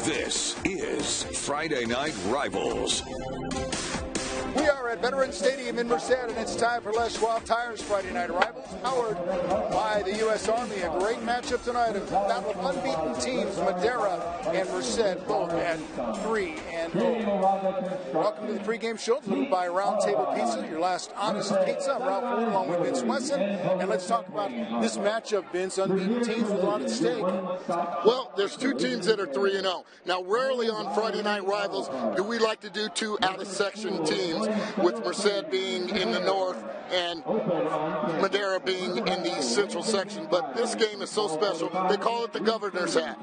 This is Friday Night Rivals. We are at Veterans Stadium in Merced, and it's time for Les Schwab Tires Friday Night Rivals, powered by the U.S. Army. A great matchup tonight, a battle of unbeaten teams, Madera and Merced, both at 3-0. Welcome to the pregame show, delivered by Round Table Pizza, your last honest pizza. I'm Ralph Ford, along with Vince Wesson, and let's talk about this matchup, Vince. Unbeaten teams with a lot at stake. Well, there's two teams that are 3-0. Now, rarely on Friday Night Rivals do we like to do two out-of-section teams, with Merced being in the north and Madera being in the central section. But this game is so special, they call it the governor's hat.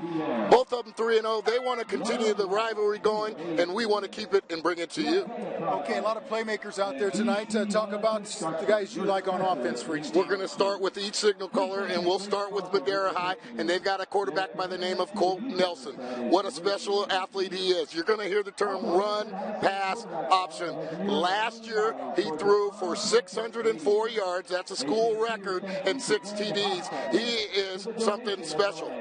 Both of them 3-0. They want to continue the rivalry going, and we want to keep it and bring it to you. Okay, a lot of playmakers out there tonight. Talk about the guys you like on offense for each team. We're going to start with each signal caller, and we'll start with Madera High, and they've got a quarterback by the name of Colt Nelson. What a special athlete he is. You're going to hear the term run, pass, option. Last year, he threw for 604 yards. That's a school record, and 6 TDs. He is something special.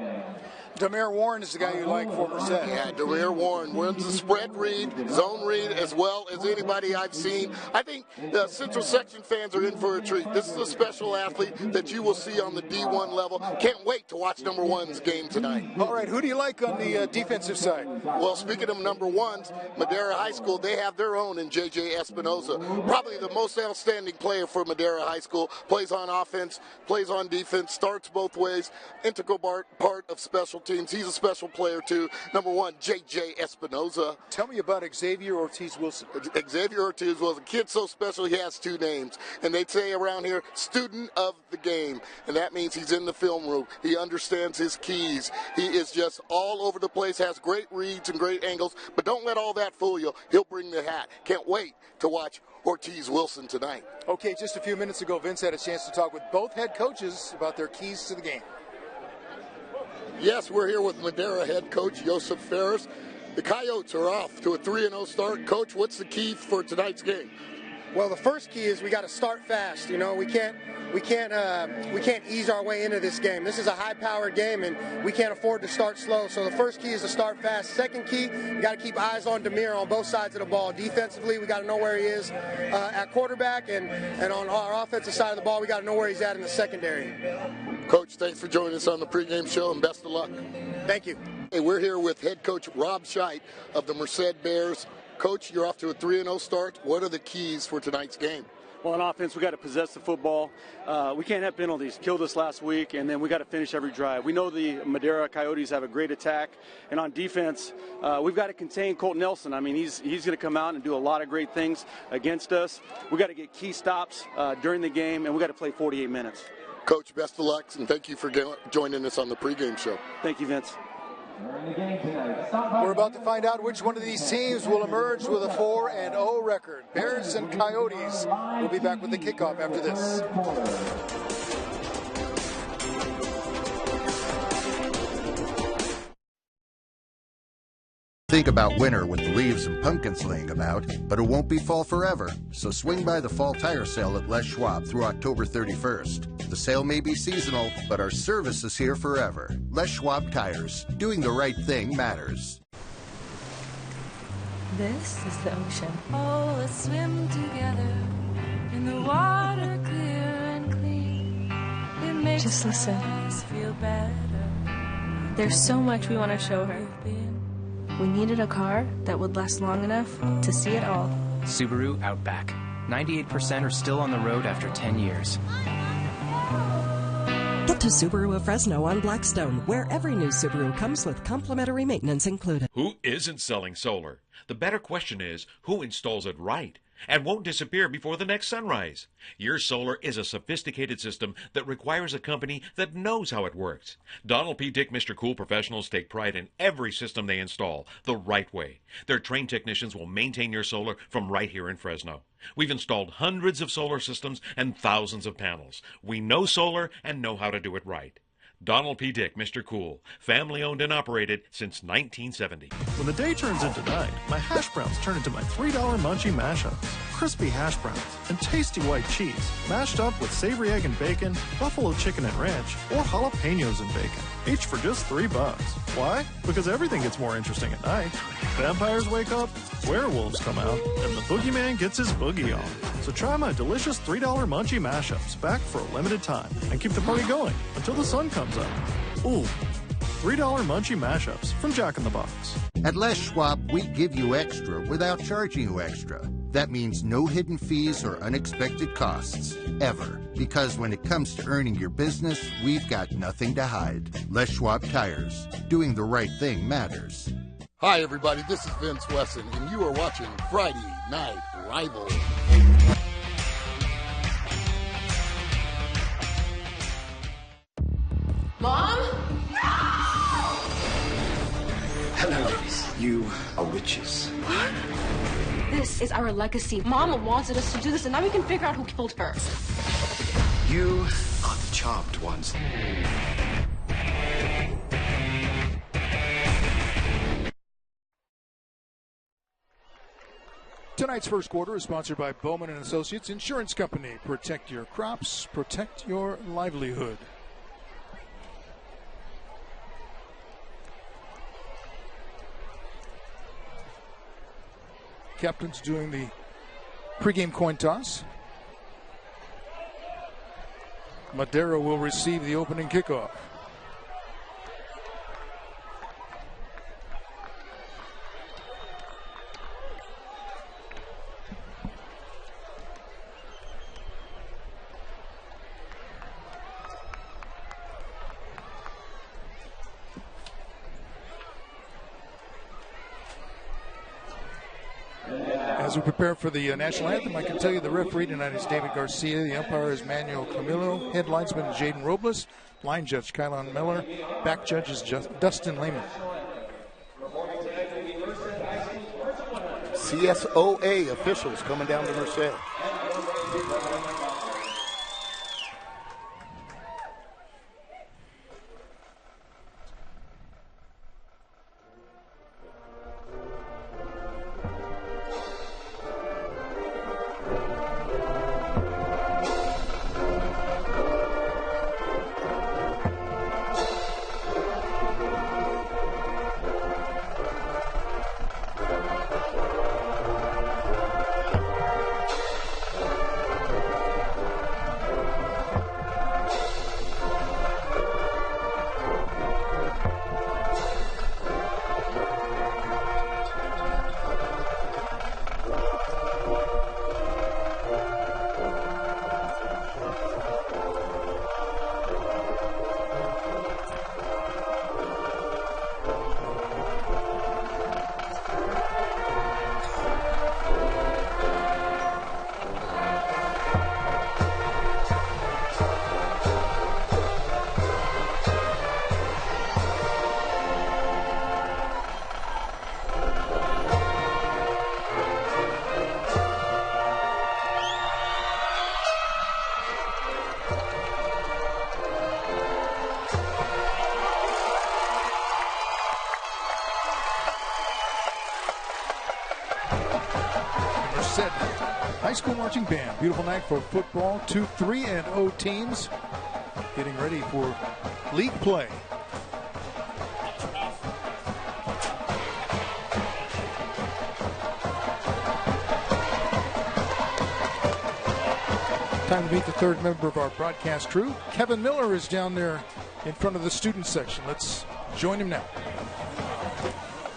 Demare Warren is the guy you like for Merced. Yeah, Demare Warren wins the spread read, zone read, as well as anybody I've seen. I think the Central Section fans are in for a treat. This is a special athlete that you will see on the D1 level. Can't wait to watch number one's game tonight. All right, who do you like on the defensive side? Well, speaking of number ones, Madera High School, they have their own in J.J. Espinoza. Probably the most outstanding player for Madera High School. Plays on offense, plays on defense, starts both ways, integral part of special teams. He's a special player, too. Number one, J.J. Espinoza. Tell me about Xavier Ortiz-Wilson. Xavier Ortiz-Wilson. Kid's so special, he has 2 names. And they say around here, student of the game. And that means he's in the film room. He understands his keys. He is just all over the place, has great reads and great angles. But don't let all that fool you. He'll bring the hat. Can't wait to watch Ortiz-Wilson tonight. Okay, just a few minutes ago, Vince had a chance to talk with both head coaches about their keys to the game. Yes, we're here with Madera head coach Joseph Ferris. The Coyotes are off to a 3-0 start. Coach, what's the key for tonight's game? Well, the first key is we got to start fast. You know, we can't ease our way into this game. This is a high-powered game, and we can't afford to start slow. So the first key is to start fast. Second key, we got to keep eyes on Demare on both sides of the ball. Defensively, we got to know where he is at quarterback, and on our offensive side of the ball, we got to know where he's at in the secondary. Coach, thanks for joining us on the pregame show, and best of luck. Thank you. Hey, we're here with head coach Rob Scheidt of the Merced Bears. Coach, you're off to a 3-0 start. What are the keys for tonight's game? Well, on offense, we got to possess the football. We can't have penalties. Killed us last week, and then we got to finish every drive. We know the Madera Coyotes have a great attack, and on defense, we've got to contain Colt Nelson. I mean, he's going to come out and do a lot of great things against us. We got to get key stops during the game, and we got to play 48 minutes. Coach, best of luck, and thank you for joining us on the pregame show. Thank you, Vince. We're about to find out which one of these teams will emerge with a 4-0 record. Bears and Coyotes. We'll be back with the kickoff after this. Think about winter with the leaves and pumpkins laying about, but it won't be fall forever. So swing by the fall tire sale at Les Schwab through October 31st. The sale may be seasonal, but our service is here forever. Les Schwab Tires. Doing the right thing matters. This is the ocean. Oh, let's swim together in the water, clear and clean. It makes just listen. Us feel better. There's so much we want to show her. We needed a car that would last long enough to see it all. Subaru Outback. 98% are still on the road after 10 years. Get to Subaru of Fresno on Blackstone, where every new Subaru comes with complimentary maintenance included. Who isn't selling solar? The better question is, who installs it right? and won't disappear before the next sunrise. Your solar is a sophisticated system that requires a company that knows how it works. Donald P. Dick Mr. Cool professionals take pride in every system they install the right way. Their trained technicians will maintain your solar from right here in Fresno. We've installed hundreds of solar systems and thousands of panels. We know solar and know how to do it right. Donald P. Dick, Mr. Cool, family owned and operated since 1970. When the day turns into night, my hash browns turn into my $3 munchie mashups. Crispy hash browns and tasty white cheese, mashed up with savory egg and bacon, buffalo chicken and ranch, or jalapenos and bacon. Each for just $3. Why? Because everything gets more interesting at night. Vampires wake up, werewolves come out, and the boogeyman gets his boogie on. So try my delicious $3 munchie mashups back for a limited time and keep the party going until the sun comes up. Ooh, $3 munchie mashups from Jack in the Box. At Les Schwab, we give you extra without charging you extra. That means no hidden fees or unexpected costs, ever. Because when it comes to earning your business, we've got nothing to hide. Les Schwab Tires. Doing the right thing matters. Hi, everybody. This is Vince Wesson, and you are watching Friday Night Rivals. Mom? No! Hello, ladies. You are witches. What? This is our legacy. Mama wanted us to do this, and now we can figure out who killed her. You are the charmed ones. Tonight's first quarter is sponsored by Bowman & Associates Insurance Company. Protect your crops, protect your livelihood. Captain's doing the pregame coin toss. Madera will receive the opening kickoff. As we prepare for the national anthem, I can tell you the referee tonight is David Garcia. The umpire is Manuel Camilo. Head linesman is Jaden Robles. Line judge Kylan Miller. Back judge is Dustin Lehman. CSOA officials coming down to Merced. High school marching band. Beautiful night for football. 2 3-0 teams getting ready for league play. Time to meet the third member of our broadcast crew. Kevin Miller is down there in front of the student section. Let's join him now.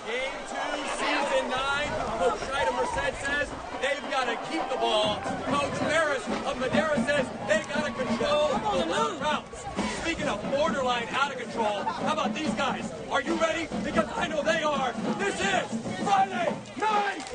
Game 2, season 9. Coach Schneider Merced says they've got to keep the ball. Coach Harris of Madera says they've got to control the long routes. Speaking of borderline out of control, how about these guys? Are you ready? Because I know they are. This is Friday Night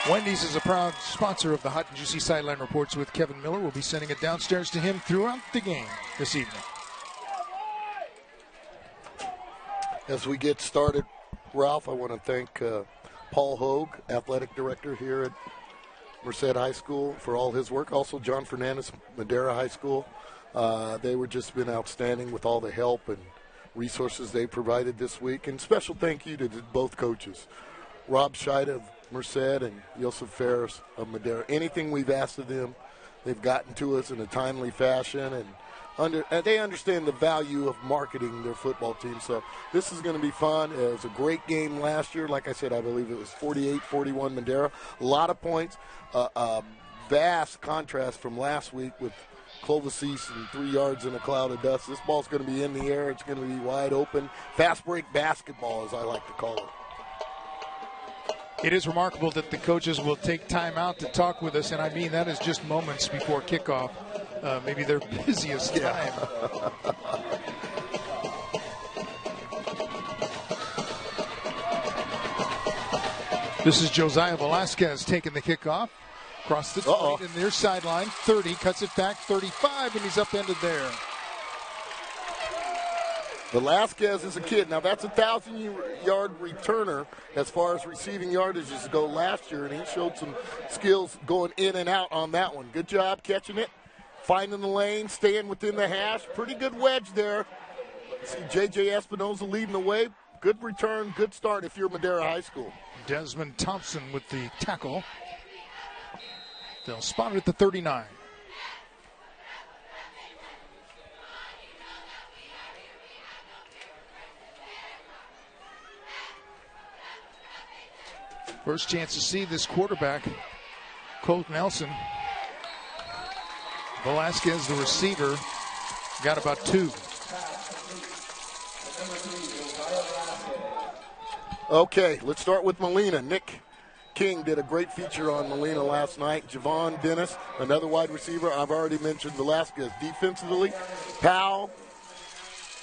Wendy's is a proud sponsor of the Hot and Juicy Sideline Reports with Kevin Miller. We'll be sending it downstairs to him throughout the game this evening. As we get started, Ralph, I want to thank Paul Hogue, athletic director here at Merced High School, for all his work. Also, John Fernandez, Madera High School. They were just been outstanding with all the help and resources they provided this week. And special thank you to both coaches, Rob Scheid of Merced and Joseph Ferris of Madera. Anything we've asked of them, they've gotten to us in a timely fashion, and they understand the value of marketing their football team. So this is going to be fun. It was a great game last year. Like I said, I believe it was 48-41 Madera. A lot of points. Vast contrast from last week with Clovis East and 3 yards in a cloud of dust. This ball's going to be in the air. It's going to be wide open. Fast break basketball, as I like to call it. It is remarkable that the coaches will take time out to talk with us, and I mean that is just moments before kickoff, maybe their busiest time. This is Josiah Velasquez taking the kickoff. Across the 20 in their sideline, 30, cuts it back, 35, and he's upended there. Velasquez is a kid. Now, that's a 1,000-yard returner as far as receiving yardages go last year, and he showed some skills going in and out on that one. Good job catching it, finding the lane, staying within the hash. Pretty good wedge there. See J.J. Espinoza leading the way. Good return, good start if you're Madera High School. Desmond Thompson with the tackle. They'll spot it at the 39. First chance to see this quarterback, Colt Nelson. Velasquez, the receiver, got about 2. Okay, let's start with Molina. Nick King did a great feature on Molina last night. Javon Dennis, another wide receiver. I've already mentioned Velasquez. Defensively, Powell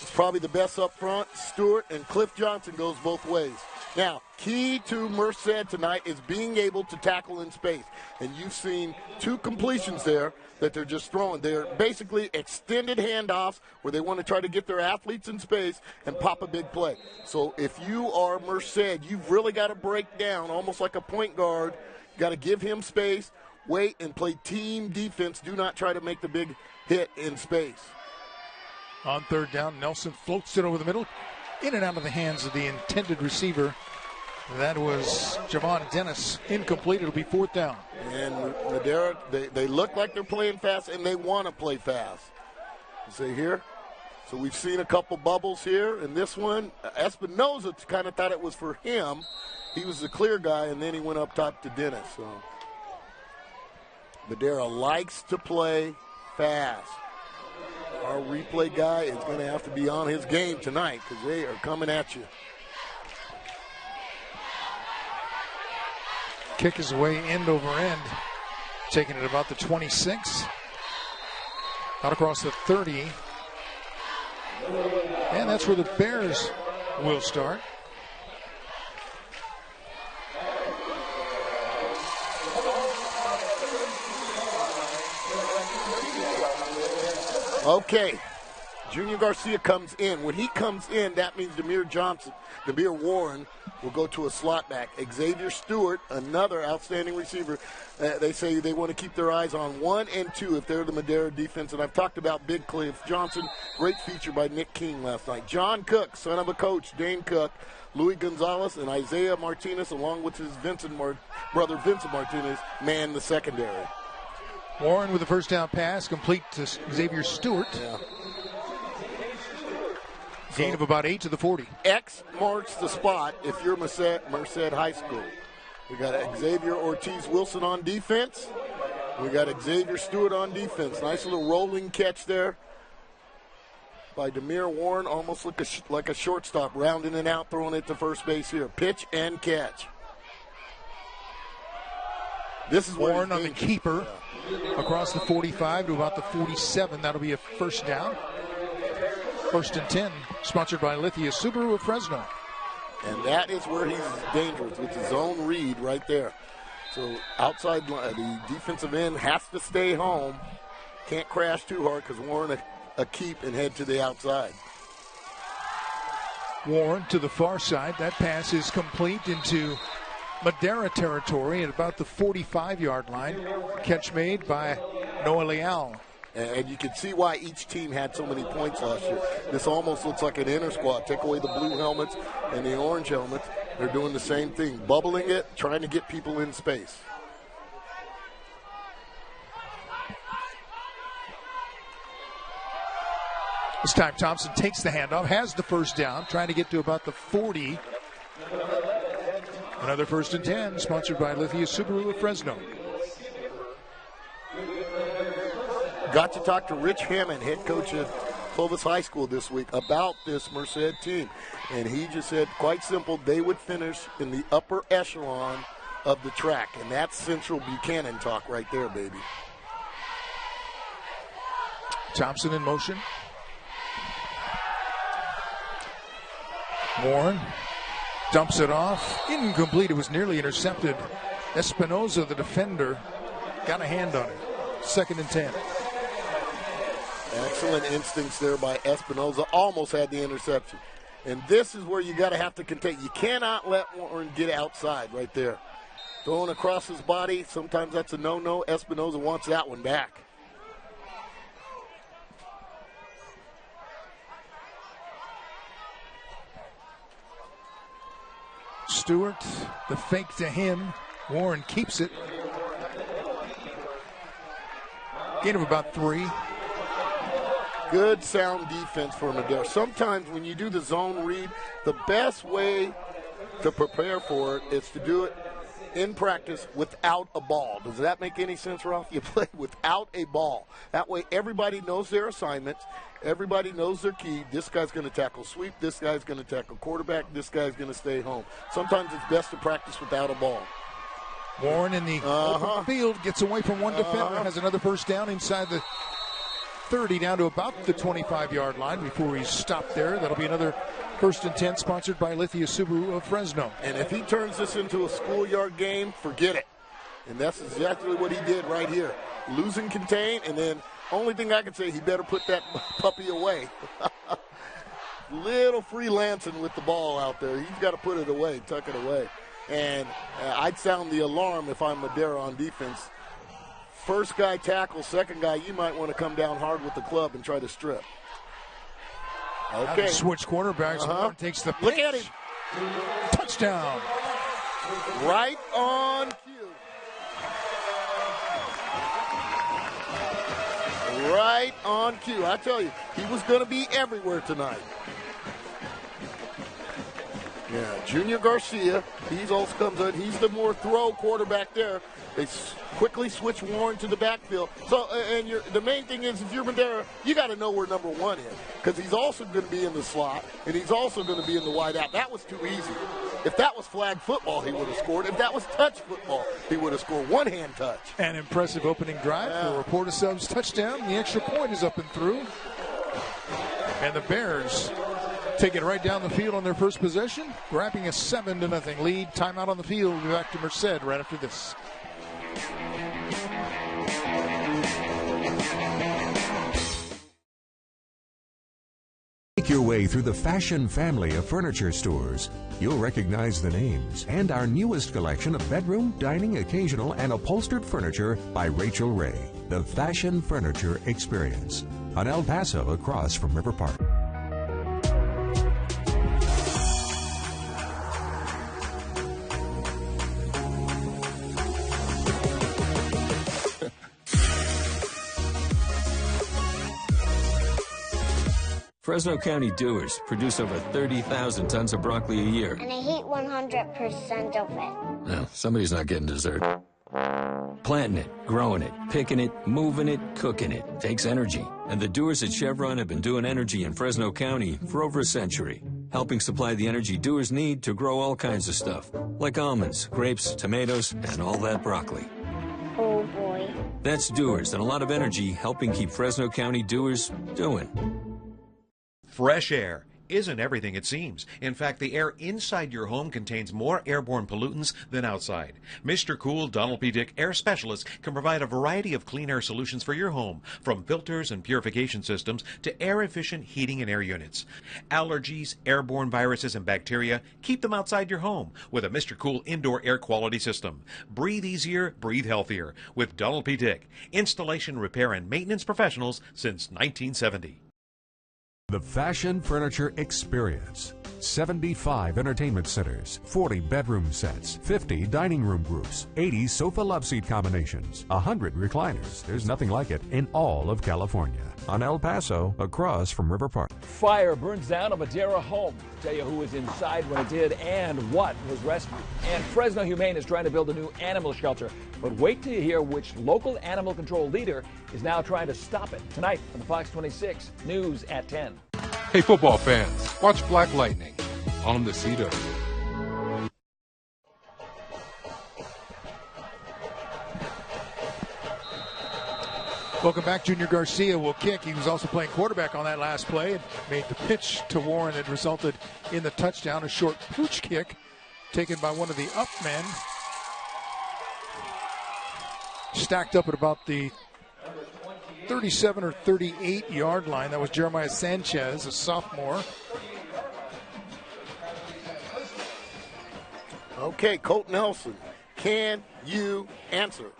is probably the best up front. Stewart and Cliff Johnson goes both ways. Now, key to Merced tonight is being able to tackle in space. And you've seen 2 completions there that they're just throwing. They're basically extended handoffs where they want to try to get their athletes in space and pop a big play. So if you are Merced, you've really got to break down almost like a point guard. You got to give him space, wait, and play team defense. Do not try to make the big hit in space. On third down, Nelson floats it over the middle, in and out of the hands of the intended receiver. That was Javon Dennis. Incomplete. It'll be 4th down. And Madera, they look like they're playing fast, and they want to play fast. You see here? So we've seen a couple bubbles here. And this one, Espinoza kind of thought it was for him. He was the clear guy, and then he went up top to Dennis. So Madera likes to play fast. Our replay guy is going to have to be on his game tonight because they are coming at you. Kick is away end over end, taking it about the 26. Out across the 30. And that's where the Bears will start. Okay, Junior Garcia comes in. When he comes in, that means Demir Warren will go to a slot back. Xavier Stewart, another outstanding receiver. They say they want to keep their eyes on 1 and 2 if they're the Madera defense. And I've talked about Big Cliff Johnson. Great feature by Nick King last night. John Cook, son of a coach, Dane Cook, Louis Gonzalez, and Isaiah Martinez, along with his brother Vincent Martinez, man the secondary. Warren with the first down pass, complete to Xavier Stewart. Yeah. Gain of about 8 to the 40. X marks the spot if you're Merced High School. We got Xavier Ortiz Wilson on defense. We got Xavier Stewart on defense. Nice little rolling catch there by Demir Warren, almost like a shortstop, rounding it out, throwing it to first base here. Pitch and catch. This is Warren on the keeper. Across the 45 to about the 47. That'll be a first down. 1st and 10, sponsored by Lithia Subaru of Fresno. And that is where he's dangerous with his own read right there. So outside, the defensive end has to stay home. Can't crash too hard because Warren a keep and head to the outside. Warren to the far side. That pass is complete into Madera territory at about the 45-yard line. Catch made by Noah Leal. And you can see why each team had so many points last year. This almost looks like an inner squad. Take away the blue helmets and the orange helmets. They're doing the same thing, bubbling it, trying to get people in space. This time Thompson takes the handoff, has the first down, trying to get to about the 40. Another 1st and 10, sponsored by Lithia Subaru of Fresno. Got to talk to Rich Hammond, head coach of Clovis High School this week, about this Merced team. And he just said, quite simple, they would finish in the upper echelon of the track. And that's Central Buchanan talk right there, baby. Thompson in motion. Warren dumps it off. Incomplete. It was nearly intercepted. Espinoza, the defender, got a hand on it. 2nd and 10. Excellent instincts there by Espinoza. Almost had the interception. And this is where you got to have to contain. You cannot let Warren get outside right there. Throwing across his body, sometimes that's a no-no. Espinoza wants that one back. Stewart, the fake to him. Warren keeps it. Gain of about 3. Good sound defense for Madera. Sometimes when you do the zone read, the best way to prepare for it is to do it in practice without a ball. Does that make any sense, Ralph? You play without a ball. That way everybody knows their assignments. Everybody knows their key. This guy's going to tackle sweep. This guy's going to tackle quarterback. This guy's going to stay home. Sometimes it's best to practice without a ball. Warren in the open field gets away from one defender, has another first down inside the 30 down to about the 25-yard line before he's stopped there. That'll be another 1st and 10 sponsored by Lithia Subaru of Fresno. And if he turns this into a schoolyard game, forget it. And that's exactly what he did right here. Lose and contain, and then only thing I can say, he better put that puppy away. Little freelancing with the ball out there. He's got to put it away, tuck it away. And I'd sound the alarm if I'm Madera on defense. First guy tackles, second guy, you might want to come down hard with the club and try to strip. Okay. Switch quarterbacks. Warren takes the pitch. Look at him. Touchdown. Right on cue. Right on cue. I tell you, he was going to be everywhere tonight. Yeah, Junior Garcia, he's also comes in. He's the more throw quarterback there. They quickly switch Warren to the backfield. So, and the main thing is, if you're Madera, you got to know where number 1 is, because he's also going to be in the slot, and he's also going to be in the wide out. That was too easy. If that was flag football, he would have scored. If that was touch football, he would have scored. One-hand touch. An impressive opening drive for Portisov's touchdown. The extra point is up and through. And the Bears take it right down the field on their first possession, grabbing a 7-0 lead. Timeout on the field. We'll be back to Merced right after this. Make your way through the fashion family of furniture stores. You'll recognize the names and our newest collection of bedroom, dining, occasional, and upholstered furniture by Rachel Ray. The Fashion Furniture Experience on El Paso across from River Park. Fresno County doers produce over 30,000 tons of broccoli a year. And I hate 100% of it. Well, somebody's not getting dessert. Planting it, growing it, picking it, moving it, cooking it takes energy. And the doers at Chevron have been doing energy in Fresno County for over a century, helping supply the energy doers need to grow all kinds of stuff, like almonds, grapes, tomatoes, and all that broccoli. Oh, boy. That's doers and a lot of energy helping keep Fresno County doers doing. Fresh air, isn't everything it seems. In fact, the air inside your home contains more airborne pollutants than outside. Mr. Cool Donald P. Dick Air Specialists can provide a variety of clean air solutions for your home, from filters and purification systems to air-efficient heating and air units. Allergies, airborne viruses, and bacteria, keep them outside your home with a Mr. Cool indoor air quality system. Breathe easier, breathe healthier with Donald P. Dick, installation, repair, and maintenance professionals since 1970. The Fashion Furniture Experience. 75 entertainment centers, 40 bedroom sets, 50 dining room groups, 80 sofa love seat combinations, 100 recliners. There's nothing like it in all of California. On El Paso, across from River Park. Fire burns down a Madera home. Tell you who was inside when it did and what was rescued. And Fresno Humane is trying to build a new animal shelter. But wait till you hear which local animal control leader is now trying to stop it. Tonight on the Fox 26 News at 10. Hey, football fans, watch Black Lightning on the CW. Welcome back. Junior Garcia will kick. He was also playing quarterback on that last play and made the pitch to Warren that resulted in the touchdown. A short pooch kick taken by one of the up men. Stacked up at about the 37 or 38 yard line. That was Jeremiah Sanchez, a sophomore. Okay, Colt Nelson, can you answer?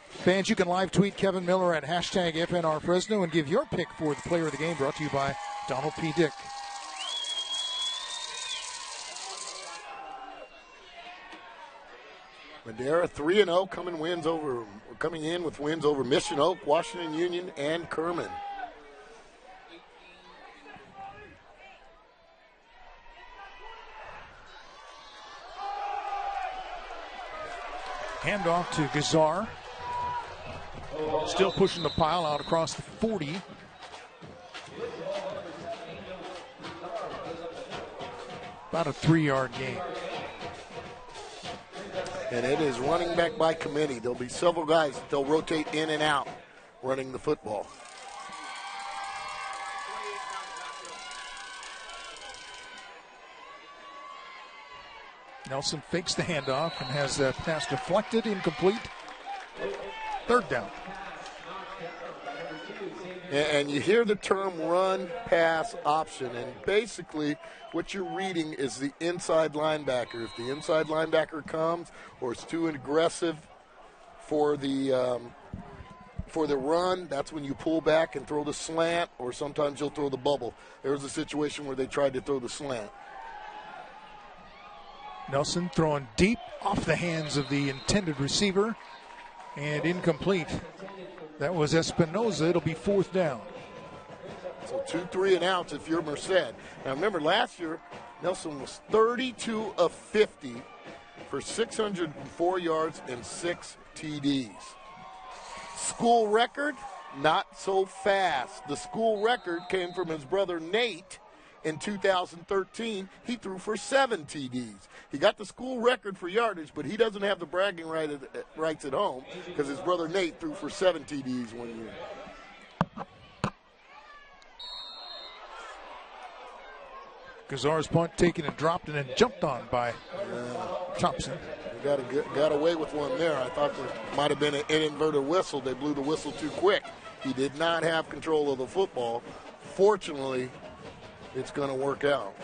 Fans, you can live tweet Kevin Miller at hashtag FNR Fresno and give your pick for the player of the game, brought to you by Donald P. Dick. Madera 3-0, coming in with wins over Mission Oak, Washington Union, and Kerman. Handoff to Gazar. Still pushing the pile out across the 40. About a 3-yard gain. And it is running back by committee. There'll be several guys that they'll rotate in and out running the football. Nelson fakes the handoff and has the pass deflected, incomplete. Third down. And you hear the term run-pass option, and basically what you're reading is the inside linebacker. If the inside linebacker comes or it's too aggressive for the run, that's when you pull back and throw the slant, or sometimes you'll throw the bubble. There was a situation where they tried to throw the slant. Nelson throwing deep off the hands of the intended receiver and incomplete. That was Espinoza. It'll be fourth down. So 2 3 and outs if you're Merced. Now remember, last year, Nelson was 32 of 50 for 604 yards and 6 TDs. School record, not so fast. The school record came from his brother Nate in 2013. He threw for 7 TDs. He got the school record for yardage, but he doesn't have the bragging rights at home because his brother Nate threw for 7 TDs one year. Gazar's punt taken and dropped and then jumped on by Thompson. They got away with one there. I thought there might have been an inverted whistle. They blew the whistle too quick. He did not have control of the football. Fortunately, it's going to work out.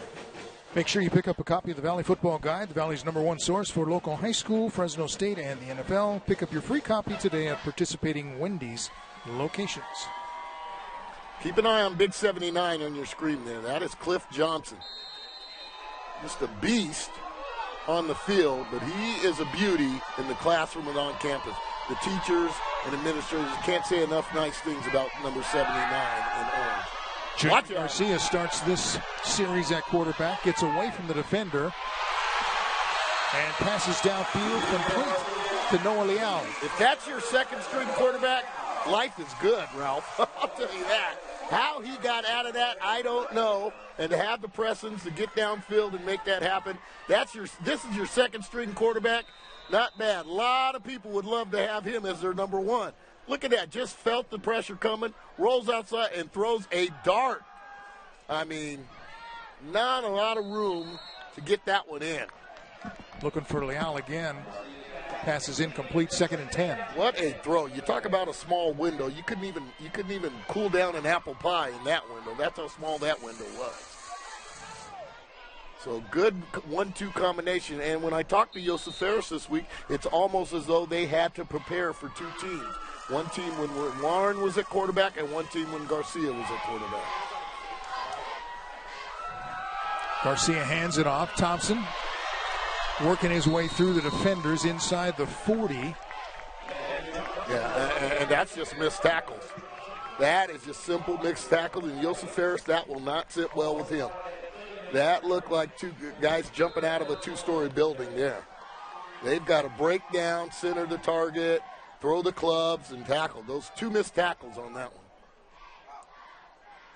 Make sure you pick up a copy of the Valley Football Guide, the Valley's #1 source for local high school, Fresno State, and the NFL. Pick up your free copy today at participating Wendy's locations. Keep an eye on Big 79 on your screen there. That is Cliff Johnson. Just a beast on the field, but he is a beauty in the classroom and on campus. The teachers and administrators can't say enough nice things about number 79 in orange. Junior Garcia starts this series at quarterback, gets away from the defender, and passes downfield complete to Noah Leal. If that's your second string quarterback, life is good, Ralph. I'll tell you that. How he got out of that, I don't know. And to have the presence to get downfield and make that happen, this is your second string quarterback. Not bad. A lot of people would love to have him as their number 1. Look at that. Just felt the pressure coming, rolls outside and throws a dart. I mean, not a lot of room to get that one in. Looking for Leal again. Pass is incomplete, 2nd and 10. What a throw. You talk about a small window. You couldn't even cool down an apple pie in that window. That's how small that window was. So good 1-2 combination. And when I talked to Joseph Ferris this week, it's almost as though they had to prepare for two teams. One team when Warren was at quarterback and one team when Garcia was at quarterback. Garcia hands it off. Thompson working his way through the defenders inside the 40. Yeah, and that's just missed tackles. That is just simple mixed tackles, and Joseph Ferris, that will not sit well with him. That looked like two guys jumping out of a 2-story building there. They've got to break down, center the target, throw the clubs, and tackle. Those 2 missed tackles on that one.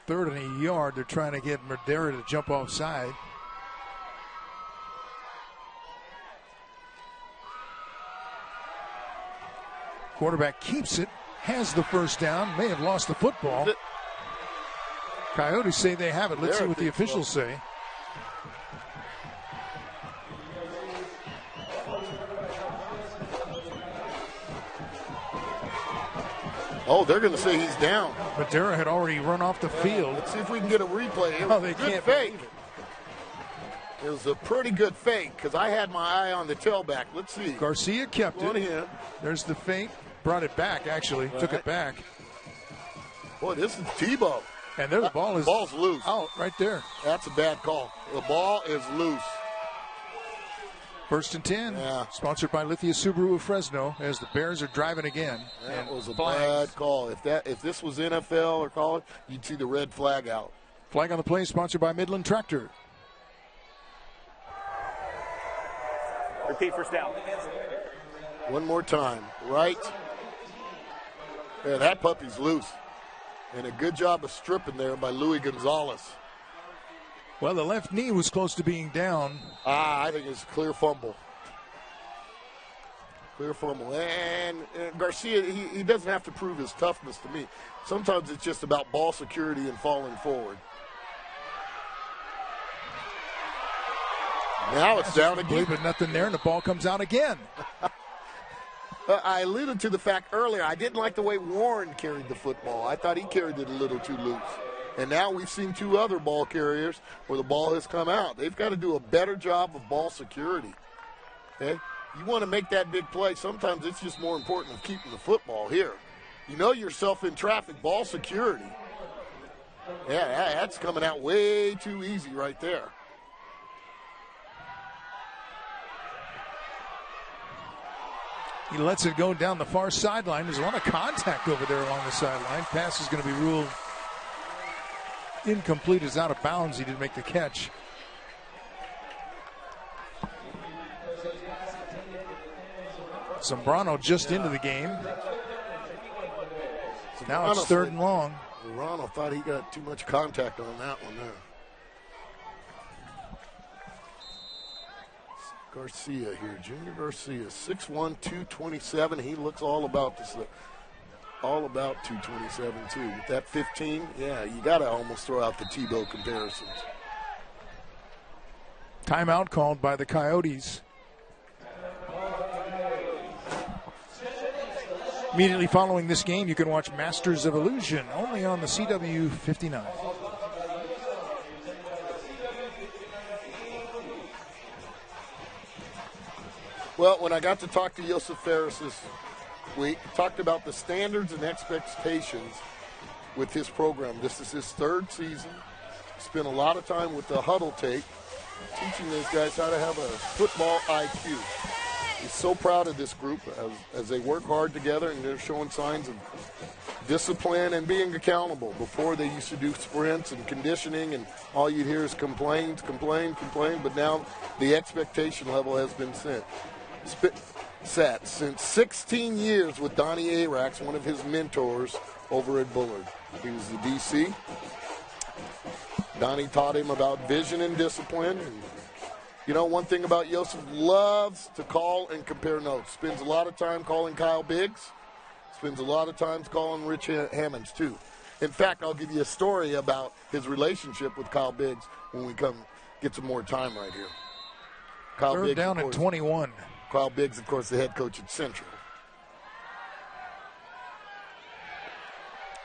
3rd and a yard. They're trying to get Madera to jump offside. Quarterback keeps it, has the first down, may have lost the football. Coyotes say they have it. Let's see what the officials say. Oh, they're going to say he's down. Madera had already run off the field. Let's see if we can get a replay. They can't fake. It was a pretty good fake because I had my eye on the tailback. Let's see. Garcia kept it. There's the fake. Brought it back, actually. Right. Took it back. Boy, this is Tebow. And there the ball's loose. Out right there. That's a bad call. The ball is loose. 1st and 10. Yeah. Sponsored by Lithia Subaru of Fresno as the Bears are driving again. That was a bad call. If this was NFL or college, you'd see the red flag out. Flag on the play sponsored by Midland Tractor. Repeat first down. One more time. Right. Yeah, that puppy's loose. And a good job of stripping there by Louis Gonzalez. Well, the left knee was close to being down. I think it's a clear fumble. Clear fumble. And Garcia, he doesn't have to prove his toughness to me. Sometimes it's just about ball security and falling forward. Now it's down again. But nothing there, and the ball comes out again. I alluded to the fact earlier, I didn't like the way Warren carried the football. I thought he carried it a little too loose. And now we've seen 2 other ball carriers where the ball has come out. They've got to do a better job of ball security. Okay? You want to make that big play. Sometimes it's just more important than keeping the football here. You know yourself in traffic, ball security. Yeah, that's coming out way too easy right there. He lets it go down the far sideline. There's a lot of contact over there along the sideline. Pass is going to be ruled incomplete. Is out of bounds. He didn't make the catch. Zambrano just into the game. So now it's 3rd and long. Zambrano thought he got too much contact on that one there. Garcia here, Junior Garcia, 6'1", 227. He looks all about this, all about 227 too. With that 15, yeah, you got to almost throw out the Tebow comparisons. Timeout called by the Coyotes. Immediately following this game, you can watch Masters of Illusion only on the CW 59. Well, when I got to talk to Joseph Ferris this week, talked about the standards and expectations with his program. This is his 3rd season. Spent a lot of time with the huddle tape, teaching these guys how to have a football IQ. He's so proud of this group as they work hard together, and they're showing signs of discipline and being accountable. Before, they used to do sprints and conditioning, and all you'd hear is complaints, but now the expectation level has been set. Since 16 years with Donnie Arax, one of his mentors over at Bullard. He was the DC. Donnie taught him about vision and discipline. And, you know, one thing about Joseph, loves to call and compare notes. Spends a lot of time calling Kyle Biggs. Spends a lot of time calling Rich Hammonds, too. In fact, I'll give you a story about his relationship with Kyle Biggs when we come get some more time right here. Kyle Third Biggs, down and 21. Kyle Biggs, of course, the head coach at Central.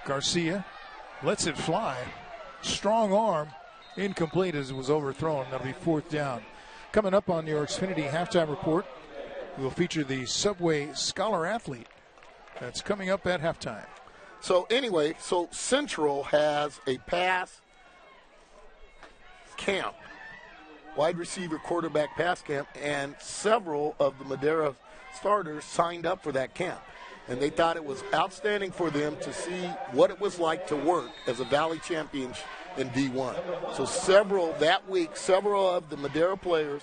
Garcia lets it fly. Strong arm. Incomplete as it was overthrown. That'll be fourth down. Coming up on your Xfinity halftime report, we'll feature the Subway Scholar Athlete. That's coming up at halftime. So anyway, Central has a pass camp, wide receiver quarterback pass camp, and several of the Madera starters signed up for that camp. And they thought it was outstanding for them to see what it was like to work as a Valley champion in D1. So several of the Madera players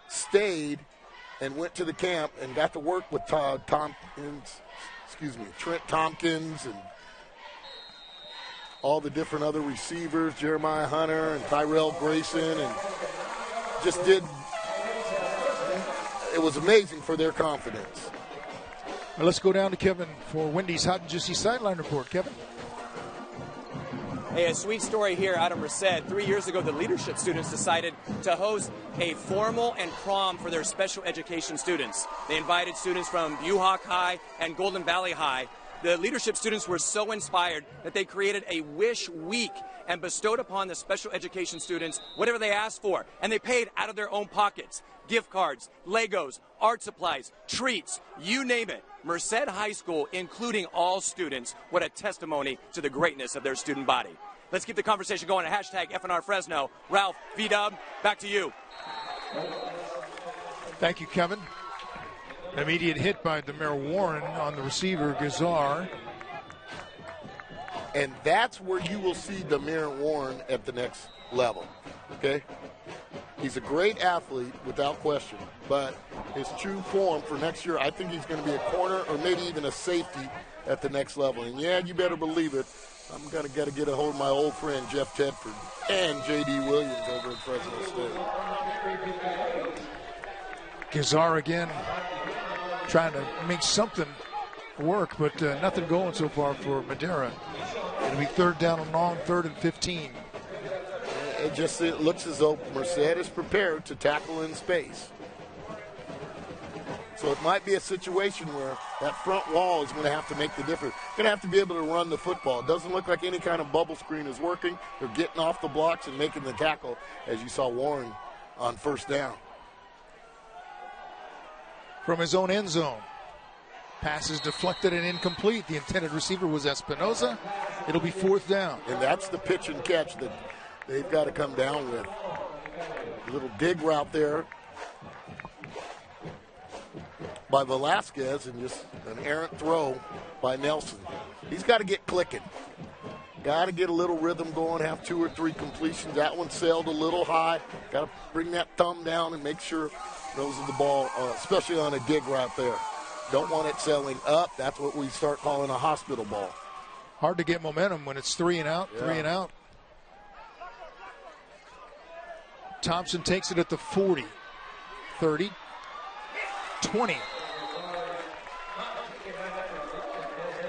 stayed and went to the camp and got to work with Trent Tompkins and all the different other receivers, Jeremiah Hunter and Tyrell Grayson, and it was amazing for their confidence. Well, let's go down to Kevin for Wendy's Hot and Juicy Sideline Report. Kevin? Hey, a sweet story here out of Merced. 3 years ago, the leadership students decided to host a formal and prom for their special education students. They invited students from Buhawk High and Golden Valley High. The leadership students were so inspired that they created a wish week and bestowed upon the special education students whatever they asked for. And they paid out of their own pockets. Gift cards, Legos, art supplies, treats, you name it. Merced High School, including all students, what a testimony to the greatness of their student body. Let's keep the conversation going at hashtag FNR Fresno. Ralph, V-Dub, back to you. Thank you, Kevin. Immediate hit by Demir Warren on the receiver, Gazar. And that's where you will see Demir Warren at the next level, okay? He's a great athlete, without question, but his true form for next year, I think he's going to be a corner or maybe even a safety at the next level. And, yeah, you better believe it, I'm going to get a hold of my old friend Jeff Tedford and J.D. Williams over at Fresno State. Gazar again trying to make something work, but nothing going so far for Madera. It'll be third down and long, 3rd and 15. It looks as though Merced is prepared to tackle in space. So it might be a situation where that front wall is going to have to make the difference. Going to have to be able to run the football. It doesn't look like any kind of bubble screen is working. They're getting off the blocks and making the tackle, as you saw Warren on first down. From his own end zone. Pass is deflected and incomplete. The intended receiver was Espinoza. It'll be 4th down. And that's the pitch and catch that they've got to come down with. A little dig route there by Velasquez and just an errant throw by Nelson. He's got to get clicking. Got to get a little rhythm going, have 2 or 3 completions. That one sailed a little high. Got to bring that thumb down and make sure those are the ball, especially on a dig route there. Don't want it sailing up. That's what we start calling a hospital ball. Hard to get momentum when it's 3 and out, 3 and out. Thompson takes it at the 40, 30, 20.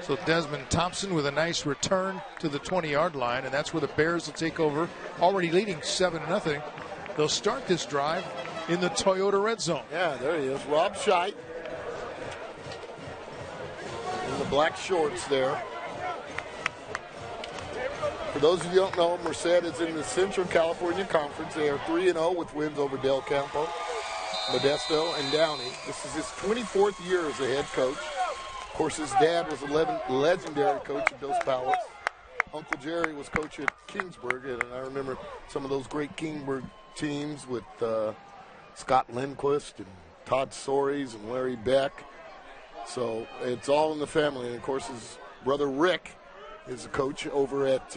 So Desmond Thompson with a nice return to the 20-yard line, and that's where the Bears will take over, already leading 7-0. They'll start this drive in the Toyota red zone. Yeah, there he is, Rob Scheidt in the black shorts there. For those of you who don't know, Merced is in the Central California Conference. They are 3-0 with wins over Del Campo, Modesto, and Downey. This is his 24th year as a head coach. Of course, his dad was a legendary coach at Dos Palace. Uncle Jerry was coach at Kingsburg, and I remember some of those great Kingsburg teams with Scott Lindquist and Todd Soares and Larry Beck. So it's all in the family. And, of course, his brother Rick is a coach over at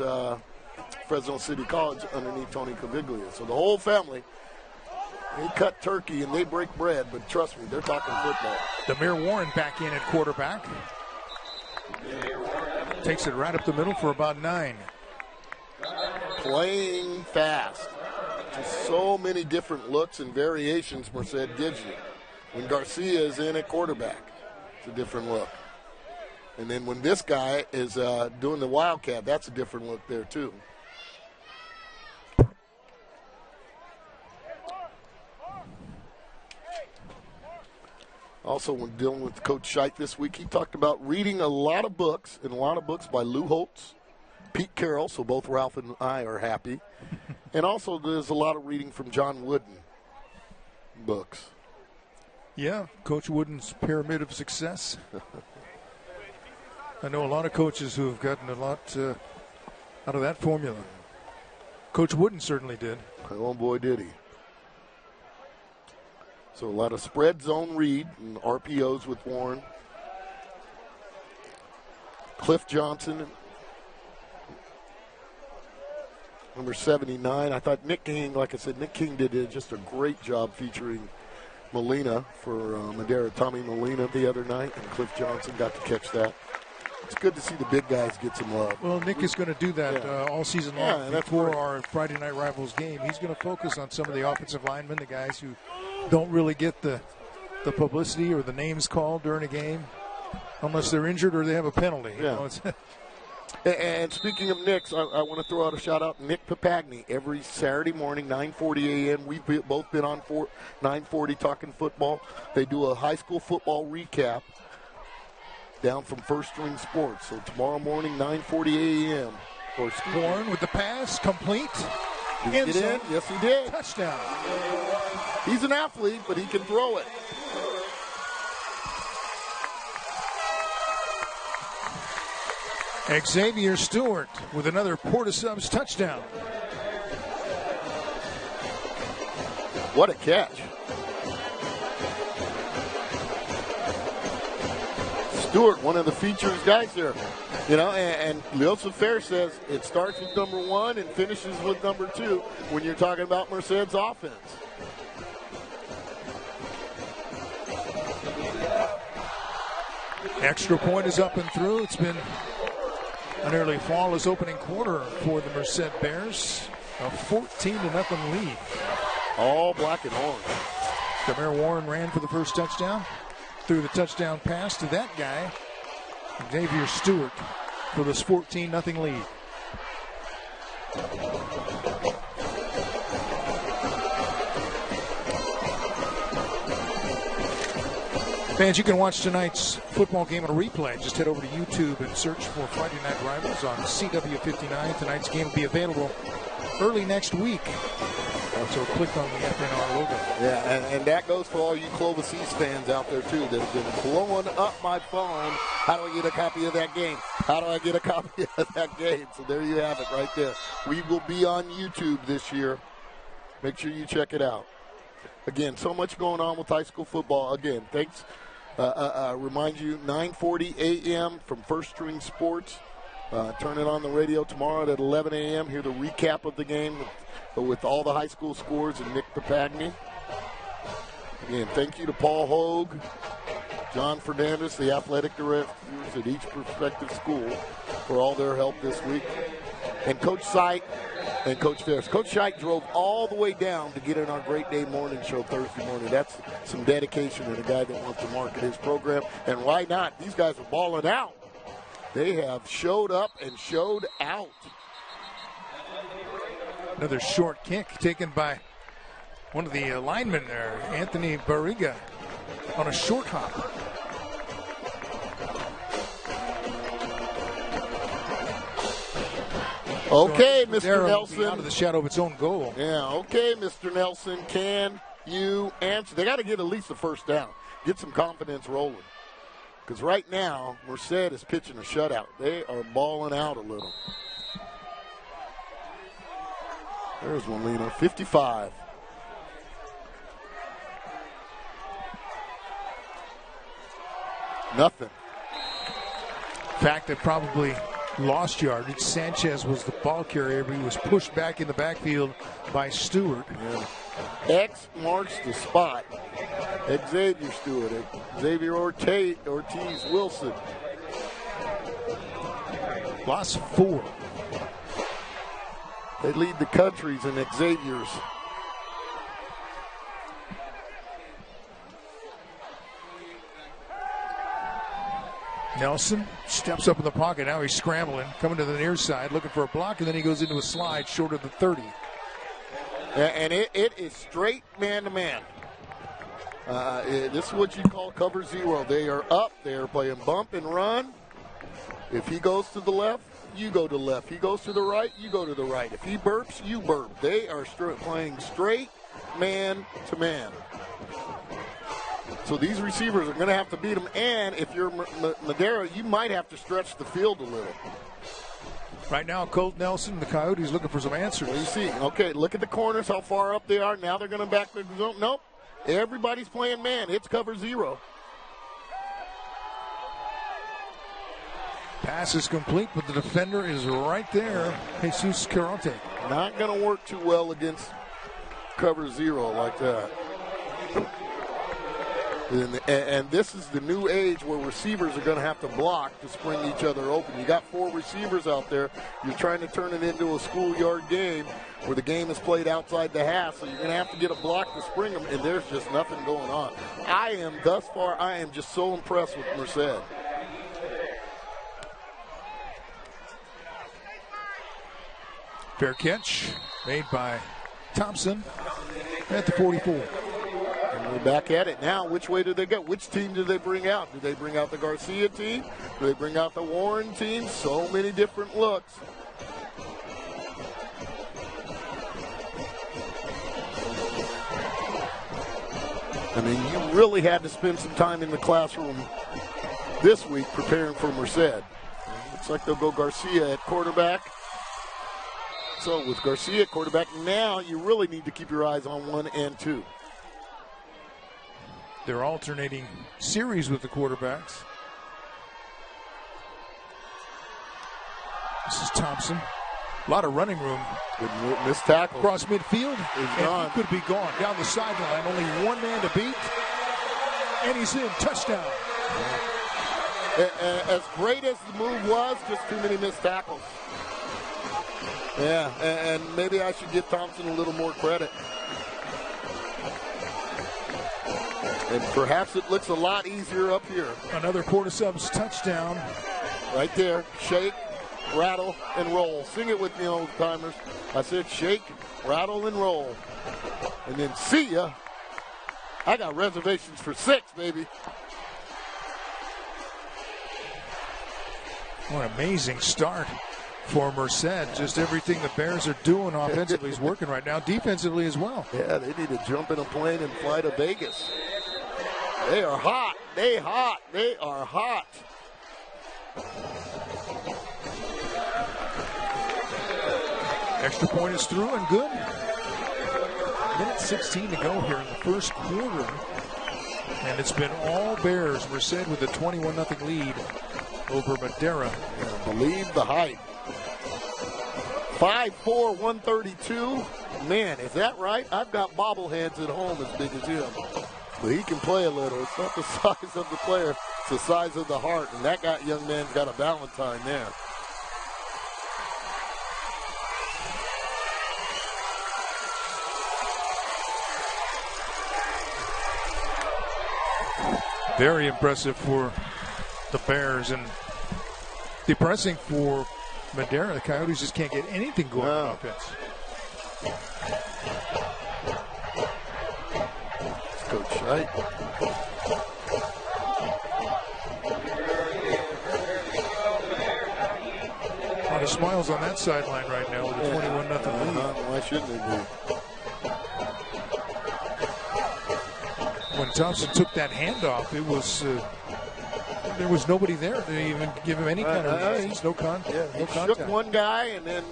Fresno City College underneath Tony Caviglia. So the whole family, they cut turkey and they break bread, but trust me, they're talking football. Demir Warren back in at quarterback. Takes it right up the middle for about 9. Playing fast. Just so many different looks and variations Merced gives you. When Garcia is in at quarterback, it's a different look. And then when this guy is doing the Wildcat, that's a different look there, too. Also, when dealing with Coach Scheit this week, he talked about reading a lot of books, and a lot of books by Lou Holtz, Pete Carroll, so both Ralph and I are happy. And also, there's a lot of reading from John Wooden books. Yeah, Coach Wooden's Pyramid of Success. I know a lot of coaches who have gotten a lot out of that formula. Coach Wooden certainly did. Oh, boy, did he. So a lot of spread zone read and RPOs with Warren. Cliff Johnson, number 79. I thought Nick King, like I said, Nick King did just a great job featuring Molina for Madera. Tommy Molina the other night, and Cliff Johnson got to catch that. It's good to see the big guys get some love. Well, Nick is going to do that all season long. Yeah, that's before our Friday Night Rivals game. He's going to focus on some of the offensive linemen, the guys who don't really get the publicity or the names called during a game unless they're injured or they have a penalty. You know, it's and speaking of Knicks, I want to throw out a shout-out. Nick Papagni, every Saturday morning, 9:40 a.m. We've both been on 9:40 talking football. They do a high school football recap down from First String Sports. So tomorrow morning, 9:40 a.m. Warren with the pass, complete. Did he get in? Yes, he did. Touchdown. He's an athlete, but he can throw it. Xavier Stewart with another Porta-Subs touchdown. What a catch. Stewart, one of the features guys there. You know, and Leosa Fair says it starts with number 1 and finishes with number 2 when you're talking about Merced's offense. Extra point is up and through. It's been a nearly flawless opening quarter for the Merced Bears. A 14-0 lead. All black and orange. Demare Warren ran for the first touchdown. Threw the touchdown pass to that guy, Xavier Stewart, for this 14-0 lead. Fans, you can watch tonight's football game on a replay. Just head over to YouTube and search for Friday Night Rivals on CW59. Tonight's game will be available early next week. So click on the FNR logo. Yeah, and that goes for all you Clovis East fans out there, too, that have been blowing up my phone. How do I get a copy of that game? How do I get a copy of that game? So there you have it right there. We will be on YouTube this year. Make sure you check it out. Again, so much going on with high school football. Again, thanks. Remind you, 9:40 a.m. from First String Sports. Turn it on the radio tomorrow at 11 a.m. Hear the recap of the game with all the high school scores and Nick Papagni. Again, thank you to Paul Hogue, John Fernandez, the athletic directors at each prospective school for all their help this week. And Coach Scheit and Coach Ferris. Coach Scheit drove all the way down to get in our Great Day Morning Show Thursday morning. That's some dedication and a guy that wants to market his program. And why not? These guys are balling out. They have showed up and showed out. Another short kick taken by one of the linemen there, Anthony Barriga, on a short hop. Okay, so Mr. Nelson. Out of the shadow of its own goal. Yeah, okay, Mr. Nelson. Can you answer? They got to get at least the first down. Get some confidence rolling. Because right now, Merced is pitching a shutout. They are balling out a little. There's Molina, 55. Nothing. Fact that probably lost yardage. Sanchez was the ball carrier, but he was pushed back in the backfield by Stewart. Yeah. X marks the spot. Xavier Stewart, Xavier Ortiz Wilson. Lost 4. They lead the countries in Xavier's. Nelson steps up in the pocket. Now he's scrambling, coming to the near side, looking for a block, and then he goes into a slide short of the 30. And it is straight man-to-man. This is what you call cover zero. They are up. They are playing bump and run. If he goes to the left, you go to the left. He goes to the right, you go to the right. If he burps, you burp. They are playing straight man-to-man. So these receivers are going to have to beat them. And if you're Madera, you might have to stretch the field a little. Right now, Colt Nelson, the Coyotes, looking for some answers. What do you see? Okay, look at the corners, how far up they are. Now they're going to back the zone. Nope. Everybody's playing man. It's cover zero. Pass is complete, but the defender is right there. Jesus Carante. Not going to work too well against cover zero like that. And this is the new age where receivers are going to have to block to spring each other open. You got 4 receivers out there. You're trying to turn it into a schoolyard game where the game is played outside the half, so you're going to have to get a block to spring them, and there's just nothing going on. I am just so impressed with Merced. Fair catch made by Thompson at the 44. And we're back at it now. Which way do they go? Which team do they bring out? Do they bring out the Garcia team? Do they bring out the Warren team? So many different looks. I mean, you really had to spend some time in the classroom this week preparing for Merced. Looks like they'll go Garcia at quarterback. So with Garcia at quarterback, now you really need to keep your eyes on 1 and 2. They're alternating series with the quarterbacks. This is Thompson. A lot of running room. Good missed tackle. Across midfield. Gone. He could be gone. Down the sideline. Only 1 man to beat. And he's in. Touchdown. As great as the move was, just too many missed tackles. Yeah, and maybe I should give Thompson a little more credit. And perhaps it looks a lot easier up here. Another quarter subs touchdown. Right there. Shake, rattle, and roll. Sing it with me, old timers. I said shake, rattle, and roll. And then see ya. I got reservations for 6, baby. What an amazing start for Merced. Just everything the Bears are doing offensively is working right now. Defensively as well. Yeah, they need to jump in a plane and fly to Vegas. They are hot. They are hot. Extra point is through and good. Minute 16 to go here in the first quarter. And it's been all Bears. Merced with a 21-0 lead over Madera. Yeah, believe the hype. 5'4", 132. Man, is that right? I've got bobbleheads at home as big as him. But he can play a little. It's not the size of the player. It's the size of the heart. And that young man's got a Valentine there. Very impressive for the Bears and depressing for Madera. The Coyotes just can't get anything going on offense. Coach Scheidt. A lot of smiles on that sideline right now with a 21-0 lead. Why shouldn't they be? When Thompson took that handoff, it was there was nobody there to even give him any kind of resistance. No contact. He shook one guy, and then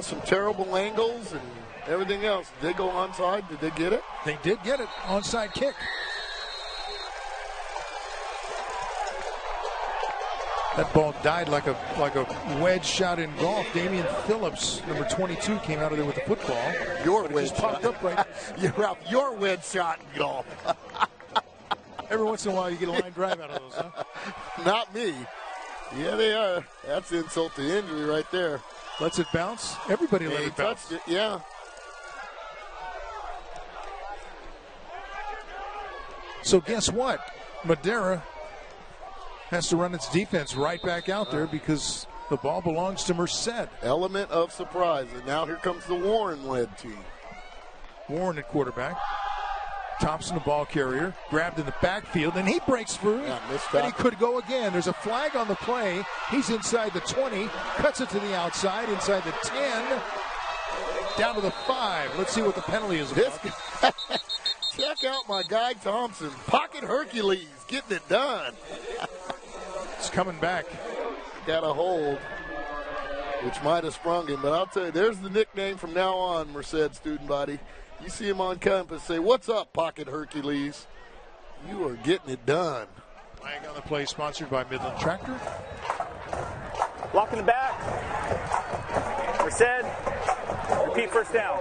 some terrible angles and everything else. Did they go onside? Did they get it? They did get it. Onside kick. That ball died like a wedge shot in golf. Damian Phillips, number 22, came out of there with the football. Your wedge just popped up right. You're out. Your wedge shot in golf. Every once in a while, you get a line drive out of those, huh? Not me. Yeah, they are. That's insult to injury right there. Lets it bounce. Everybody let it bounce. Touched it. Yeah. So guess what? Madera has to run its defense right back out there because the ball belongs to Merced. Element of surprise. And now here comes the Warren-led team. Warren at quarterback. Thompson, the ball carrier, grabbed in the backfield, and he breaks through. And he could go again. There's a flag on the play. He's inside the 20, cuts it to the outside, inside the 10, down to the 5. Let's see what the penalty is about. Check out my guy Thompson. Pocket Hercules, getting it done. It's coming back. Got a hold, which might have sprung him. But I'll tell you, there's the nickname from now on, Merced student body. You see him on campus, say, "What's up, Pocket Hercules?" You are getting it done. Flag on the play, sponsored by Midland Tractor. Block in the back. Merced. Repeat first down.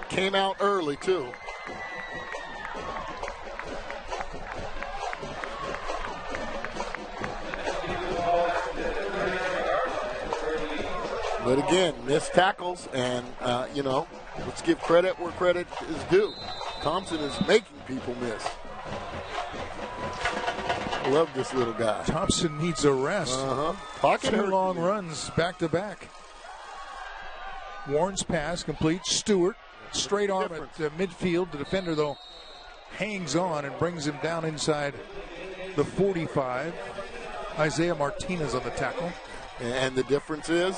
Came out early, too. But again, missed tackles, and, let's give credit where credit is due. Thompson is making people miss. I love this little guy. Thompson needs a rest. Pocket 2 long runs back to back. Warren's pass complete. Stewart, straight arm at midfield. The defender, though, hangs on and brings him down inside the 45. Isaiah Martinez on the tackle. And the difference is,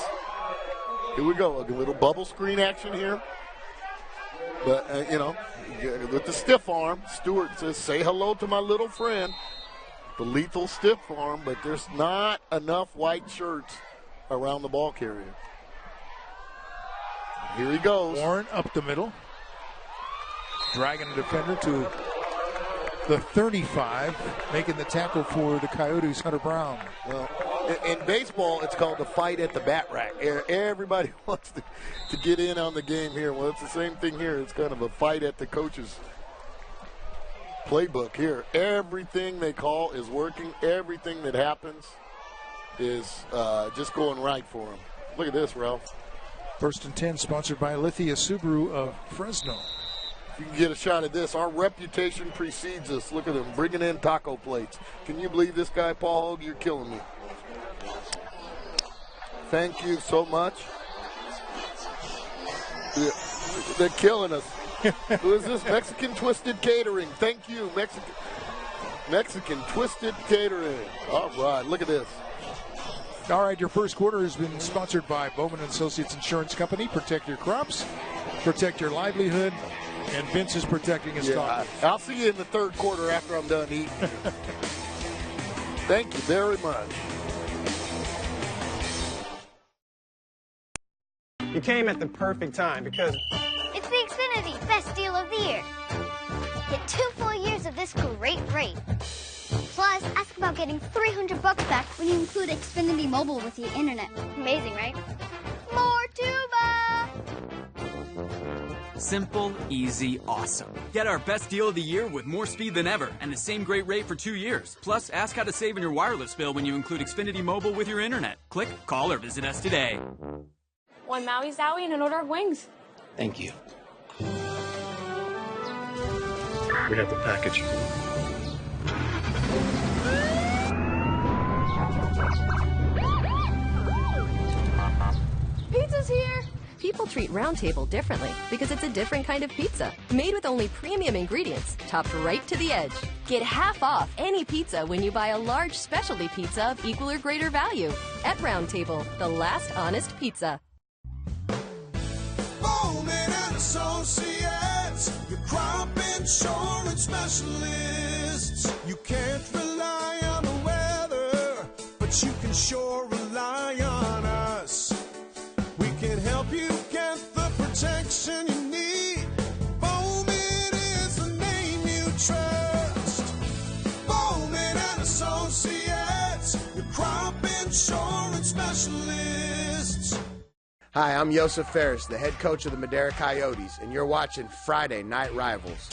here we go, a little bubble screen action here. But, with the stiff arm, Stewart says, "Say hello to my little friend." The lethal stiff arm, but there's not enough white shirts around the ball carrier. Here he goes. Warren up the middle. Dragging the defender to the 35, making the tackle for the Coyotes, Hunter Brown. Well, in baseball, it's called the fight at the bat rack. Everybody wants to get in on the game here. Well, it's the same thing here. It's kind of a fight at the coach's playbook here. Everything they call is working. Everything that happens is just going right for them. Look at this, Ralph. 1st and 10, sponsored by Lithia Subaru of Fresno. You can get a shot at this. Our reputation precedes us. Look at them bringing in taco plates. Can you believe this guy, Paul Hogue? You're killing me. Thank you so much. They're killing us. Who is this? Mexican Twisted Catering. Thank you, Mexican Twisted Catering. All right, look at this. All right, your first quarter has been sponsored by Bowman & Associates Insurance Company. Protect your crops, protect your livelihood, and Vince is protecting his stock. I'll see you in the third quarter after I'm done eating. Thank you very much. You came at the perfect time because it's the Xfinity Best Deal of the Year. Get 2 full years of this great rate. Plus, ask about getting $300 back when you include Xfinity Mobile with your internet. Amazing, right? More tuba! Simple, easy, awesome. Get our best deal of the year with more speed than ever and the same great rate for 2 years. Plus, ask how to save in your wireless bill when you include Xfinity Mobile with your internet. Click, call, or visit us today. 1 Maui Zowie and an order of wings. Thank you. We have the package. Pizza's here! People treat Round Table differently because it's a different kind of pizza, made with only premium ingredients, topped right to the edge. Get half off any pizza when you buy a large specialty pizza of equal or greater value. At Round Table, the last honest pizza. Bowman and Associates, your crop insurance specialists. You can't rely on the weather, but you can sure rely on us. We can help you get the protection you need. Bowman is the name you trust. Bowman and Associates, your crop insurance specialists. Hi, I'm Yosef Ferris, the head coach of the Madera Coyotes, and you're watching Friday Night Rivals.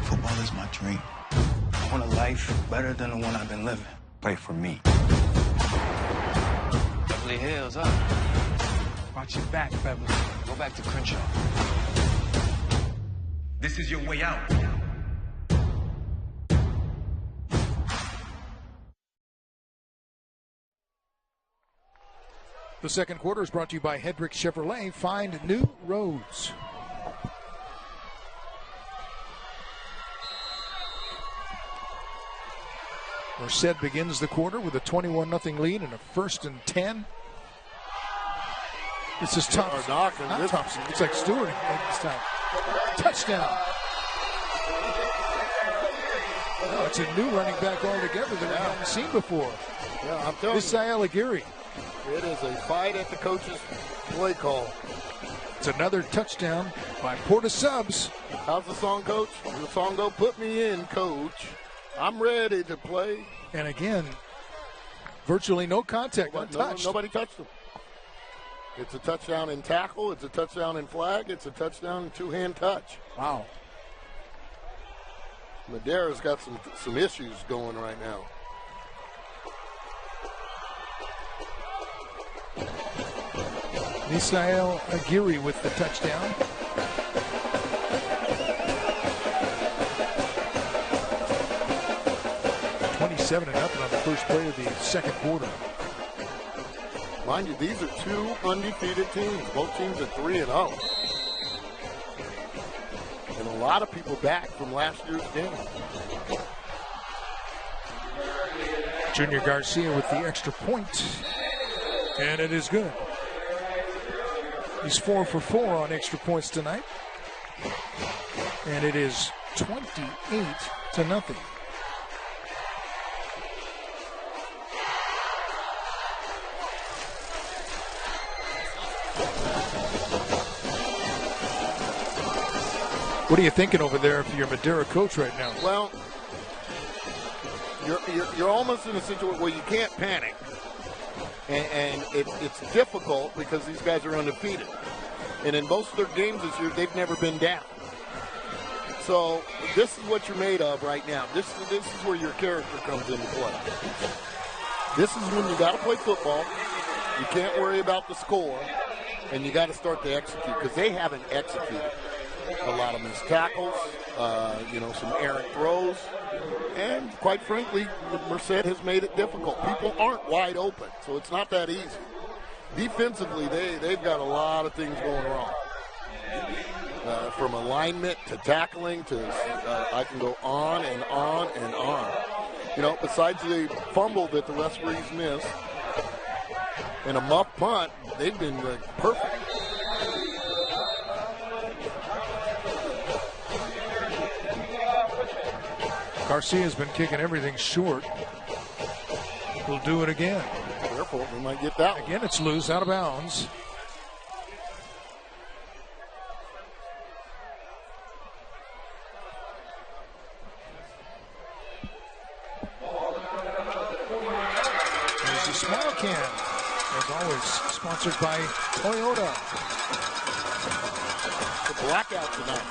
Football is my dream. I want a life better than the one I've been living. Play for me. Beverly Hills, huh? Watch your back, Beverly. Go back to Crenshaw. This is your way out. The second quarter is brought to you by Hedrick Chevrolet. Find new roads. Merced begins the quarter with a 21-0 lead and a 1st and 10. This is Thompson. Not Thompson. Looks like Stewart this time. Touchdown. No, it's a new running back altogether that we haven't seen before. Yeah, I'm telling you. This is Alighieri. It is a fight at the coach's play call. It's another touchdown by Porta Subs. How's the song, Coach? The song go, put me in, Coach. I'm ready to play. And again, virtually no contact, untouched. Nobody touched him. It's a touchdown in tackle. It's a touchdown in flag. It's a touchdown in two-hand touch. Wow. Madera's got some issues going right now. Misael Aguirre with the touchdown. $27-0 on the first play of the second quarter. Mind you, these are two undefeated teams. Both teams are 3-0. And a lot of people back from last year's game. Junior Garcia with the extra point. And it is good. He's 4 for 4 on extra points tonight. And it is 28-0. What are you thinking over there if you're a Madera coach right now? Well, you're almost in a situation where you can't panic. And it's difficult because these guys are undefeated. And in most of their games this year, they've never been down. So this is what you're made of right now. This is where your character comes into play. This is when you got to play football. You can't worry about the score. And you got to start to execute because they haven't executed. A lot of missed tackles, some errant throws. And quite frankly, Merced has made it difficult. People aren't wide open, so it's not that easy. Defensively, they've got a lot of things going wrong. From alignment to tackling to I can go on and on and on. Besides the fumble that the referees missed and a muff punt, they've been perfect. Garcia's been kicking everything short. He'll do it again. Careful, we might get that one. Again, it's loose, out of bounds. There's a small can, as always, sponsored by Toyota. The blackout tonight.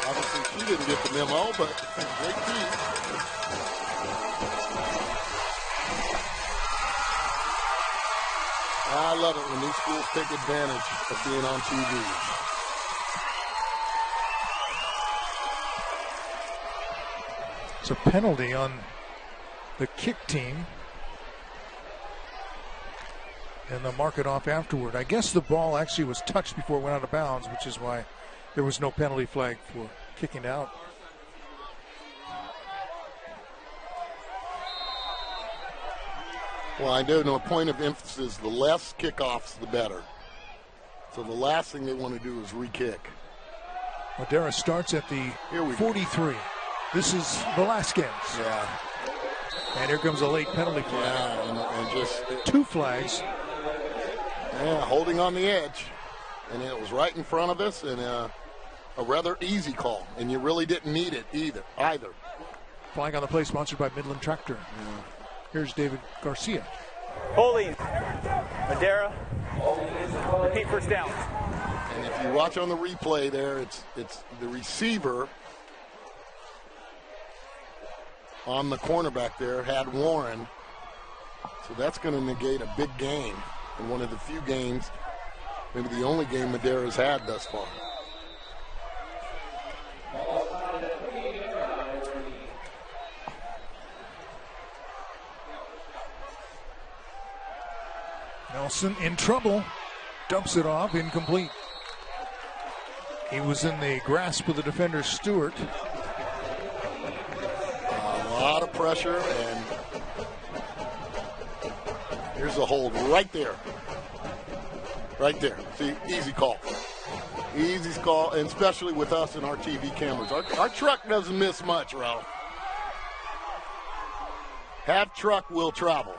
Obviously, she didn't get the memo, but great team. I love it when these schools take advantage of being on TV. It's a penalty on the kick team. And they'll mark it off afterward. I guess the ball actually was touched before it went out of bounds, which is why there was no penalty flag for kicking out. Well, I do know a point of emphasis, the less kickoffs, the better. So the last thing they want to do is re-kick. Madera starts at the 43. This is Velasquez. Yeah. And here comes a late penalty flag. Yeah, and just... two flags. Yeah, holding on the edge. And it was right in front of us, and a rather easy call. And you really didn't need it either. Flag on the play sponsored by Midland Tractor. Yeah. Here's David Garcia. Holding. Madera. Repeat first down. And if you watch on the replay there, it's the receiver on the cornerback there had Warren. So that's going to negate a big game in one of the few games, maybe the only game Madera's had thus far. Nelson in trouble. Dumps it off, incomplete. He was in the grasp of the defender, Stewart. A lot of pressure, and here's a hold right there. Right there. See, easy call. Easy call, and especially with us and our TV cameras. Our truck doesn't miss much, Ralph. Have truck will travel.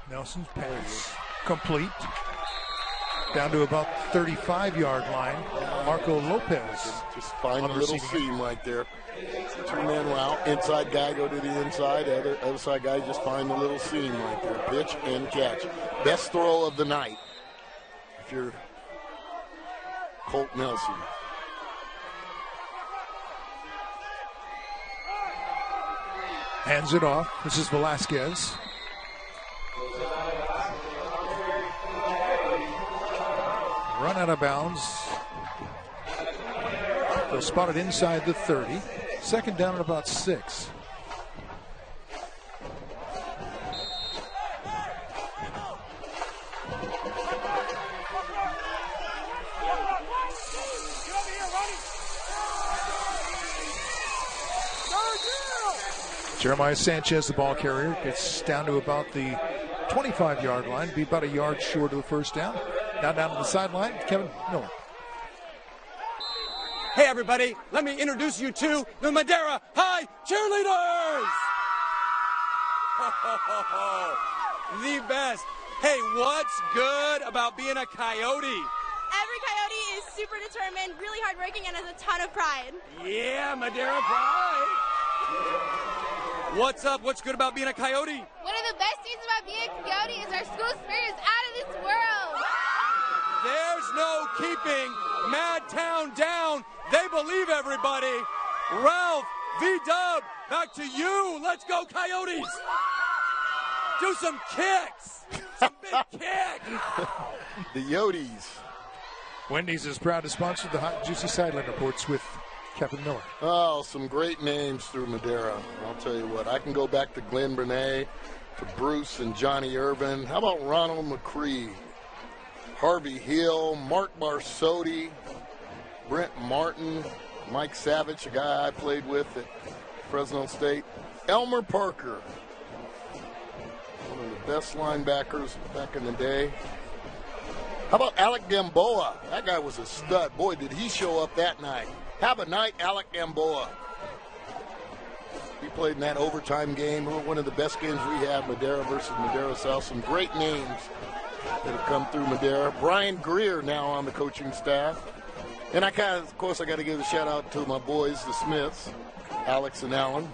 Nelson's pass complete. Down to about 35-yard line. Marco Lopez. Just find a little seam right there. Two-man route. Inside guy go to the inside. Other side guy just find a little seam right there. Pitch and catch. Best throw of the night if you're Colt Nelson. Hands it off. This is Velasquez. Run out of bounds. They'll spot it inside the 30. Second down at about 6. Jeremiah Sanchez, the ball carrier, gets down to about the 25-yard line, be about a yard short of the first down. Now down to the sideline, Kevin Miller. Hey, everybody, let me introduce you to the Madera High Cheerleaders! The best. Hey, what's good about being a Coyote? Every Coyote is super determined, really hardworking, and has a ton of pride. Yeah, Madera pride. What's up? What's good about being a Coyote? One of the best things about being a Coyote is our school spirit is out of this world. There's no keeping Madtown down. They believe everybody. Ralph, V-Dub, back to you. Let's go, Coyotes. Do some kicks. Some big kicks. The Yotes. Wendy's is proud to sponsor the Hot Juicy Sideline Reports with Kevin Miller. Oh, some great names through Madera. I'll tell you what, I can go back to Glenn Bernay, to Bruce and Johnny Irvin. How about Ronald McCree, Harvey Hill, Mark Barsotti, Brent Martin, Mike Savage, a guy I played with at Fresno State, Elmer Parker, one of the best linebackers back in the day. How about Alec Gamboa? That guy was a stud. Boy, did he show up that night. Have a night, Alec Gamboa. He played in that overtime game, one of the best games we had, Madera versus Madera South. Some great names that have come through Madera. Brian Greer now on the coaching staff. And I got to give a shout out to my boys, the Smiths, Alex and Alan.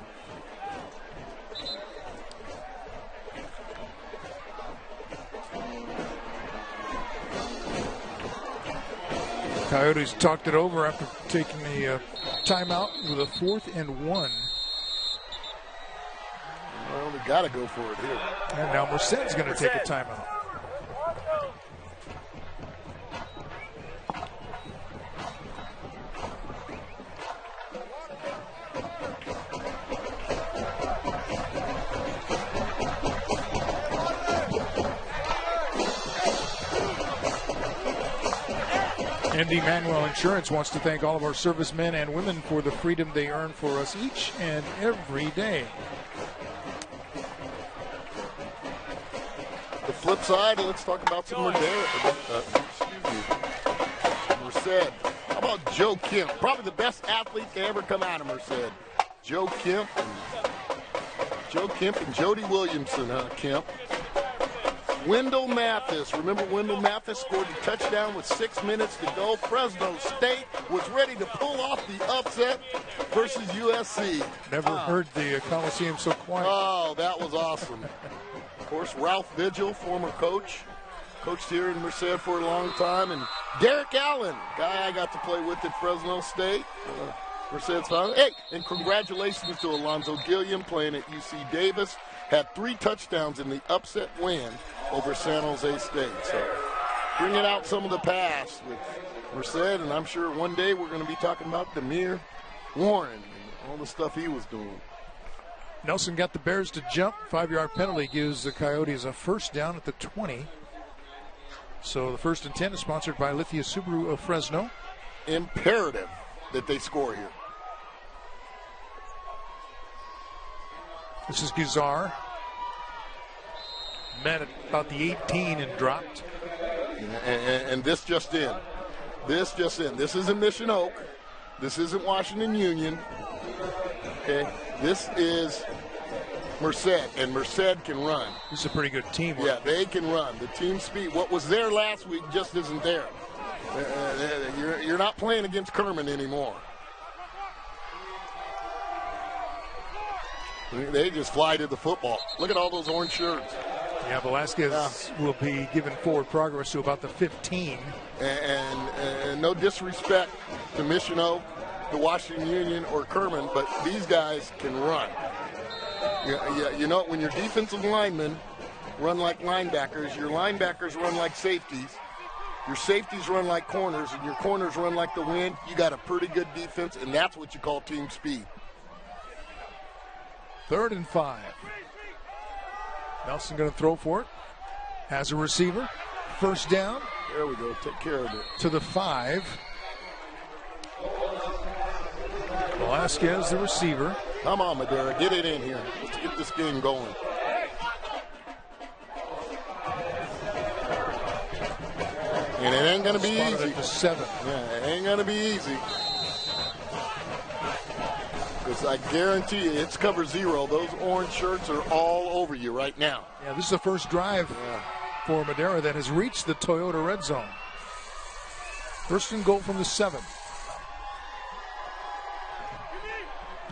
Coyotes talked it over after taking the timeout with a 4th and 1. Well, we got to go for it here. And now Merced's going to take a timeout. ND Manuel Insurance wants to thank all of our servicemen and women for the freedom they earn for us each and every day. The flip side, let's talk about some Madera. Merced. How about Joe Kemp? Probably the best athlete to ever come out of Merced. Joe Kemp and Jody Williamson, Kemp. Wendell Mathis. Remember Wendell Mathis scored a touchdown with 6 minutes to go. Fresno State was ready to pull off the upset versus USC. Never heard the Coliseum so quiet. Oh, that was awesome. Of course, Ralph Vigil, former coach. Coached here in Merced for a long time. And Derek Allen, guy I got to play with at Fresno State. Merced's founder. Hey, and congratulations to Alonzo Gilliam playing at UC Davis. Had 3 touchdowns in the upset win over San Jose State. So bringing out some of the past with Merced, and I'm sure one day we're going to be talking about Demir Warren and all the stuff he was doing. Nelson got the Bears to jump. 5-yard penalty gives the Coyotes a first down at the 20. So the 1st and 10 is sponsored by Lithia Subaru of Fresno. Imperative that they score here. This is Guzar. Met at about the 18 and dropped. And this just in. This just in. This isn't Mission Oak. This isn't Washington Union. Okay. This is Merced, and Merced can run. This is a pretty good team. Yeah, they can run. The team speed, what was there last week just isn't there. You're not playing against Kerman anymore. They just fly to the football. Look at all those orange shirts. Yeah, Velasquez will be given forward progress to about the 15. And no disrespect to Mission Oak, the Washington Union, or Kerman, but these guys can run. You know, when your defensive linemen run like linebackers, your linebackers run like safeties, your safeties run like corners, and your corners run like the wind, you got a pretty good defense, and that's what you call team speed. 3rd and 5. Nelson going to throw for it. Has a receiver. First down. There we go. Take care of it. To the 5. Velasquez, the receiver. Come on, Madera. Get it in here. Let's get this game going. And it ain't going to be easy. At the 7. Yeah, it ain't going to be easy. Because I guarantee you, it's cover 0. Those orange shirts are all over you right now. Yeah, this is the first drive for Madera that has reached the Toyota red zone. 1st and goal from the 7.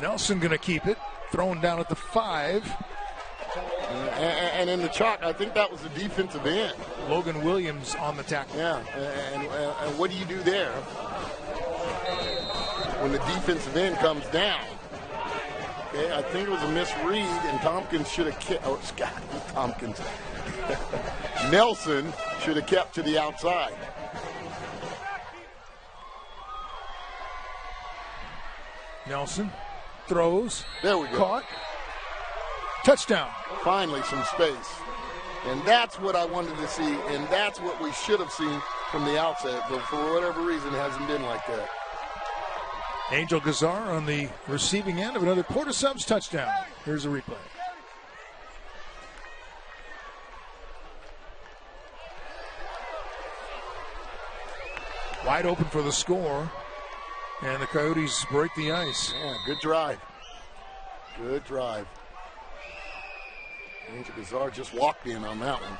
Nelson going to keep it. Thrown down at the 5. And in the chalk, I think that was the defensive end. Logan Williams on the tackle. Yeah, and what do you do there when the defensive end comes down? Okay, I think it was a misread, and Tompkins should have kept. Oh, Scott Tompkins. Nelson should have kept to the outside. Nelson throws. There we go. Caught. Touchdown. Finally, some space. And that's what I wanted to see, and that's what we should have seen from the outset, but for whatever reason, it hasn't been like that. Angel Guzar on the receiving end of another Porta Subs touchdown. Here's a replay. Wide open for the score, and the Coyotes break the ice. Yeah, good drive. Good drive. Angel Guzar just walked in on that one.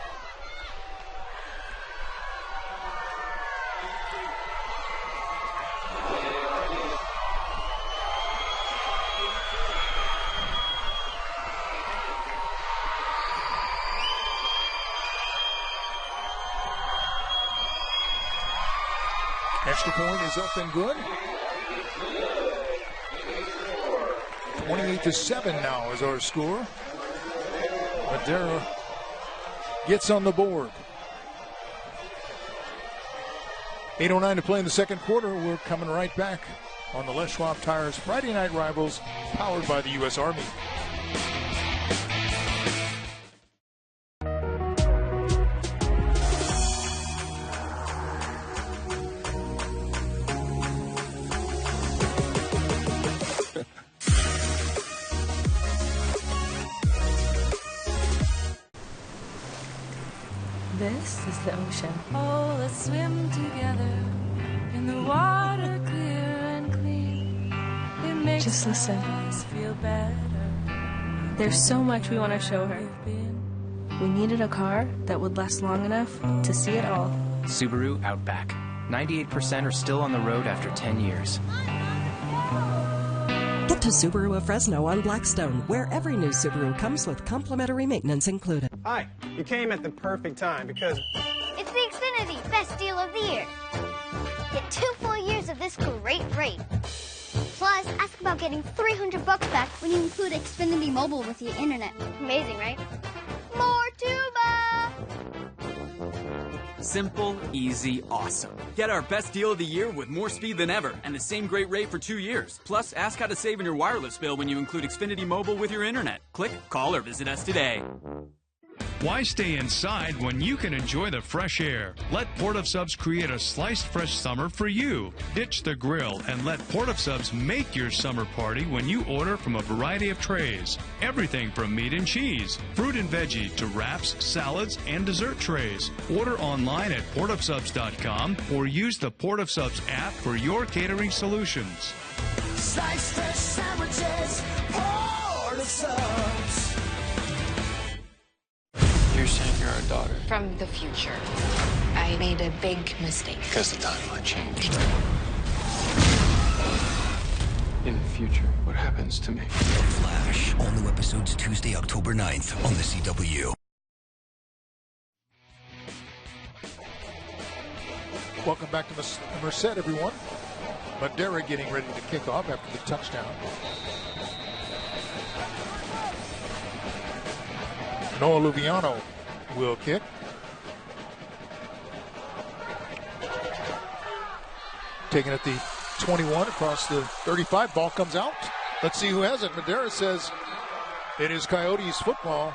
Extra point is up and good. 28-7 now is our score. Madera gets on the board. 8:09 to play in the second quarter. We're coming right back on the Les Schwab Tires Friday Night Rivals, powered by the U.S. Army. This is the ocean. Oh, let's swim together in the water, clear and clean. It makes Just listen. us feel better. There's so much we want to show her. We needed a car that would last long enough to see it all. Subaru Outback. 98% are still on the road after 10 years. Get to Subaru of Fresno on Blackstone, where every new Subaru comes with complimentary maintenance included. Hi, you came at the perfect time because It's the Xfinity Best Deal of the Year. Get 2 full years of this great rate. Plus, ask about getting $300 back when you include Xfinity Mobile with your internet. Amazing, right? More tuba! Simple, easy, awesome. Get our best deal of the year with more speed than ever and the same great rate for 2 years. Plus, ask how to save in your wireless bill when you include Xfinity Mobile with your internet. Click, call, or visit us today. Why stay inside when you can enjoy the fresh air? Let Port of Subs create a sliced fresh summer for you. Ditch the grill and let Port of Subs make your summer party when you order from a variety of trays. Everything from meat and cheese, fruit and veggie, to wraps, salads, and dessert trays. Order online at portofsubs.com or use the Port of Subs app for your catering solutions. Sliced fresh sandwiches, Port of Subs. You're saying you're our daughter? From the future. I made a big mistake. Because the timeline changed. In the future, what happens to me? The Flash. All new episodes Tuesday, October 9th on the CW. Welcome back to Merced, everyone. Madera getting ready to kick off after the touchdown. Noah Luviano will kick. Taking at the 21 across the 35. Ball comes out. Let's see who has it. Madera says it is Coyotes football.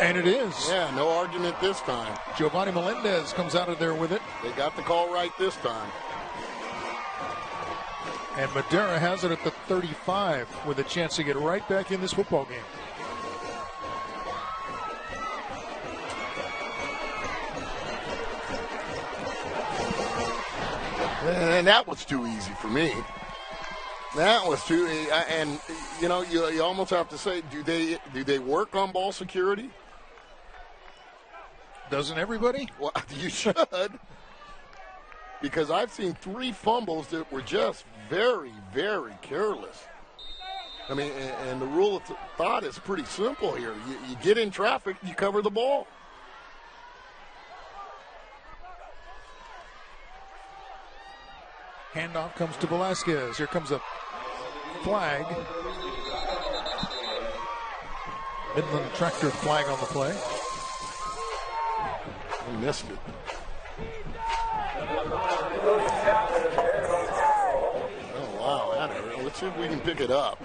And it is. Yeah, no argument this time. Giovanni Melendez comes out of there with it. They got the call right this time. And Madera has it at the 35 with a chance to get right back in this football game. And that was too easy for me. That was too easy. And, you know, you almost have to say, do they work on ball security? Doesn't everybody? Well, you should. Because I've seen 3 fumbles that were just very, very careless. I mean, and the rule of thought is pretty simple here. You get in traffic, you cover the ball. Handoff comes to Velasquez. Here comes a flag. Midland Tractor flag on the play. I missed it. Oh, wow. That hurt. Let's see if we can pick it up.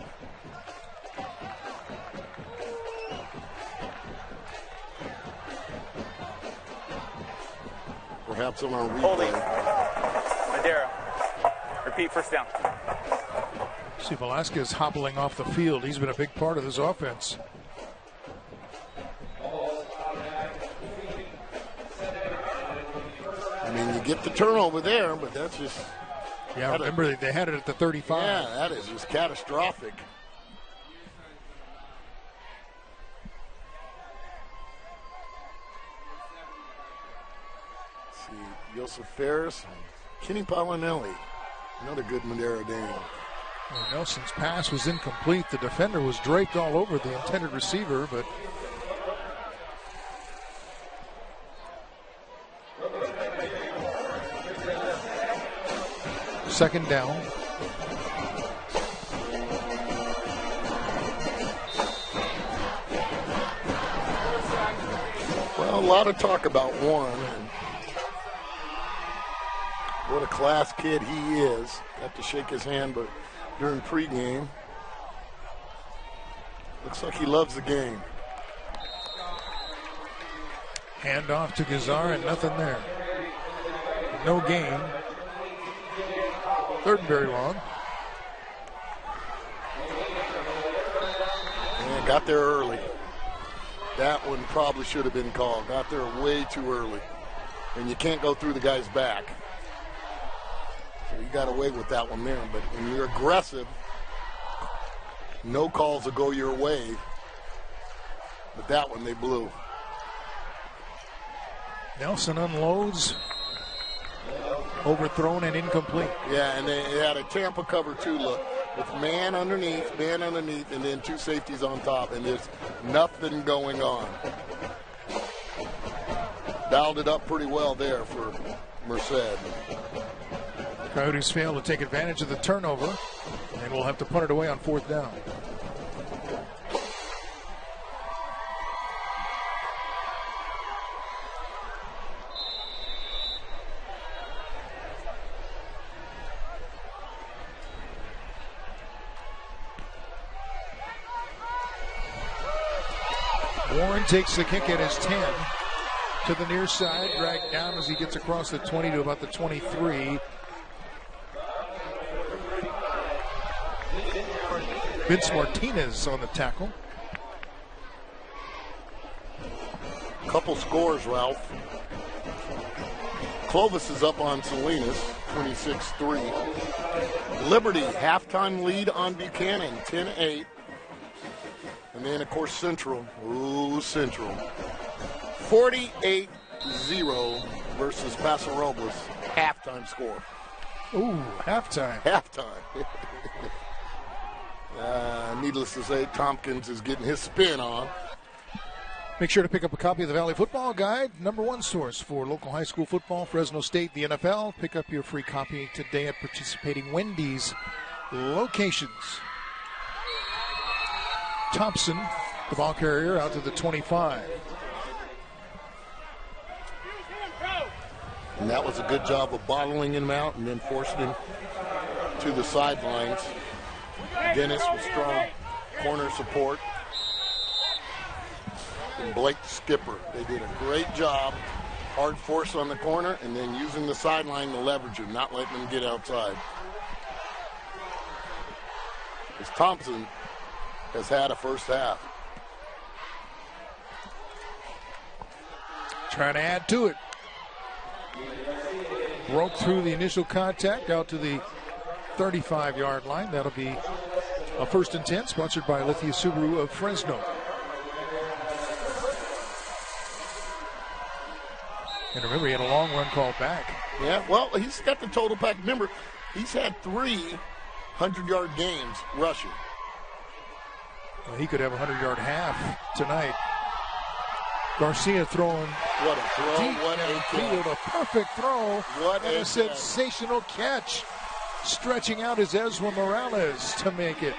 Perhaps on our replay. Holding. Madera. Repeat, first down. See Velasquez hobbling off the field. He's been a big part of this offense. I mean, you get the turnover there, but that's just... Yeah, remember they had it at the 35. Yeah, that is just catastrophic. Let's see, Joseph Ferris, Kenny Pollinelli, another good Madera Dane. Well, Nelson's pass was incomplete. The defender was draped all over the intended receiver, but... Second down. Well, a lot of talk about Warren and what a class kid he is. Got to shake his hand but during pregame. Looks like he loves the game. Hand off to Gazar and nothing there. No gain. Third and very long. And got there early. That one probably should have been called. Got there way too early. And you can't go through the guy's back. So you got away with that one there. But when you're aggressive, no calls will go your way. But that one they blew. Nelson unloads. Overthrown and incomplete. Yeah, and they had a Tampa cover 2 look with man underneath, and then 2 safeties on top, and there's nothing going on. Dialed it up pretty well there for Merced. Coyotes fail to take advantage of the turnover, and we'll have to punt it away on 4th down. Warren takes the kick at his 10 to the near side, dragged down as he gets across the 20 to about the 23. Vince Martinez on the tackle. Couple scores, Ralph. Clovis is up on Salinas, 26-3. Liberty, halftime lead on Buchanan, 10-8. And then, of course, Central. Ooh, Central. 48-0 versus Paso Robles. Halftime score. Ooh, halftime. Halftime. Needless to say, Tompkins is getting his spin on. Make sure to pick up a copy of the Valley Football Guide, #1 source for local high school football, Fresno State, the NFL. Pick up your free copy today at participating Wendy's locations. Thompson, the ball carrier, out to the 25. And that was a good job of bottling him out and then forcing him to the sidelines. Dennis was strong corner support. And Blake Skipper, they did a great job. Hard force on the corner and then using the sideline to leverage him, not letting him get outside. As Thompson has had a first half. Trying to add to it. Broke through the initial contact out to the 35-yard line. That'll be a 1st and 10, sponsored by Lithia Subaru of Fresno. And remember, he had a long run called back. Yeah, well, he's got the total pack. Remember, he's had 3 100-yard games rushing. Well, he could have a 100-yard half tonight. Garcia throwing what a throw, deep what a field, a perfect throw, what and a sensational catch, stretching out his Ezra Morales to make it.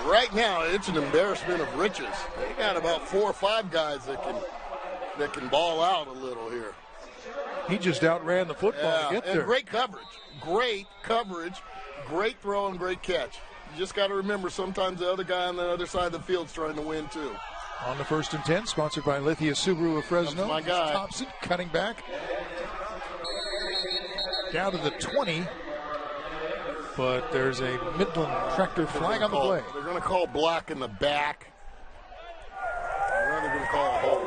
Right now, it's an embarrassment of riches. They got about 4 or 5 guys that can ball out a little here. He just outran the football to get there. And great coverage, great throw and great catch. You just got to remember, sometimes the other guy on the other side of the field's trying to win too. On the 1st and 10, sponsored by Lithia Subaru of Fresno. That's my guy. Thompson cutting back. Down to the 20. But there's a Midland tractor flag on the play. They're going to call block in the back. They're going to call a hold.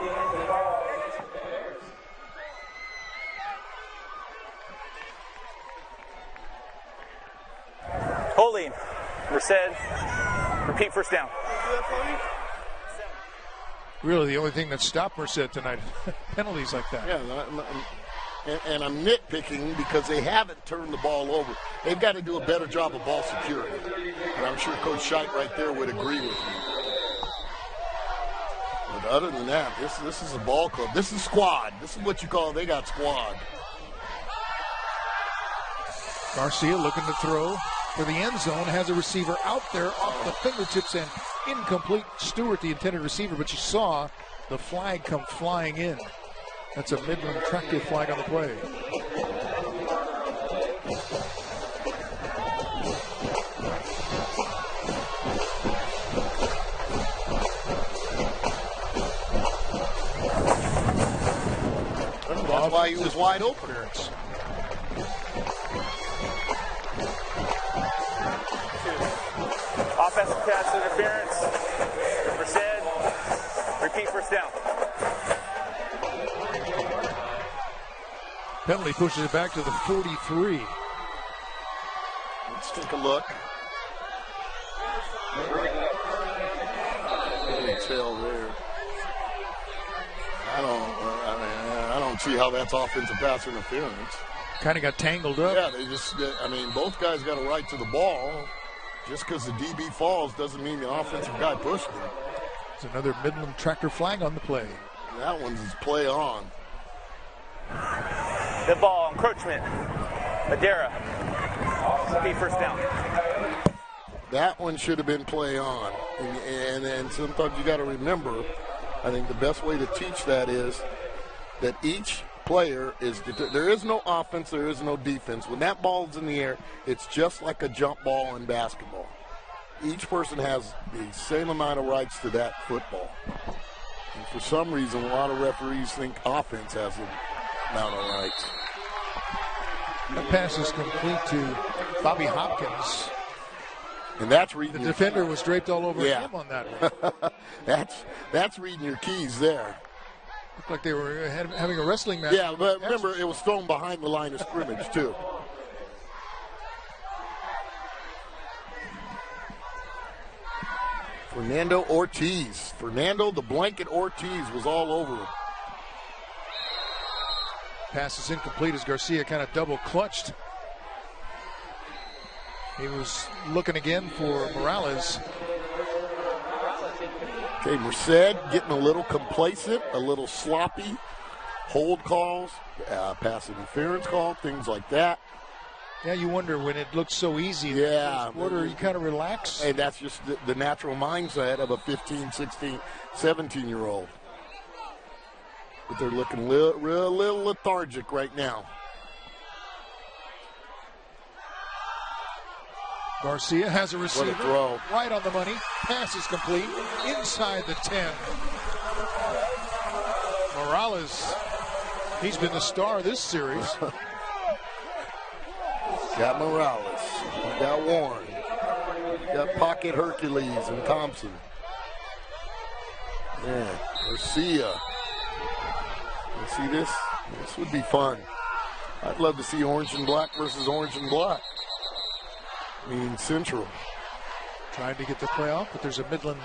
Holding. Merced. Repeat, first down. Really, the only thing that stopped Merced tonight, penalties like that. Yeah, and I'm nitpicking because they haven't turned the ball over. They've got to do a better job of ball security. And I'm sure Coach Scheidt right there would agree with me. But other than that, this is a ball club. This is squad. This is what you call, they got squad. Garcia looking to throw for the end zone, has a receiver out there off the fingertips and incomplete. Stewart, the intended receiver, but you saw the flag come flying in. That's a Midland tractor flag on the play. That's why he was wide open. Offensive pass interference. Merced. Repeat, first down. Penalty pushes it back to the 43. Let's take a look. Tail there. I don't see how that's offensive pass interference. Kind of got tangled up. Yeah, both guys got a right to the ball. Just because the DB falls doesn't mean the offensive guy pushed him. There's another Midland tractor flag on the play. That one's play on. The ball, encroachment. Madera. Repeat, first down. That one should have been play on. And sometimes you got to remember, I think the best way to teach that is that each player there is no offense, there is no defense. When that ball's in the air, it's just like a jump ball in basketball. each person has the same amount of rights to that football. And for some reason, a lot of referees think offense has the amount of rights. That pass is complete to Bobby Hopkins. And that's reading the defender was draped all over him on that one. that's reading your keys there. Looked like they were having a wrestling match. Yeah, but remember, it was thrown behind the line of scrimmage, too. Fernando Ortiz. Fernando the Blanket Ortiz was all over him. Pass is incomplete as Garcia kind of double clutched. He was looking again for Morales. Okay, Merced getting a little complacent, a little sloppy. Hold calls, pass interference call, things like that. Yeah, you wonder when it looks so easy. Yeah. Quarter, you kind of relax. And that's just the natural mindset of a 15, 16, 17-year-old. But they're looking real little lethargic right now. Garcia has a receiver. What a throw. Right on the money. Pass is complete. Inside the 10. Morales, he's been the star of this series. Got Morales. Got Warren. Got Pocket Hercules and Thompson. Yeah, Garcia. You see this? This would be fun. I'd love to see orange and black versus orange and black. I mean, Central. Trying to get the playoff, but there's a Midland.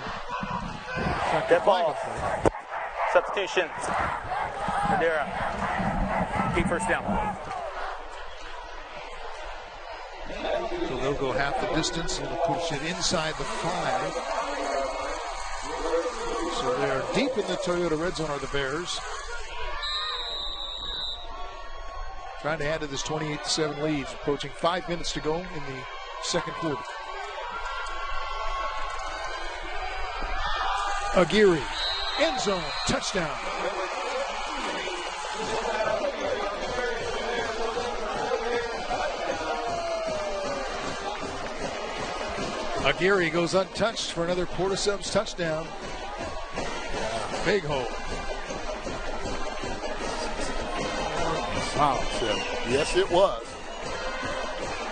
Dead ball. Substitution. Madera. Keep first down. So they'll go half the distance and push it inside the 5. So they're deep in the Toyota red zone are the Bears. Trying to add to this 28-7 lead. Approaching 5 minutes to go in the second quarter. Aguirre, end zone, touchdown. Aguirre goes untouched for another Porta Subs touchdown. Big hole. Wow. Yes, it was.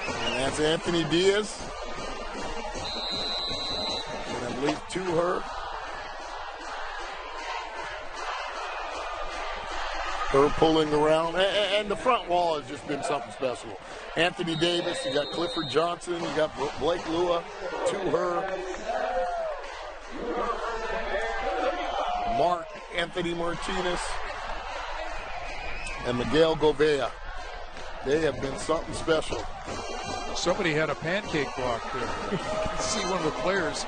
And that's Anthony Diaz. And I believe to her. Her pulling around. And the front wall has just been something special. Anthony Davis, you got Clifford Johnson, you got Blake Lua, to her. Mark Anthony Martinez. And Miguel Govea. They have been something special. Somebody had a pancake block there. You can see one of the players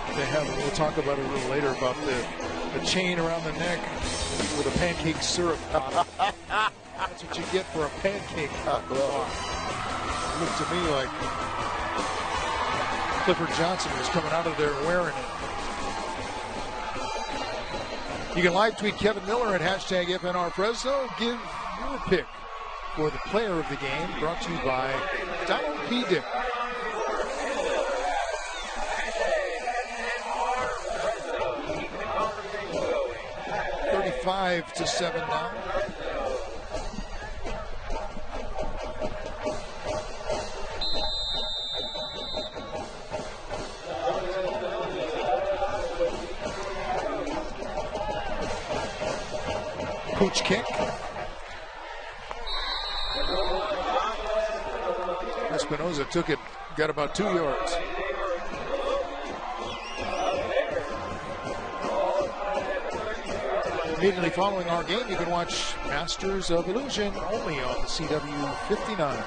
they have. We'll talk about it a little later about the chain around the neck with a pancake syrup on it. That's what you get for a pancake block. It looked to me like Clifford Johnson was coming out of there wearing it. You can live tweet Kevin Miller at hashtag FNR Fresno. Give your pick for the player of the game, brought to you by Donald P. Dick. $35-7 now. Pooch kick. Espinoza took it, got about 2 yards. Immediately following our game, you can watch Masters of Illusion only on CW 59.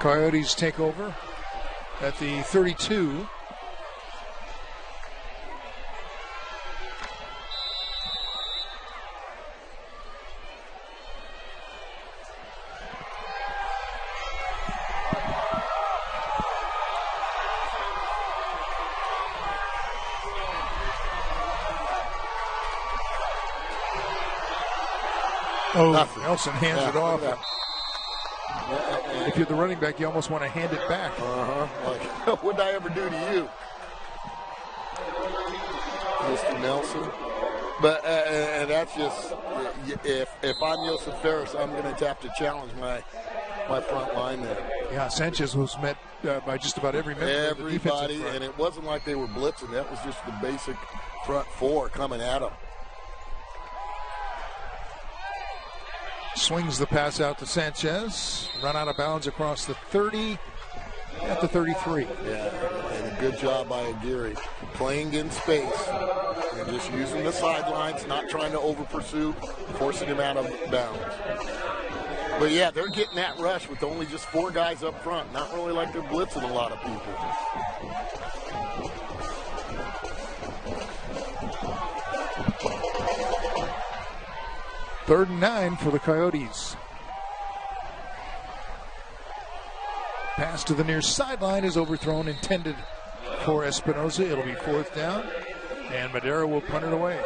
Coyotes take over at the 32. Oh, Nothing. Nelson hands it off. If you're the running back, you almost want to hand it back. Like, what did I ever do to you, Mr. Nelson? But and that's just, if I'm Joseph Ferris, I'm going to have to challenge my front line there. Yeah, Sanchez was met by just about every member of the defensive Everybody, front. and it wasn't like they were blitzing. That was just the basic front four coming at them. Swings the pass out to Sanchez. Run out of bounds across the 30 at the 33. Yeah, and a good job by Aguirre. Playing in space and just using the sidelines, not trying to over-pursue, forcing him out of bounds. But, yeah, they're getting that rush with only just 4 guys up front. Not really like they're blitzing a lot of people. Third and 9 for the Coyotes. Pass to the near sideline is overthrown, intended for Espinoza. It'll be 4th down, and Madera will punt it away.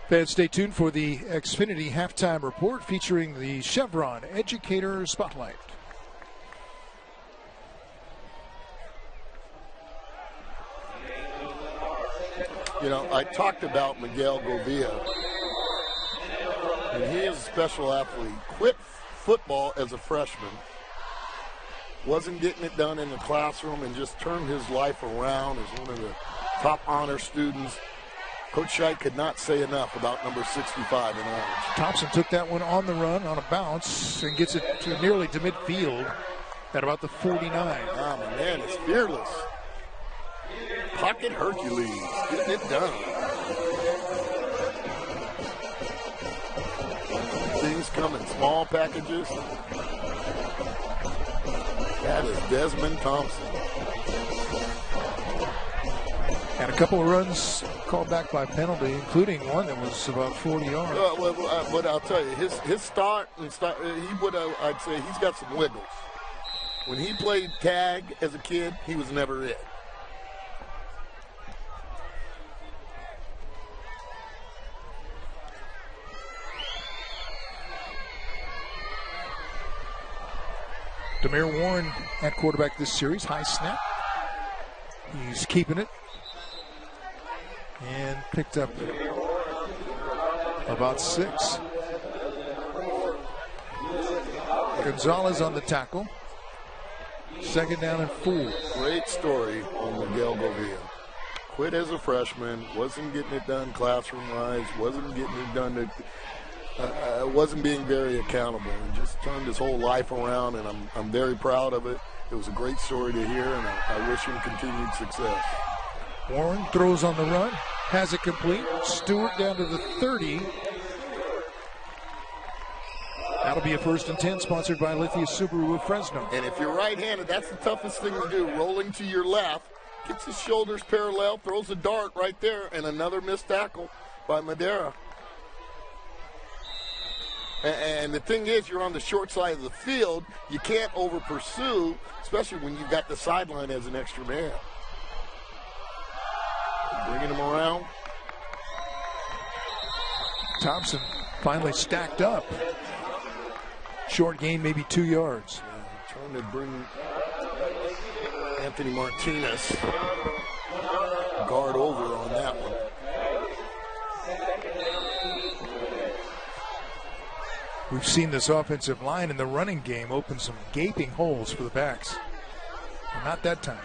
Fans, stay tuned for the Xfinity halftime report featuring the Chevron Educator Spotlight. You know, I talked about Miguel Govia. And he is a special athlete. Quit football as a freshman. Wasn't getting it done in the classroom and just turned his life around as one of the top honor students. Coach Scheid could not say enough about number 65 in orange. Thompson took that one on the run, on a bounce, and gets it to nearly to midfield at about the 49. Ah, my man is fearless. Pocket Hercules, getting it done. Things come in small packages. That is Desmond Thompson. Had a couple of runs called back by penalty, including one that was about 40 yards. But I'll tell you, his start, he would have, I'd say he's got some wiggles. When he played tag as a kid, he was never it. Demir Warren at quarterback this series. High snap. He's keeping it. And picked up about 6. Gonzalez on the tackle. 2nd down and 4. Great story on Miguel Govia. Quit as a freshman. Wasn't getting it done classroom-wise. Wasn't getting it done wasn't being very accountable, and just turned his whole life around, and I'm very proud of it. It was a great story to hear, and I wish him continued success. Warren throws on the run, has it complete. Stewart down to the 30. That'll be a 1st and 10, sponsored by Lithia Subaru of Fresno. And if you're right-handed, that's the toughest thing to do, rolling to your left, gets his shoulders parallel, throws a dart right there, and another missed tackle by Madera. And the thing is, you're on the short side of the field. You can't over-pursue, especially when you've got the sideline as an extra man. Bringing him around. Thompson finally stacked up. Short gain, maybe 2 yards. Yeah, trying to bring Anthony Martinez guard over on that one. We've seen this offensive line in the running game open some gaping holes for the backs. But not that time.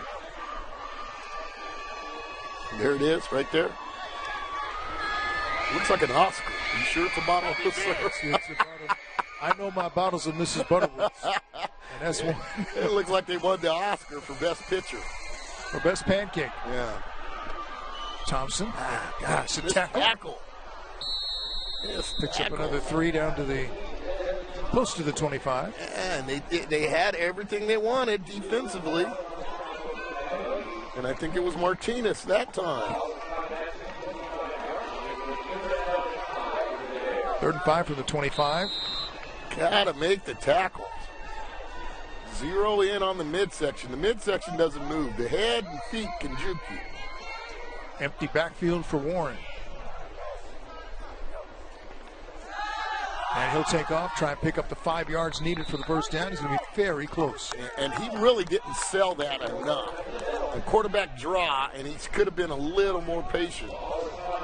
There it is, right there. Looks like an Oscar. Are you sure it's a bottle of this? I know my bottles of Mrs. Butterworth. And that's one. It looks like they won the Oscar for best pitcher. For best pancake. Yeah. Thompson. Gosh, it's a tackle. Yes, picks up another 3 down to the close to the 25. And they had everything they wanted defensively. And I think it was Martinez that time. 3rd and 5 for the 25. Gotta make the tackles. Zero in on the midsection. The midsection doesn't move. The head and feet can juke you. Empty backfield for Warren. And he'll take off, try and pick up the 5 yards needed for the first down. He's going to be very close. And he really didn't sell that enough. The quarterback draw, and he could have been a little more patient.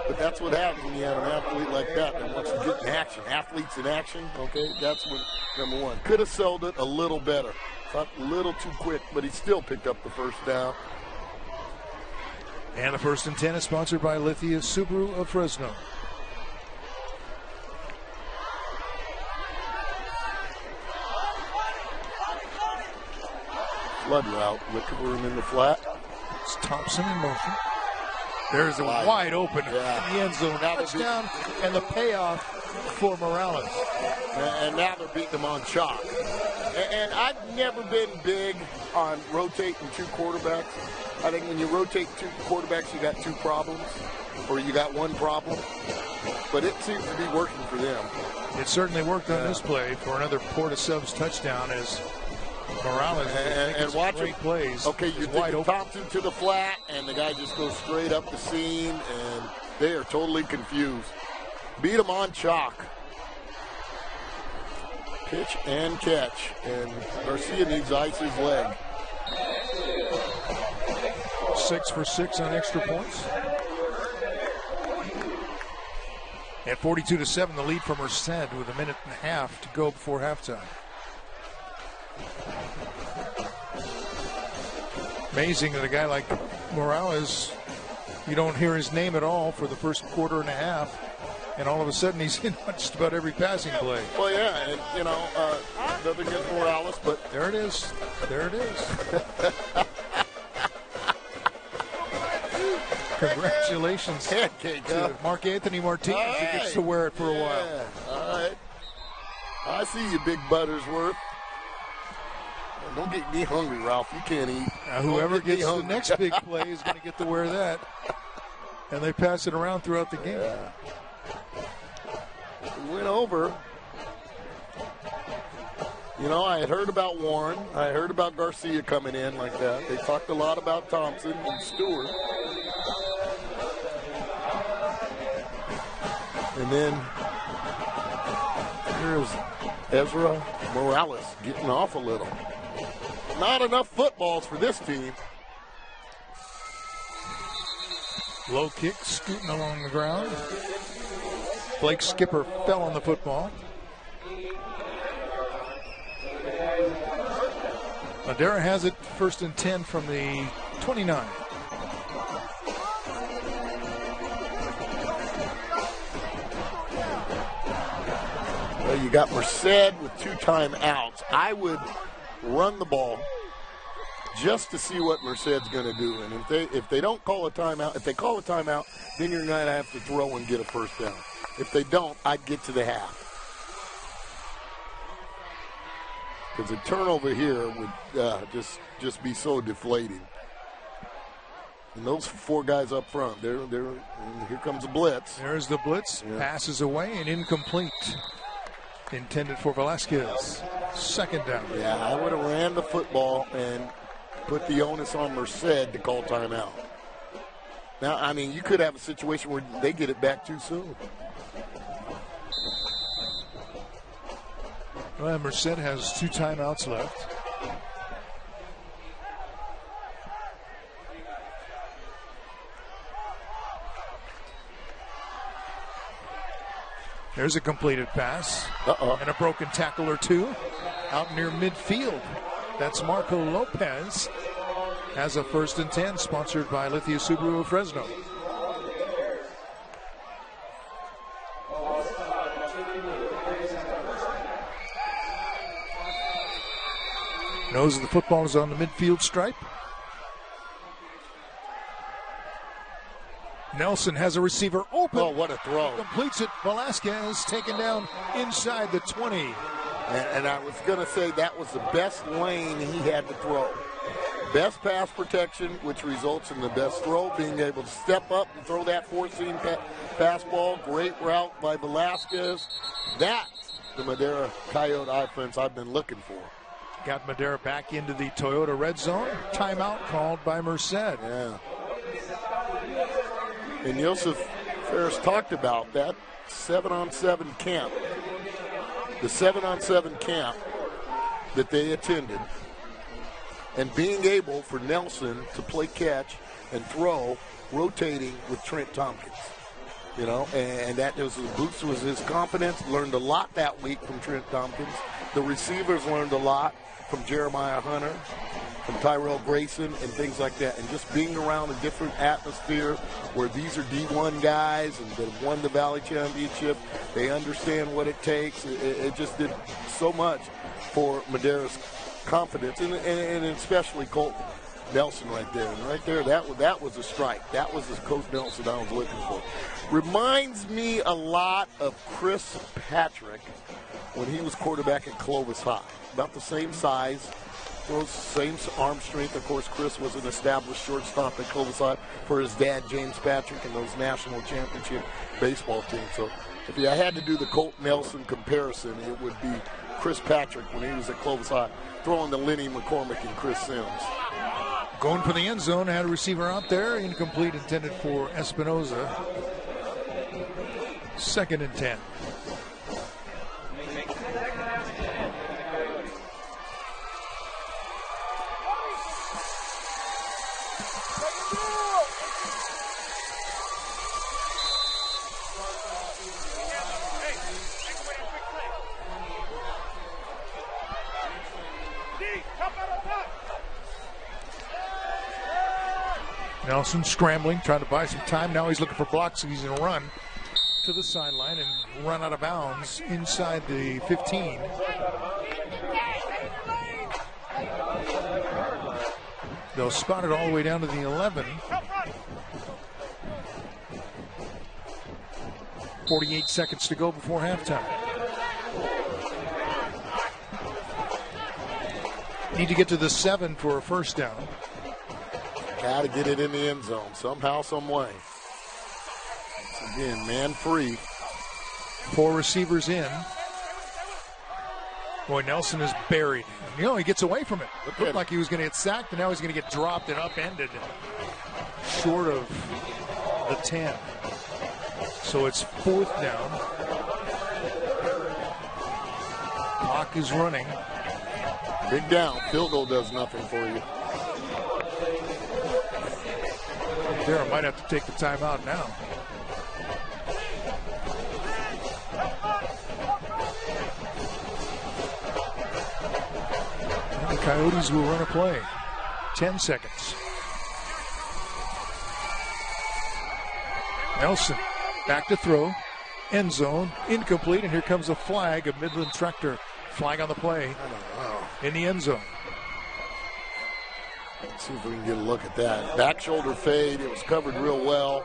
But that's what happens when you have an athlete like that that wants to get in action. Athletes in action, okay, that's what number one. Could have sold it a little better. Thought a little too quick, but he still picked up the first down. And the 1st and 10 is sponsored by Lithia Subaru of Fresno. Flood route, Wickerburn in the flat. It's Thompson in motion. There's a wide open in the end zone. Touchdown and the payoff for Morales. And now they're beating them on chalk. And I've never been big on rotating 2 quarterbacks. I think when you rotate 2 quarterbacks, you got 2 problems, or you got 1 problem. But it seems to be working for them. It certainly worked on this play for another Porta Subs touchdown as Morales and watch great plays. Okay, you're taking Thompson to the flat, and the guy just goes straight up the seam, and they are totally confused. Beat him on chalk. Pitch and catch, and Garcia needs to ice his leg. 6 for 6 on extra points. At 42-7, the lead from Merced with a minute and a half to go before halftime. Amazing that a guy like Morales, you don't hear his name at all for the first quarter and a half, and all of a sudden he's in just about every passing play. Well, yeah, and nothing against Morales, but there it is. There it is. Congratulations to Mark Anthony Martinez, who gets to wear it for a while. All right. I see you, Big Buttersworth. Don't get me hungry, Ralph. You can't eat. Whoever gets the next big play is going to get to wear that. And they pass it around throughout the game. Yeah. We went over. You know, I had heard about Warren. I heard about Garcia coming in like that. They talked a lot about Thompson and Stewart. And then here's Ezra Morales getting off a little. Not enough footballs for this team. Low kick, scooting along the ground. Blake Skipper fell on the football. Madera has it 1st and 10 from the 29. Well, you got Merced with 2 timeouts. I would run the ball just to see what Merced's going to do. And if they don't call a timeout, if they call a timeout, then you're going to have to throw and get a first down. If they don't, I'd get to the half. Because a turnover here would just be so deflating. And those 4 guys up front, here comes a blitz. There's the blitz. Yeah. Passes away and incomplete. Intended for Velasquez. 2nd down. Yeah, I would have ran the football and put the onus on Merced to call timeout. Now, I mean, you could have a situation where they get it back too soon. Well, Merced has 2 timeouts left. There's a completed pass. And a broken tackle or 2 out near midfield. That's Marco Lopez. Has a 1st and 10, sponsored by Lithia Subaru of Fresno. Nose of the football is on the midfield stripe. Nelson has a receiver open. Oh, what a throw. Completes it. Velasquez taken down inside the 20. And I was going to say that was the best lane he had to throw. Best pass protection, which results in the best throw, being able to step up and throw that 4-seam pass ball. Great route by Velasquez. That's the Madera Coyote offense I've been looking for. Got Madera back into the Toyota red zone. Timeout called by Merced. Yeah. And Joseph Ferris talked about that 7-on-7 camp. The 7-on-7 camp that they attended. And being able for Nelson to play catch and throw, rotating with Trent Tompkins. You know, and that was boost was his confidence. Learned a lot that week from Trent Tompkins. The receivers learned a lot from Jeremiah Hunter, from Tyrell Grayson, and things like that. And just being around a different atmosphere where these are D1 guys and they've won the Valley Championship. They understand what it takes. It just did so much for Madera's confidence, and especially Colt Nelson right there. And right there, that was a strike. That was the Coach Nelson I was looking for. Reminds me a lot of Chris Patrick when he was quarterback at Clovis High. About the same size, same arm strength. Of course, Chris was an established shortstop at Clovis High for his dad, James Patrick, and those national championship baseball teams. So if I had to do the Colt Nelson comparison, it would be Chris Patrick when he was at Clovis High, throwing to Lenny McCormick and Chris Sims. Going for the end zone, had a receiver out there, incomplete, intended for Espinoza. 2nd and 10. Nelson scrambling, trying to buy some time. Now he's looking for blocks, so he's going to run to the sideline and run out of bounds inside the 15. They'll spot it all the way down to the 11. 48 seconds to go before halftime. Need to get to the 7 for a first down. Got to get it in the end zone somehow, some way. Again, man free. 4 receivers in. Boy, Nelson is buried. You know, he gets away from it. It looked like he was going to get sacked, and now he's going to get dropped and upended short of the 10. So it's 4th down. Clock is running. Big down. Field goal does nothing for you. Madera might have to take the timeout now. And the Coyotes will run a play. 10 seconds. Nelson back to throw. End zone. Incomplete. And here comes a flag. A Midland Tractor flag on the play. In the end zone. Let's see if we can get a look at that. Back shoulder fade. It was covered real well.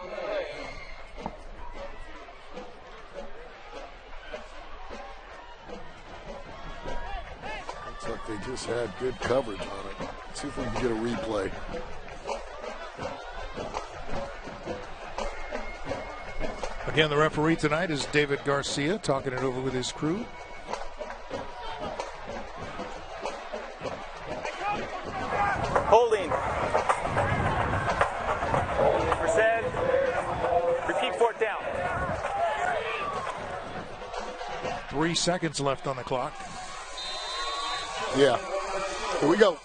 Looks like they just had good coverage on it. Let's see if we can get a replay. Again, the referee tonight is David Garcia, talking it over with his crew. Holding. Merced. Repeat 4th down. 3 seconds left on the clock. Yeah. Here we go.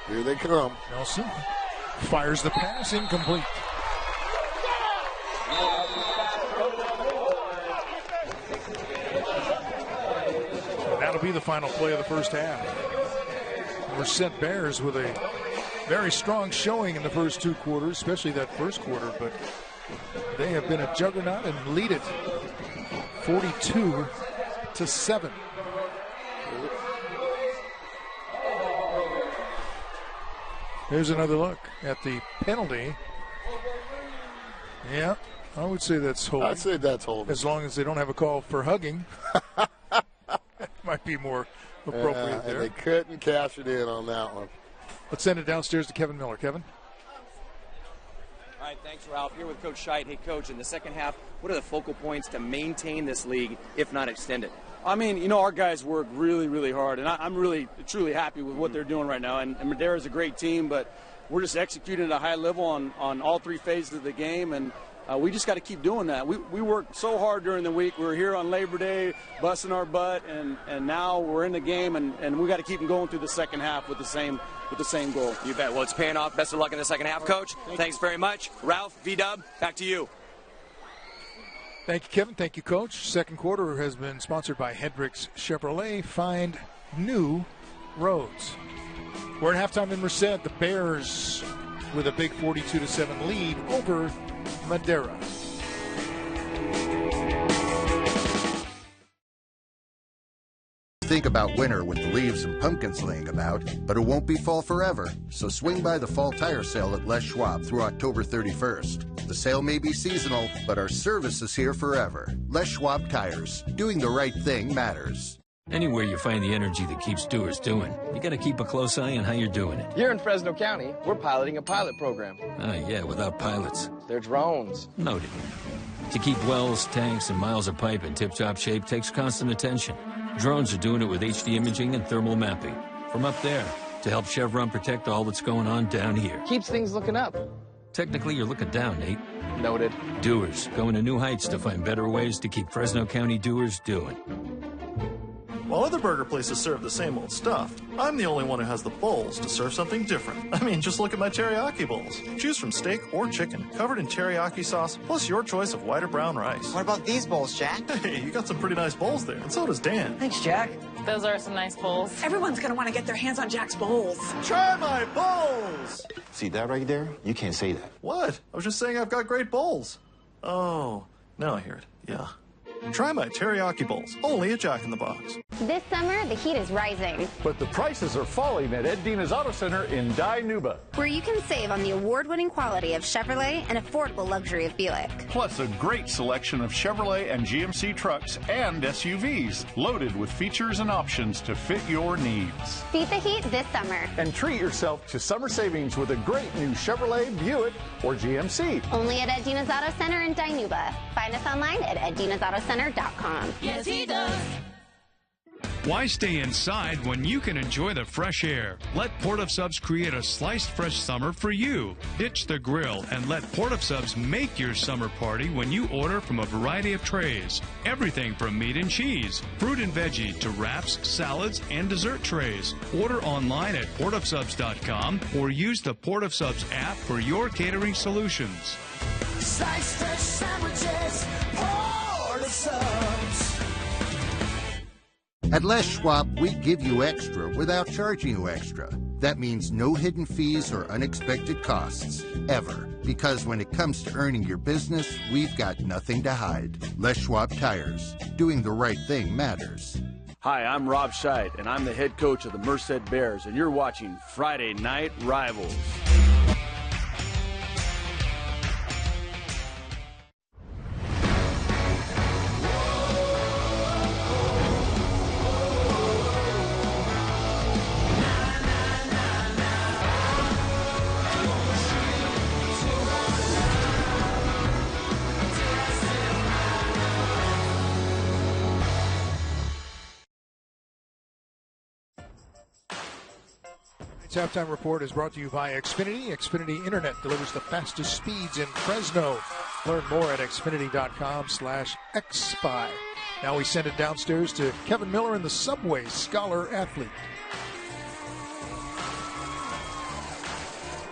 Here they come. Nelson fires the pass, incomplete. And that'll be the final play of the first half. Merced Bears with a very strong showing in the first 2 quarters, especially that first quarter, but they have been a juggernaut and lead it 42-7. Here's another look at the penalty. Yeah, I would say that's holding. I'd say that's holding. As long as they don't have a call for hugging. It might be more appropriate there. And they couldn't cash it in on that one. Let's send it downstairs to Kevin Miller. Kevin? All right, thanks, Ralph. Here with Coach Scheid. Hey, Coach, in the second half, what are the focal points to maintain this league, if not extend it? I mean, our guys work really, really hard, and I'm really, truly happy with what they're doing right now. And Madera is a great team, but we're just executing at a high level on all three phases of the game, and we just got to keep doing that. We worked so hard during the week. We were here on Labor Day, busting our butt, and now we're in the game, and we got to keep them going through the second half with the same goal. You bet. Well, it's paying off. Best of luck in the second half, Coach. Thanks very much. Ralph, V-Dub, back to you. Thank you, Kevin. Thank you, Coach. Second quarter has been sponsored by Hendricks Chevrolet. Find new roads. We're at halftime in Merced. The Bears with a big 42-7 lead over Madera. Think about winter with the leaves and pumpkins laying about, but it won't be fall forever. So swing by the fall tire sale at Les Schwab through October 31st. The sale may be seasonal, but our service is here forever. Les Schwab Tires. Doing the right thing matters. Anywhere you find the energy that keeps doers doing, you got to keep a close eye on how you're doing it. Here in Fresno County, we're piloting a pilot program. Yeah, without pilots. They're drones. Noted. To keep wells, tanks, and miles of pipe in tip-top shape takes constant attention. Drones are doing it with HD imaging and thermal mapping from up there to help Chevron protect all that's going on down here. Keeps things looking up. Technically, you're looking down, Nate. Noted. Doers, going to new heights to find better ways to keep Fresno County doers doing. While other burger places serve the same old stuff, I'm the only one who has the bowls to serve something different. I mean, just look at my teriyaki bowls. Choose from steak or chicken, covered in teriyaki sauce, plus your choice of white or brown rice. What about these bowls, Jack? Hey, you got some pretty nice bowls there, and so does Dan. Thanks, Jack. Those are some nice bowls. Everyone's going to want to get their hands on Jack's bowls. Try my bowls! See that right there? You can't say that. What? I was just saying I've got great bowls. Oh, now I hear it. Yeah. Try my teriyaki bowls, only at Jack in the Box. This summer, the heat is rising. But the prices are falling at Ed Dina's Auto Center in Dinuba, where you can save on the award-winning quality of Chevrolet and affordable luxury of Buick. Plus a great selection of Chevrolet and GMC trucks and SUVs, loaded with features and options to fit your needs. Beat the heat this summer. And treat yourself to summer savings with a great new Chevrolet, Buick, or GMC. Only at Ed Dina's Auto Center in Dinuba. Find us online at eddinasautocenter.com. Yes, he does. Why stay inside when you can enjoy the fresh air? Let Port of Subs create a sliced fresh summer for you. Ditch the grill and let Port of Subs make your summer party when you order from a variety of trays. Everything from meat and cheese, fruit and veggie, to wraps, salads, and dessert trays. Order online at portofsubs.com or use the Port of Subs app for your catering solutions. Sliced fresh sandwiches, Port of Subs. At Les Schwab, we give you extra without charging you extra. That means no hidden fees or unexpected costs, ever. Because when it comes to earning your business, we've got nothing to hide. Les Schwab Tires. Doing the right thing matters. Hi, I'm Rob Scheid, and I'm the head coach of the Merced Bears, and you're watching Friday Night Rivals. Halftime report is brought to you by Xfinity. Xfinity Internet delivers the fastest speeds in Fresno. Learn more at xfinity.com/xspy. Now we send it downstairs to Kevin Miller in the Subway Scholar Athlete.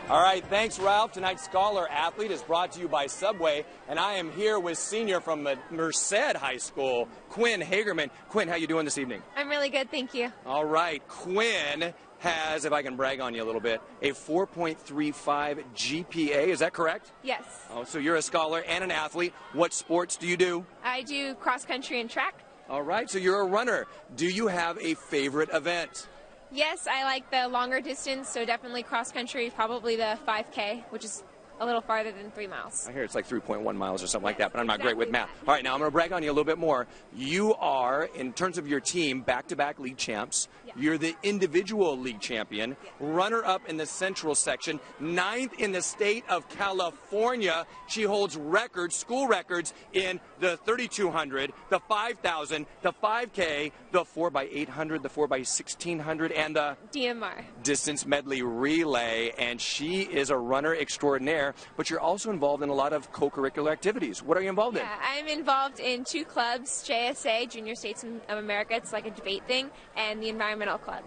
All right, thanks, Ralph. Tonight's Scholar Athlete is brought to you by Subway, and I am here with senior from Merced High School, Quinn Hagerman. Quinn, how you doing this evening? I'm really good, thank you. All right, Quinn has, if I can brag on you a little bit, a 4.35 GPA. Is that correct? Yes. Oh, so you're a scholar and an athlete. What sports do you do? I do cross country and track. All right, so you're a runner. Do you have a favorite event? Yes, I like the longer distance, so definitely cross country, probably the 5K, which is a little farther than 3 miles. I hear it's like 3.1 miles or something like that, but I'm not great with math. All right, now I'm going to brag on you a little bit more. You are, in terms of your team, back-to-back league champs. Yeah. You're the individual league champion, runner-up in the central section, 9th in the state of California. She holds records, school records, in the 3,200, the 5,000, the 5K, the 4x800, the 4x1600, and the DMR. distance medley relay. And she is a runner extraordinaire, but you're also involved in a lot of co-curricular activities. What are you involved in? I'm involved in 2 clubs, JSA, Junior States of America. It's like a debate thing, and the Environmental Club.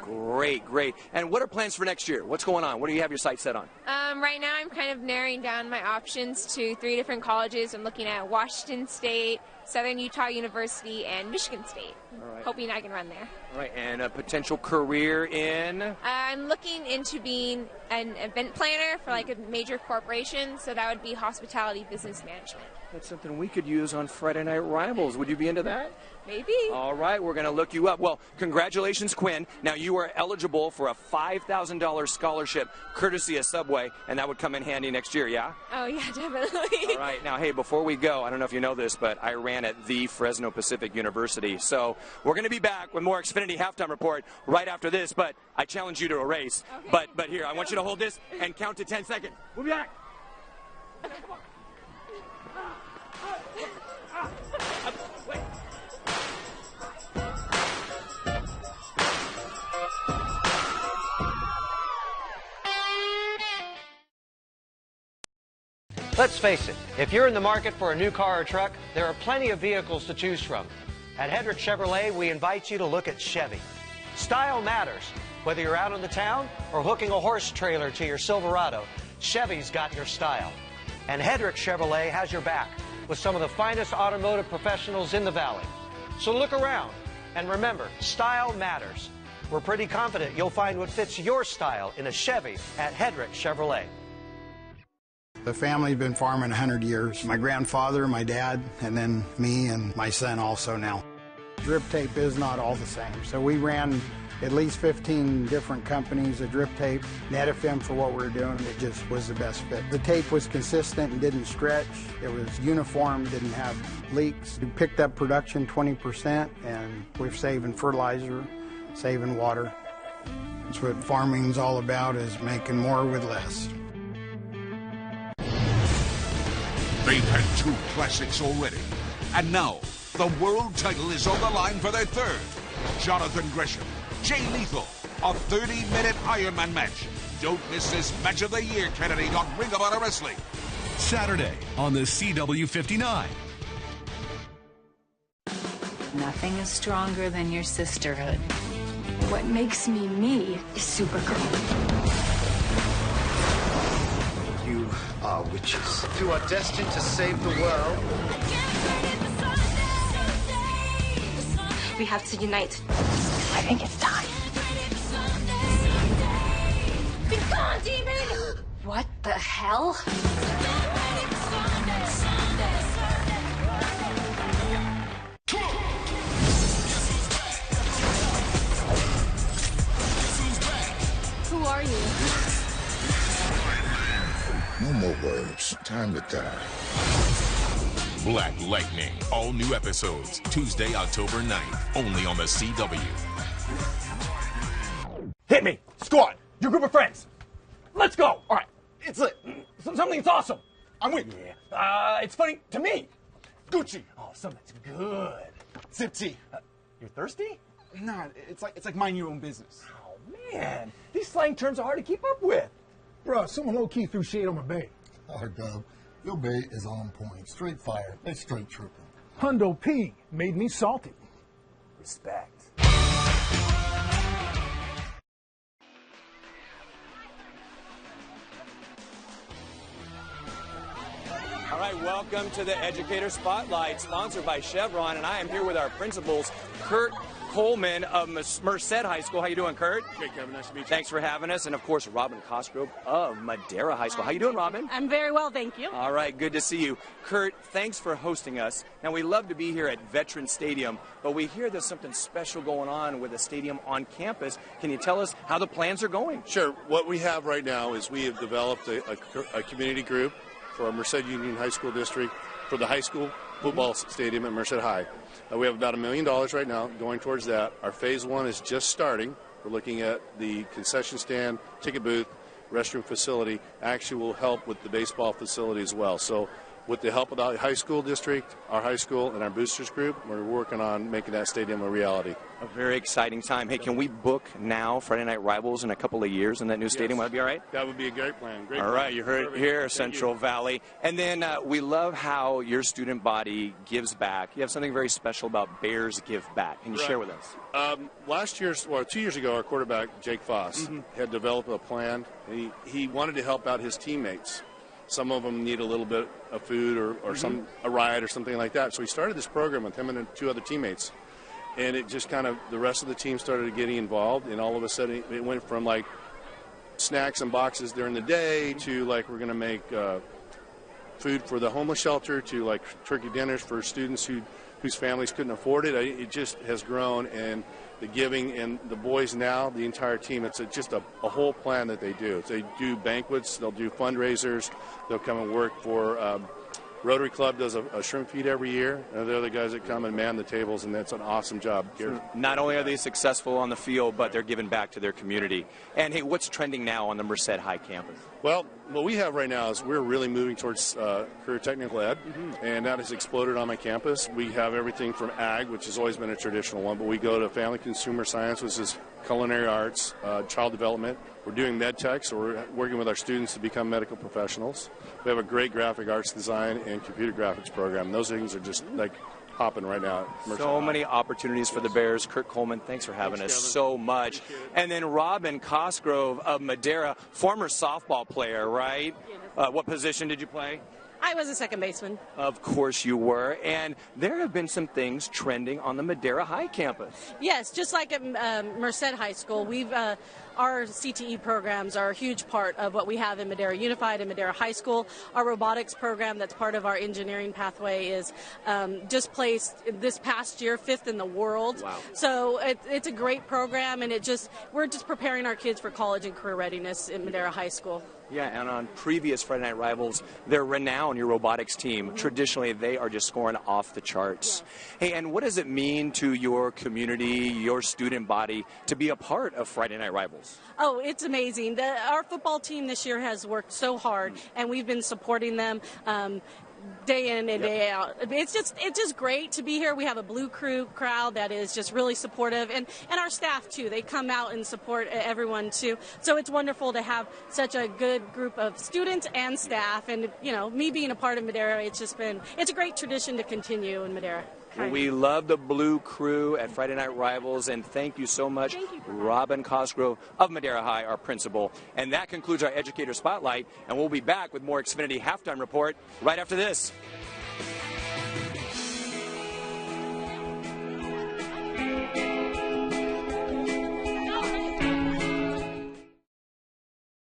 Great, great. And what are plans for next year? What's going on? What do you have your sights set on? Right now, I'm kind of narrowing down my options to 3 different colleges. I'm looking at Washington State, Southern Utah University, and Michigan State. All right. Hoping I can run there. All right, and a potential career in? I'm looking into being an event planner for like a major corporation, so that would be hospitality business management. That's something we could use on Friday Night Rivals. Would you be into that? Maybe. All right, we're going to look you up. Well, congratulations, Quinn. Now you are eligible for a $5,000 scholarship courtesy of Subway, and that would come in handy next year, yeah? Oh, yeah, definitely. All right, now, hey, before we go, I don't know if you know this, but I ran at the Fresno Pacific University. So we're going to be back with more Xfinity Halftime Report right after this, but I challenge you to a race. Okay. But here, I want you to hold this and count to 10 seconds. We'll be back. Okay, come on. Wait. Let's face it, if you're in the market for a new car or truck, there are plenty of vehicles to choose from. At Hedrick Chevrolet, we invite you to look at Chevy. Style matters. Whether you're out on the town or hooking a horse trailer to your Silverado, Chevy's got your style. And Hedrick Chevrolet has your back with some of the finest automotive professionals in the valley. So look around, and remember, style matters. We're pretty confident you'll find what fits your style in a Chevy at Hedrick Chevrolet. The family's been farming 100 years. My grandfather, my dad, and then me and my son also now. Drip tape is not all the same. So we ran at least 15 different companies of drip tape. Netafim for what we were doing, it just was the best fit. The tape was consistent and didn't stretch. It was uniform, didn't have leaks. We picked up production 20%, and we're saving fertilizer, saving water. That's what farming's all about, is making more with less. They've had 2 classics already, and now the world title is on the line for their 3rd. Jonathan Gresham, Jay Lethal, a 30-minute Ironman match. Don't miss this match of the year candidate on Ring of Honor Wrestling. Saturday on the CW59. Nothing is stronger than your sisterhood. What makes me me is Supergirl. You are witches. You are destined to save the world. We have to unite. I think it's time. Be gone, demon! What the hell? Who are you? No more words. Time to die. Black Lightning. All new episodes. Tuesday, October 9th. Only on the CW. Hit me! Squad! Your group of friends! Let's go! All right. It's lit. Something's awesome. I'm with you. It's funny to me. Gucci. Oh, something's good. Sip tea. You're thirsty? Nah, it's like mind your own business. Oh, man. These slang terms are hard to keep up with. Bro, someone low-key threw shade on my bait. Oh, Dub, your bait is on point. Straight fire. They straight tripping. Hundo P made me salty. Respect. All right, welcome to the Educator Spotlight, sponsored by Chevron, and I am here with our principals, Kurt Coleman of Merced High School. How you doing, Kurt? Great, Kevin. Nice to meet you. Thanks for having us. And, of course, Robin Cosgrove of Madera High School. How you doing, Robin? I'm very well, thank you. All right, good to see you. Kurt, thanks for hosting us. Now, we love to be here at Veterans Stadium, but we hear there's something special going on with the stadium on campus. Can you tell us how the plans are going? Sure. What we have right now is we have developed a community group for our Merced Union High School District for the high school football stadium at Merced High. We have about $1 million right now going towards that. Our phase one is just starting. We're looking at the concession stand, ticket booth, restroom facility. Actually will help with the baseball facility as well. So with the help of the high school district, our high school, and our boosters group, we're working on making that stadium a reality. A very exciting time. Hey, can we book now Friday Night Rivals in a couple of years in that new stadium? Would that be all right? That would be a great plan. Great all plan. Right, you heard it here, Central Valley. And then we love how your student body gives back. You have something very special about Bears Give Back. Can you share with us? Last year, 2 years ago, our quarterback, Jake Foss, had developed a plan. He wanted to help out his teammates. Some of them need a little bit of food or a ride or something like that. So he started this program with him and 2 other teammates. And it just kind of, the rest of the team started getting involved. And all of a sudden, it went from like snacks and boxes during the day to like we're going to make food for the homeless shelter to like turkey dinners for students whose families couldn't afford it. It just has grown, and the giving and the boys now, the entire team, it's just a whole plan that they do. They do banquets, they'll do fundraisers, they'll come and work for Rotary Club does a shrimp feed every year, and they're the guys that come and man the tables, and that's an awesome job. Not only are they successful on the field, but they're giving back to their community. And hey, what's trending now on the Merced High campus? Well, what we have right now is we're really moving towards career technical ed, and that has exploded on my campus. We have everything from ag, which has always been a traditional one, but we go to family consumer science, which is culinary arts, child development. We're doing med tech, so we're working with our students to become medical professionals. We have a great graphic arts design and computer graphics program. Those things are just like hopping right now. So many opportunities for the Bears. Kurt Coleman, thanks for having us so much. And then Robin Cosgrove of Madera, former softball player, right? What position did you play? I was a second baseman. Of course you were. And there have been some things trending on the Madera High campus. Yes, just like at Merced High School, our CTE programs are a huge part of what we have in Madera Unified and Madera High School. Our robotics program that's part of our engineering pathway is just placed this past year 5th in the world. Wow. So it's a great program, and we're just preparing our kids for college and career readiness in Madera High School. Yeah, and on previous Friday Night Rivals, they're renowned, your robotics team. Traditionally, they are just scoring off the charts. Yeah. Hey, and what does it mean to your community, your student body, to be a part of Friday Night Rivals? Oh, it's amazing. Our football team this year has worked so hard, and we've been supporting them day in and day out. It's just great to be here. We have a Blue Crew crowd that is just really supportive, and our staff too. They come out and support everyone too. So it's wonderful to have such a good group of students and staff, and me being a part of Madera, it's a great tradition to continue in Madera. Well, we love the Blue Crew at Friday Night Rivals, and thank you so much, Robin Cosgrove of Madera High, our principal. And that concludes our Educator Spotlight, and we'll be back with more Xfinity Halftime Report right after this.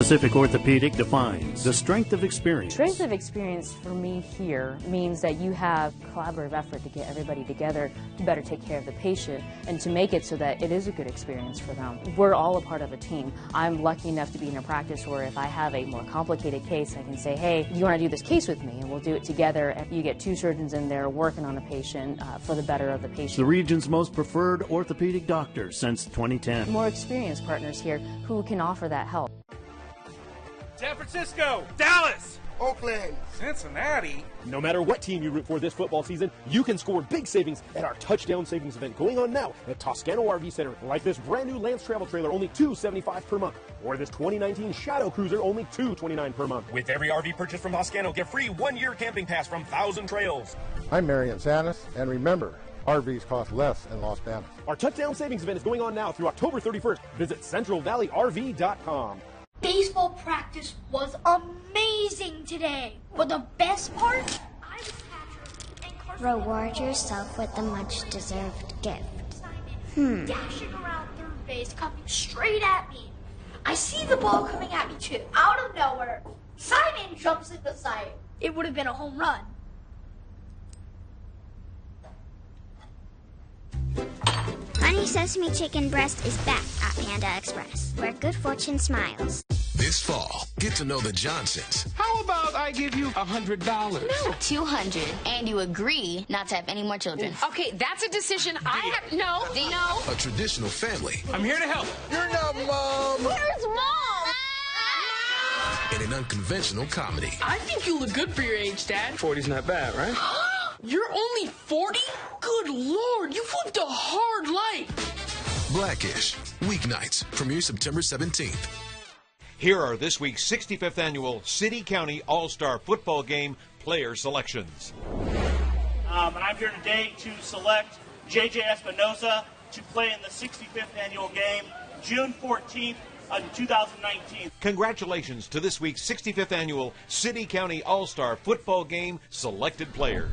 Pacific Orthopedic defines the strength of experience. Strength of experience for me here means that you have collaborative effort to get everybody together to better take care of the patient and to make it so that it is a good experience for them. We're all a part of a team. I'm lucky enough to be in a practice where if I have a more complicated case, I can say, hey, you want to do this case with me, and we'll do it together. And you get 2 surgeons in there working on a patient for the better of the patient. The region's most preferred orthopedic doctor since 2010. More experienced partners here who can offer that help. San Francisco, Dallas, Oakland, Cincinnati. No matter what team you root for this football season, you can score big savings at our Touchdown Savings event going on now at Toscano RV Center. Like this brand new Lance travel trailer, only $275 per month. Or this 2019 Shadow Cruiser, only $229 per month. With every RV purchase from Toscano, get free 1-year camping pass from Thousand Trails. I'm Marion Sanis, and remember, RVs cost less in Los Banos. Our Touchdown Savings event is going on now through October 31st. Visit CentralValleyRV.com. Baseball practice was amazing today. But the best part, I was catcher. Reward yourself with a much-deserved gift. dashing around third base, coming straight at me. I see the ball coming at me too, out of nowhere. Simon jumps in beside him. It would have been a home run. Honey Sesame Chicken Breast is back at Panda Express, where good fortune smiles. This fall, get to know the Johnsons. How about I give you $100? No, 200. And you agree not to have any more children. Okay, that's a decision I have. No. A traditional family. I'm here to help. You're not Mom. Where's Mom? In an unconventional comedy. I think you look good for your age, Dad. 40's not bad, right? You're only 40? Good Lord, you've lived a hard life. Blackish. Weeknights. Premiere September 17th. Here are this week's 65th Annual City-County All-Star Football Game player selections. And I'm here today to select J.J. Espinoza to play in the 65th Annual Game, June 14th, 2019. Congratulations to this week's 65th Annual City-County All-Star Football Game selected player.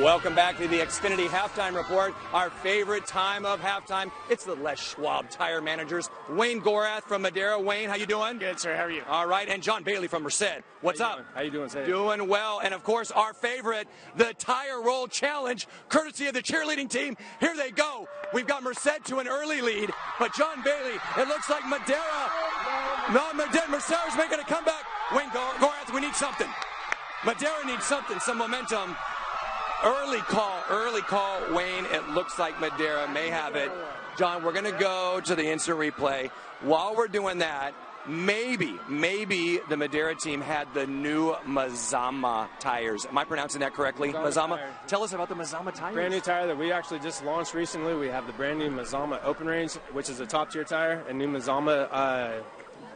Welcome back to the Xfinity Halftime Report. Our favorite time of halftime. It's the Les Schwab Tire Managers. Wayne Gorath from Madera. Wayne, how you doing? Good, sir. How are you? All right. And John Bailey from Merced. What's up? How you doing, sir? Doing well. And, of course, our favorite, the Tire Roll Challenge, courtesy of the cheerleading team. Here they go. We've got Merced to an early lead. But John Bailey, it looks like Madera. No, Merced's making a comeback. Wayne Gorath, we need something. Madera needs something, some momentum. Early call, Wayne. It looks like Madera may have it. John, we're going to go to the instant replay. While we're doing that, maybe the Madera team had the new Mazama tires. Am I pronouncing that correctly? Mazama? Tell us about the Mazama tires. Brand new tire that we actually just launched recently. We have the brand new Mazama Open Range, which is a top-tier tire, and new Mazama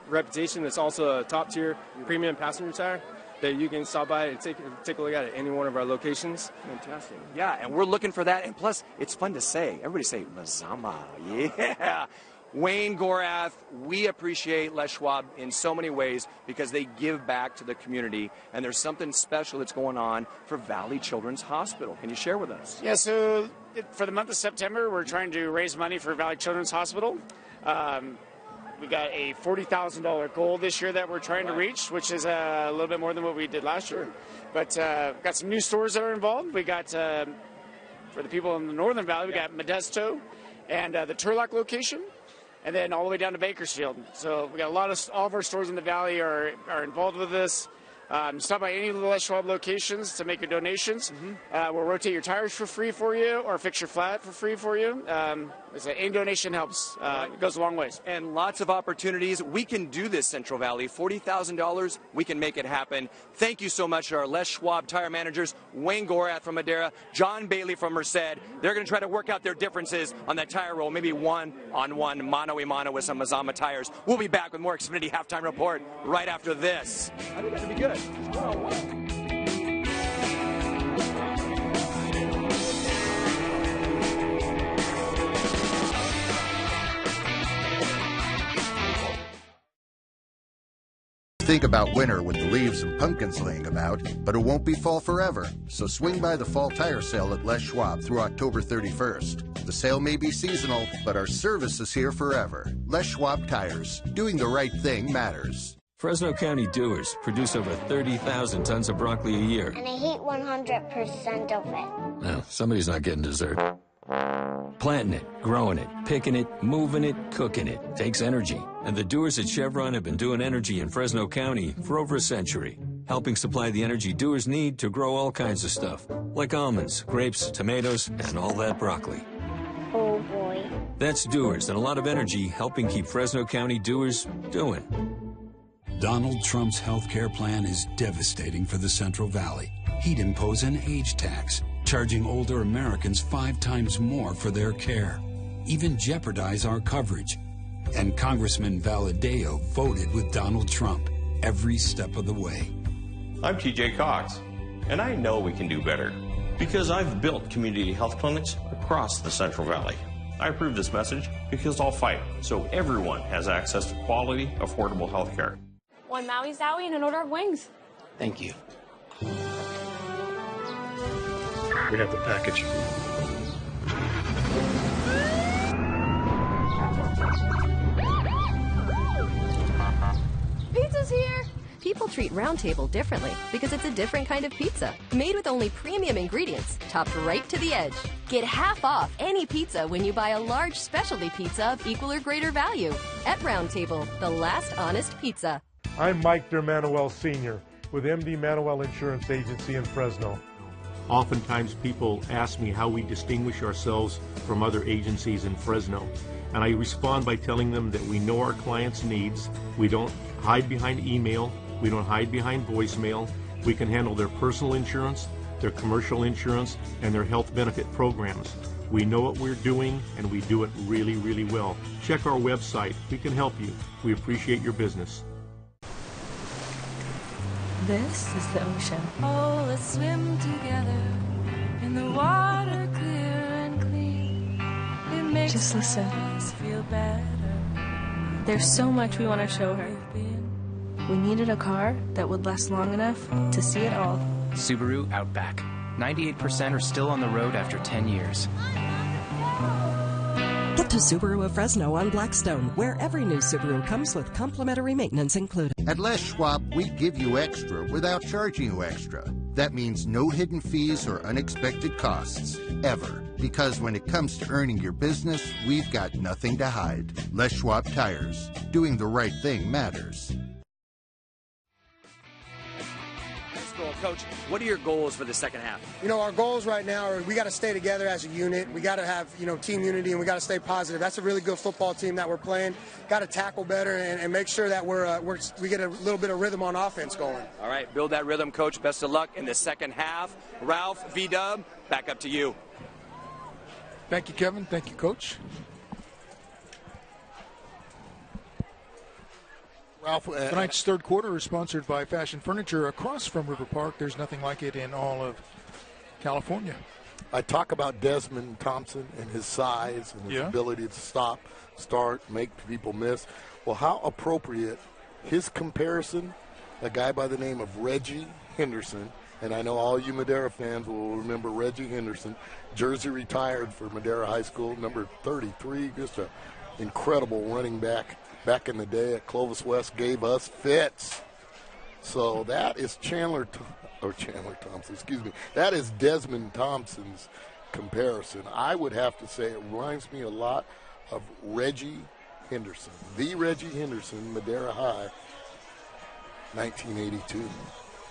Reputation that's also a top-tier premium passenger tire that you can stop by and take a look at any one of our locations. Fantastic. Yeah, and we're looking for that. And plus, it's fun to say. Everybody say Mazama. Yeah. Wayne Gorath, we appreciate Les Schwab in so many ways because they give back to the community. And there's something special that's going on for Valley Children's Hospital. Can you share with us? Yeah, so for the month of September, we're trying to raise money for Valley Children's Hospital. We got a $40,000 goal this year that we're trying to reach, which is a little bit more than what we did last year. But we've got some new stores that are involved. We got, for the people in the Northern Valley, we got Modesto and the Turlock location, and then all the way down to Bakersfield. So we got all of our stores in the Valley are involved with this. Stop by any of the Les Schwab locations to make your donations. We'll rotate your tires for free for you or fix your flat for free for you. Any donation helps. It goes a long ways. And lots of opportunities. We can do this, Central Valley. $40,000, we can make it happen. Thank you so much to our Les Schwab Tire Managers, Wayne Gorath from Madera, John Bailey from Merced. They're going to try to work out their differences on that tire roll, maybe one-on-one, mano-a-mano with some Mazama tires. We'll be back with more Xfinity Halftime Report right after this. I think that'll be good. Think about winter with the leaves and pumpkins laying about, but it won't be fall forever. So swing by the fall tire sale at Les Schwab through October 31st. The sale may be seasonal, but our service is here forever. Les Schwab Tires. Doing the right thing matters. Fresno County doers produce over 30,000 tons of broccoli a year. And I hate 100% of it. Well, somebody's not getting dessert. Planting it, growing it, picking it, moving it, cooking it takes energy. And the doers at Chevron have been doing energy in Fresno County for over a century, helping supply the energy doers need to grow all kinds of stuff, like almonds, grapes, tomatoes, and all that broccoli. Oh boy. That's doers and a lot of energy helping keep Fresno County doers doing. Donald Trump's health care plan is devastating for the Central Valley. He'd impose an age tax, charging older Americans 5 times more for their care, even jeopardize our coverage. And Congressman Valadeo voted with Donald Trump every step of the way. I'm TJ Cox. And I know we can do better because I've built community health clinics across the Central Valley. I approve this message because I'll fight so everyone has access to quality, affordable health care. One Maui Zowie and an order of wings. Thank you. We have the package. Pizza's here! People treat Round Table differently because it's a different kind of pizza, made with only premium ingredients, topped right to the edge. Get half off any pizza when you buy a large specialty pizza of equal or greater value. At Round Table, the last honest pizza. I'm Mike Dermanuel Sr. with MD Manuel Insurance Agency in Fresno. Oftentimes people ask me how we distinguish ourselves from other agencies in Fresno. And I respond by telling them that we know our clients' needs. We don't hide behind email. We don't hide behind voicemail. We can handle their personal insurance, their commercial insurance, and their health benefit programs. We know what we're doing, and we do it really, really well. Check our website. We can help you. We appreciate your business. This is the ocean. Oh, let's swim together in the water clear and clean. It makes just listen. Us feel better. There's so much we want to show her. We needed a car that would last long enough to see it all. Subaru Outback. 98% are still on the road after 10 years. Get to Subaru of Fresno on Blackstone, where every new Subaru comes with complimentary maintenance included. At Les Schwab, we give you extra without charging you extra. That means no hidden fees or unexpected costs, ever. Because when it comes to earning your business, we've got nothing to hide. Les Schwab Tires. Doing the right thing matters. Coach, what are your goals for the second half? You know, our goals right now are we got to stay together as a unit. We got to have, team unity, and we got to stay positive. That's a really good football team that we're playing. Got to tackle better and make sure that we get a little bit of rhythm on offense going. All right, build that rhythm, Coach. Best of luck in the second half. Ralph, V-Dub, back up to you. Thank you, Kevin. Thank you, Coach. Ralph, tonight's third quarter is sponsored by Fashion Furniture across from River Park. There's nothing like it in all of California. I talk about Desmond Thompson and his size and his ability to stop, start, make people miss. Well, how appropriate his comparison, a guy by the name of Reggie Henderson, and I know all you Madera fans will remember Reggie Henderson, jersey retired for Madera High School, number 33, just an incredible running back. Back in the day at Clovis West gave us fits. So that is Chandler Thompson, excuse me. That is Desmond Thompson's comparison. I would have to say it reminds me a lot of Reggie Henderson. The Reggie Henderson, Madera High, 1982.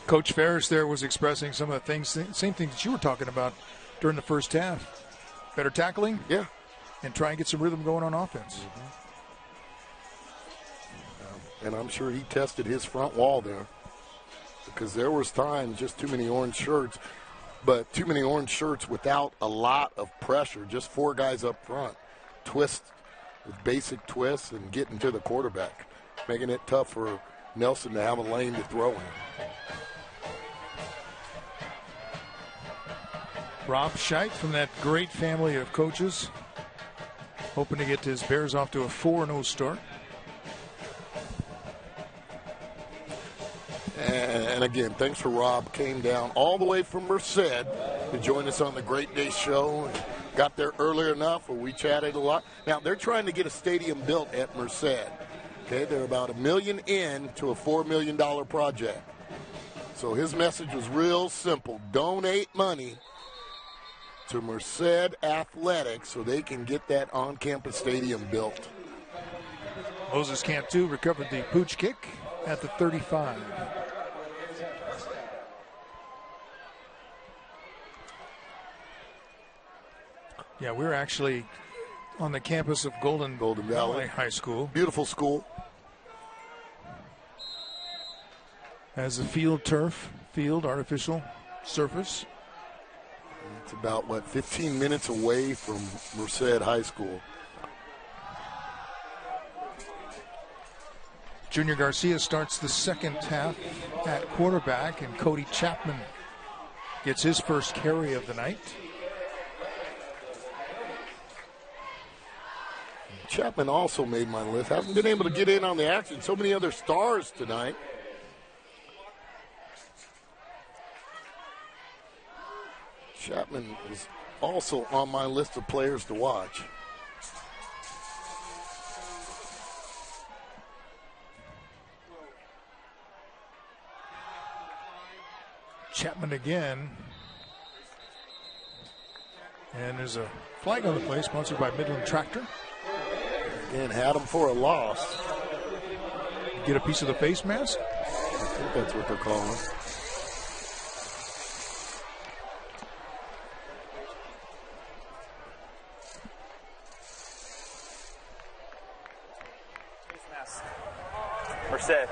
Coach Ferris there was expressing some of the things, same things that you were talking about during the first half. Better tackling. Yeah. And try and get some rhythm going on offense. Mm-hmm. And I'm sure he tested his front wall there because there was times just too many orange shirts, but too many orange shirts without a lot of pressure, just four guys up front, twist with basic twists and getting to the quarterback, making it tough for Nelson to have a lane to throw in. Rob Scheit from that great family of coaches, hoping to get his Bears off to a 4-0 start. And again, thanks for Rob. Came down all the way from Merced to join us on the Great Day Show. And got there early enough where we chatted a lot. Now, they're trying to get a stadium built at Merced. Okay, they're about $1 million into a $4 million project. So his message was real simple. Donate money to Merced Athletics so they can get that on-campus stadium built. Moses Cantu recovered the pooch kick at the 35. Yeah, we're actually on the campus of Golden Valley High School. Beautiful school. Has a artificial surface. It's about, 15 minutes away from Merced High School. Junior Garcia starts the second half at quarterback, and Cody Chapman gets his first carry of the night. Chapman also made my list. Hasn't been able to get in on the action. So many other stars tonight. Chapman is also on my list of players to watch. Chapman again. And there's a flag on the play, sponsored by Midland Tractor. Again, had him for a loss. Get a piece of the face mask? I think that's what they're calling. Merced.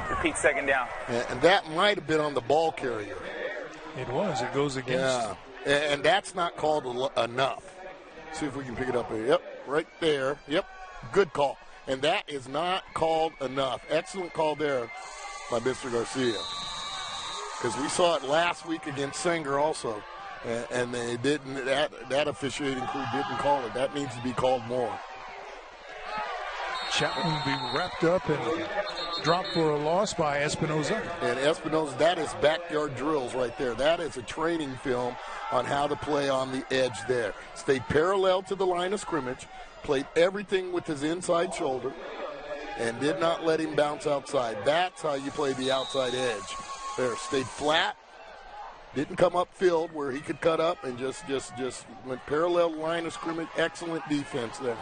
Repeat second down. And that might have been on the ball carrier. It was. It goes against. Yeah. And that's not called enough. See if we can pick it up here. Yep, right there. Yep, good call. And that is not called enough. Excellent call there by Mr. Garcia. Because we saw it last week against Sanger also. And they didn't, that officiating crew didn't call it. That needs to be called more. Chapman will be wrapped up and dropped for a loss by Espinoza. And Espinoza, that is backyard drills right there. That is a training film on how to play on the edge there. Stayed parallel to the line of scrimmage, played everything with his inside shoulder, and did not let him bounce outside. That's how you play the outside edge. There, stayed flat, didn't come upfield where he could cut up, and just went parallel line of scrimmage. Excellent defense there.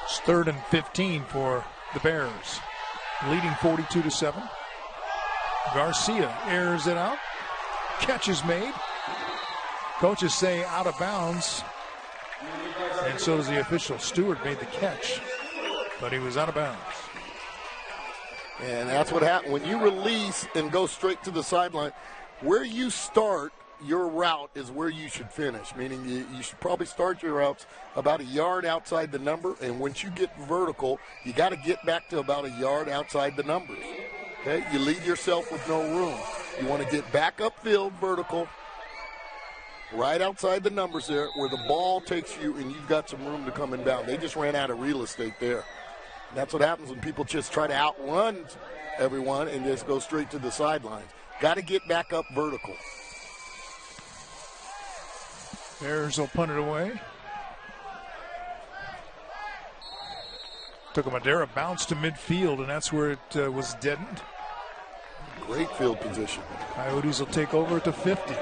It's 3rd and 15 for the Bears, leading 42-7. Garcia airs it out. Catch is made. Coaches say out of bounds, and so does the official. Stewart made the catch, but he was out of bounds. And that's what happened. When you release and go straight to the sideline, where you start your route is where you should finish, meaning you should probably start your routes about a yard outside the number, and once you get vertical, you got to get back to about a yard outside the numbers. Okay, you leave yourself with no room. You want to get back upfield vertical, right outside the numbers there, where the ball takes you and you've got some room to come inbound. They just ran out of real estate there. That's what happens when people just try to outrun everyone and just go straight to the sidelines. Got to get back up vertical. Bears will punt it away. Took a Madera bounce to midfield, and that's where it was deadened. Great field position. Coyotes will take over at the 50.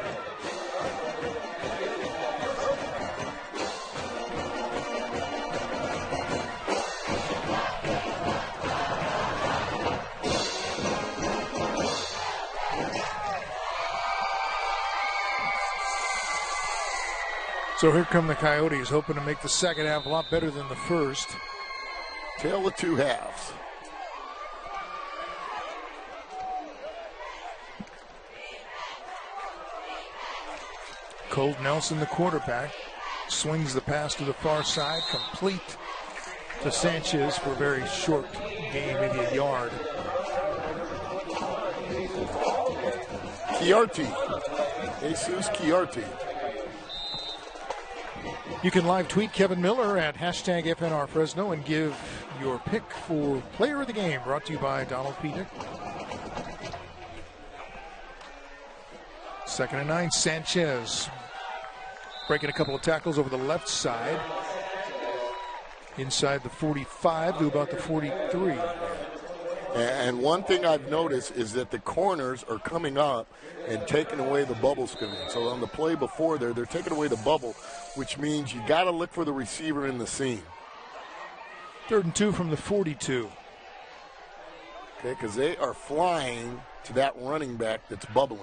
So here come the Coyotes, hoping to make the second half a lot better than the first. Tale of two halves. Colt Nelson, the quarterback, swings the pass to the far side, complete to Sanchez for a very short gain, maybe a yard. Chiarti. Jesus Chiarti. You can live tweet Kevin Miller at hashtag FNR Fresno and give your pick for player of the game, brought to you by Donald P. Dick. 2nd and 9, Sanchez breaking a couple of tackles over the left side. Inside the 45 to about the 43. And one thing I've noticed is that the corners are coming up and taking away the bubble screen. So on the play before there, they're taking away the bubble, which means you got to look for the receiver in the seam. 3rd and 2 from the 42. Okay, because they are flying to that running back that's bubbling.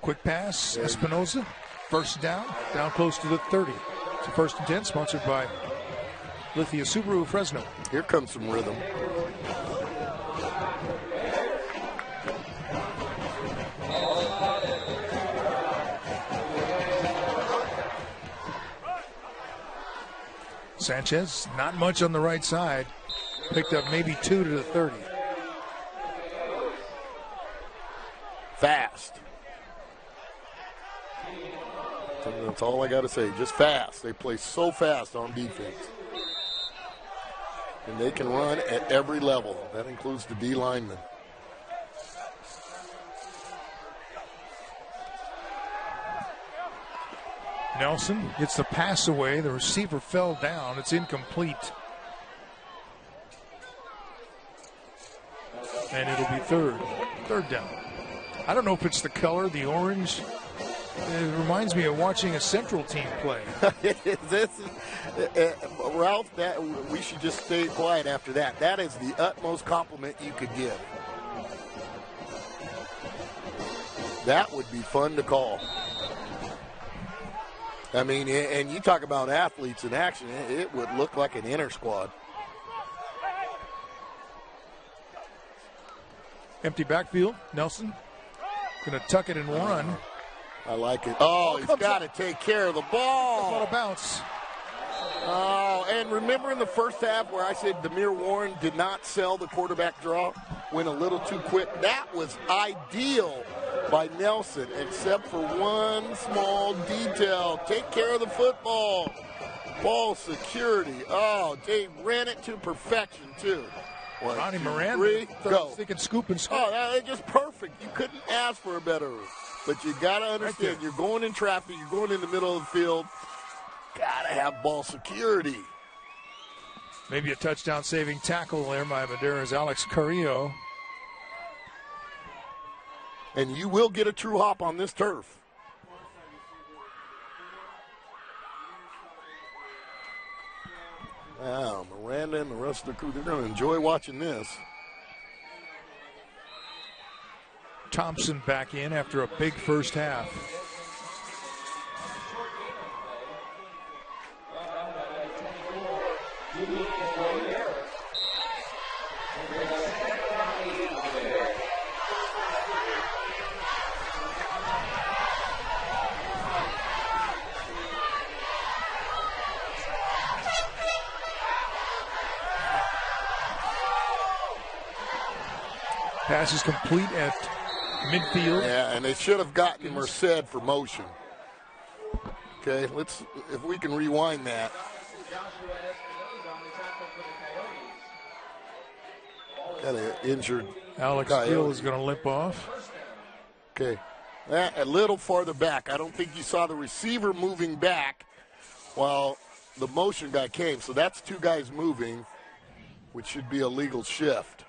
Quick pass, Espinoza. First down close to the 30. It's a 1st and 10, sponsored by Lithia Subaru Fresno. Here comes some rhythm. Sanchez, not much on the right side. Picked up maybe 2 to the 30. Fast. That's all I got to say. Just fast. They play so fast on defense. And they can run at every level. That includes the D linemen. Nelson gets the pass away. The receiver fell down. It's incomplete. And it'll be third down. I don't know if it's the color, the orange. It reminds me of watching a Central team play. Ralph, we should just stay quiet after that. That is the utmost compliment you could give. That would be fun to call. I mean, and you talk about athletes in action, it would look like an inner squad. Empty backfield. Nelson going to tuck it and run. I like it. Oh, he's got to take care of the ball. What a bounce. Oh, and remember in the first half where I said Demir Warren did not sell the quarterback draw, went a little too quick? That was ideal by Nelson, except for one small detail. Take care of the football. Ball security. Oh, they ran it to perfection, too. Ronnie Miranda. 3, go. Thinking scoop and scoop. Oh, that's just perfect. You couldn't ask for a better. But you got to understand, you're going in traffic, you're going in the middle of the field. Got to have ball security. Maybe a touchdown-saving tackle there by Madera's Alex Carrillo. And you will get a true hop on this turf. Wow, Miranda and the rest of the crew, they're going to enjoy watching this. Thompson back in after a big first half. Pass is complete at midfield. Yeah, and they should have gotten Merced for motion. Okay, if we can rewind that. Got an injured Alex Steele is going to limp off. Okay, a little farther back. I don't think you saw the receiver moving back while the motion guy came. So that's 2 guys moving, which should be a legal shift.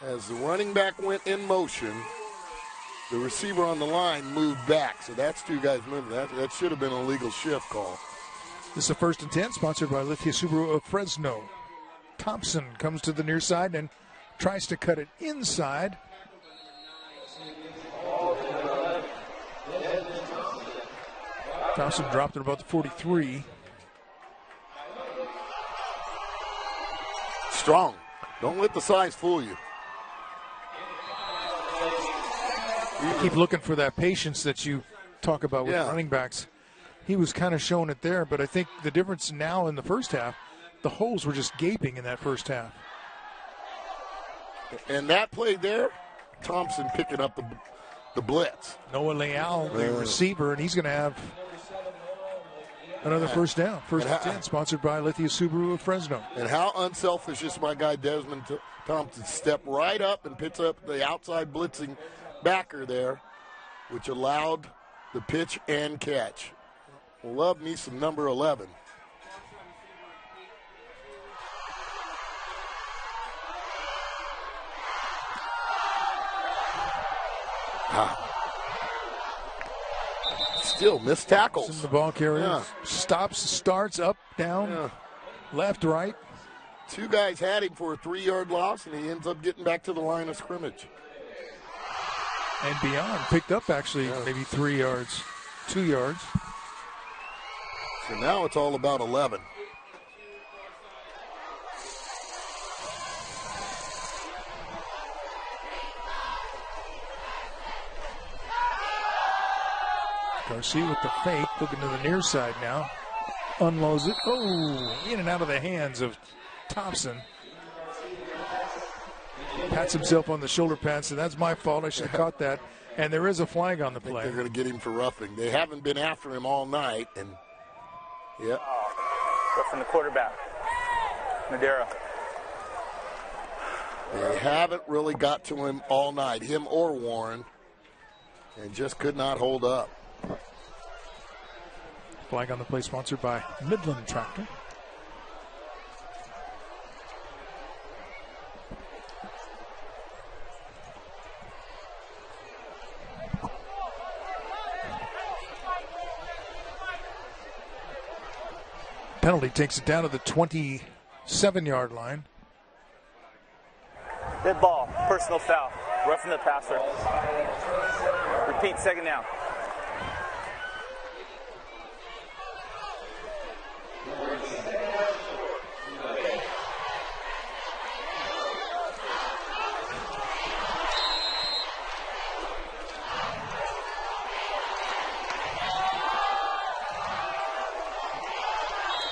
As the running back went in motion, the receiver on the line moved back. So that's 2 guys moving. That should have been a legal shift call. This is a 1st and 10, sponsored by Lithia Subaru of Fresno. Thompson comes to the near side and tries to cut it inside. Thompson dropped it about the 43. Strong. Don't let the size fool you. You keep looking for that patience that you talk about with running backs. He was kind of showing it there, but I think the difference now in the first half, the holes were just gaping in that first half. And that play there, Thompson picking up the blitz. Noah Leal, the receiver, and he's going to have another first down. 1st and 10, sponsored by Lithia Subaru of Fresno. And how unselfish is my guy Desmond Thompson? Step right up and picks up the outside blitzing backer there, which allowed the pitch and catch. Love me some number 11. Still missed tackles. The ball carrier stops, starts, up, down, left, right. 2 guys had him for a 3-yard loss, and he ends up getting back to the line of scrimmage. And beyond, picked up actually maybe 3 yards, 2 yards. So now it's all about 11. Garcia with the fake, looking to the near side now. unloads it. Oh, in and out of the hands of Thompson. Pats himself on the shoulder pads, and that's my fault. I should have caught that. And there is a flag on the play. They're going to get him for roughing. They haven't been after him all night, and yep. Roughing the quarterback, Madera. They haven't really got to him all night, him or Warren, and just could not hold up. Flag on the play sponsored by Midland Tractor. Penalty takes it down to the 27-yard line. Dead ball, personal foul, roughing the passer. Repeat, second down.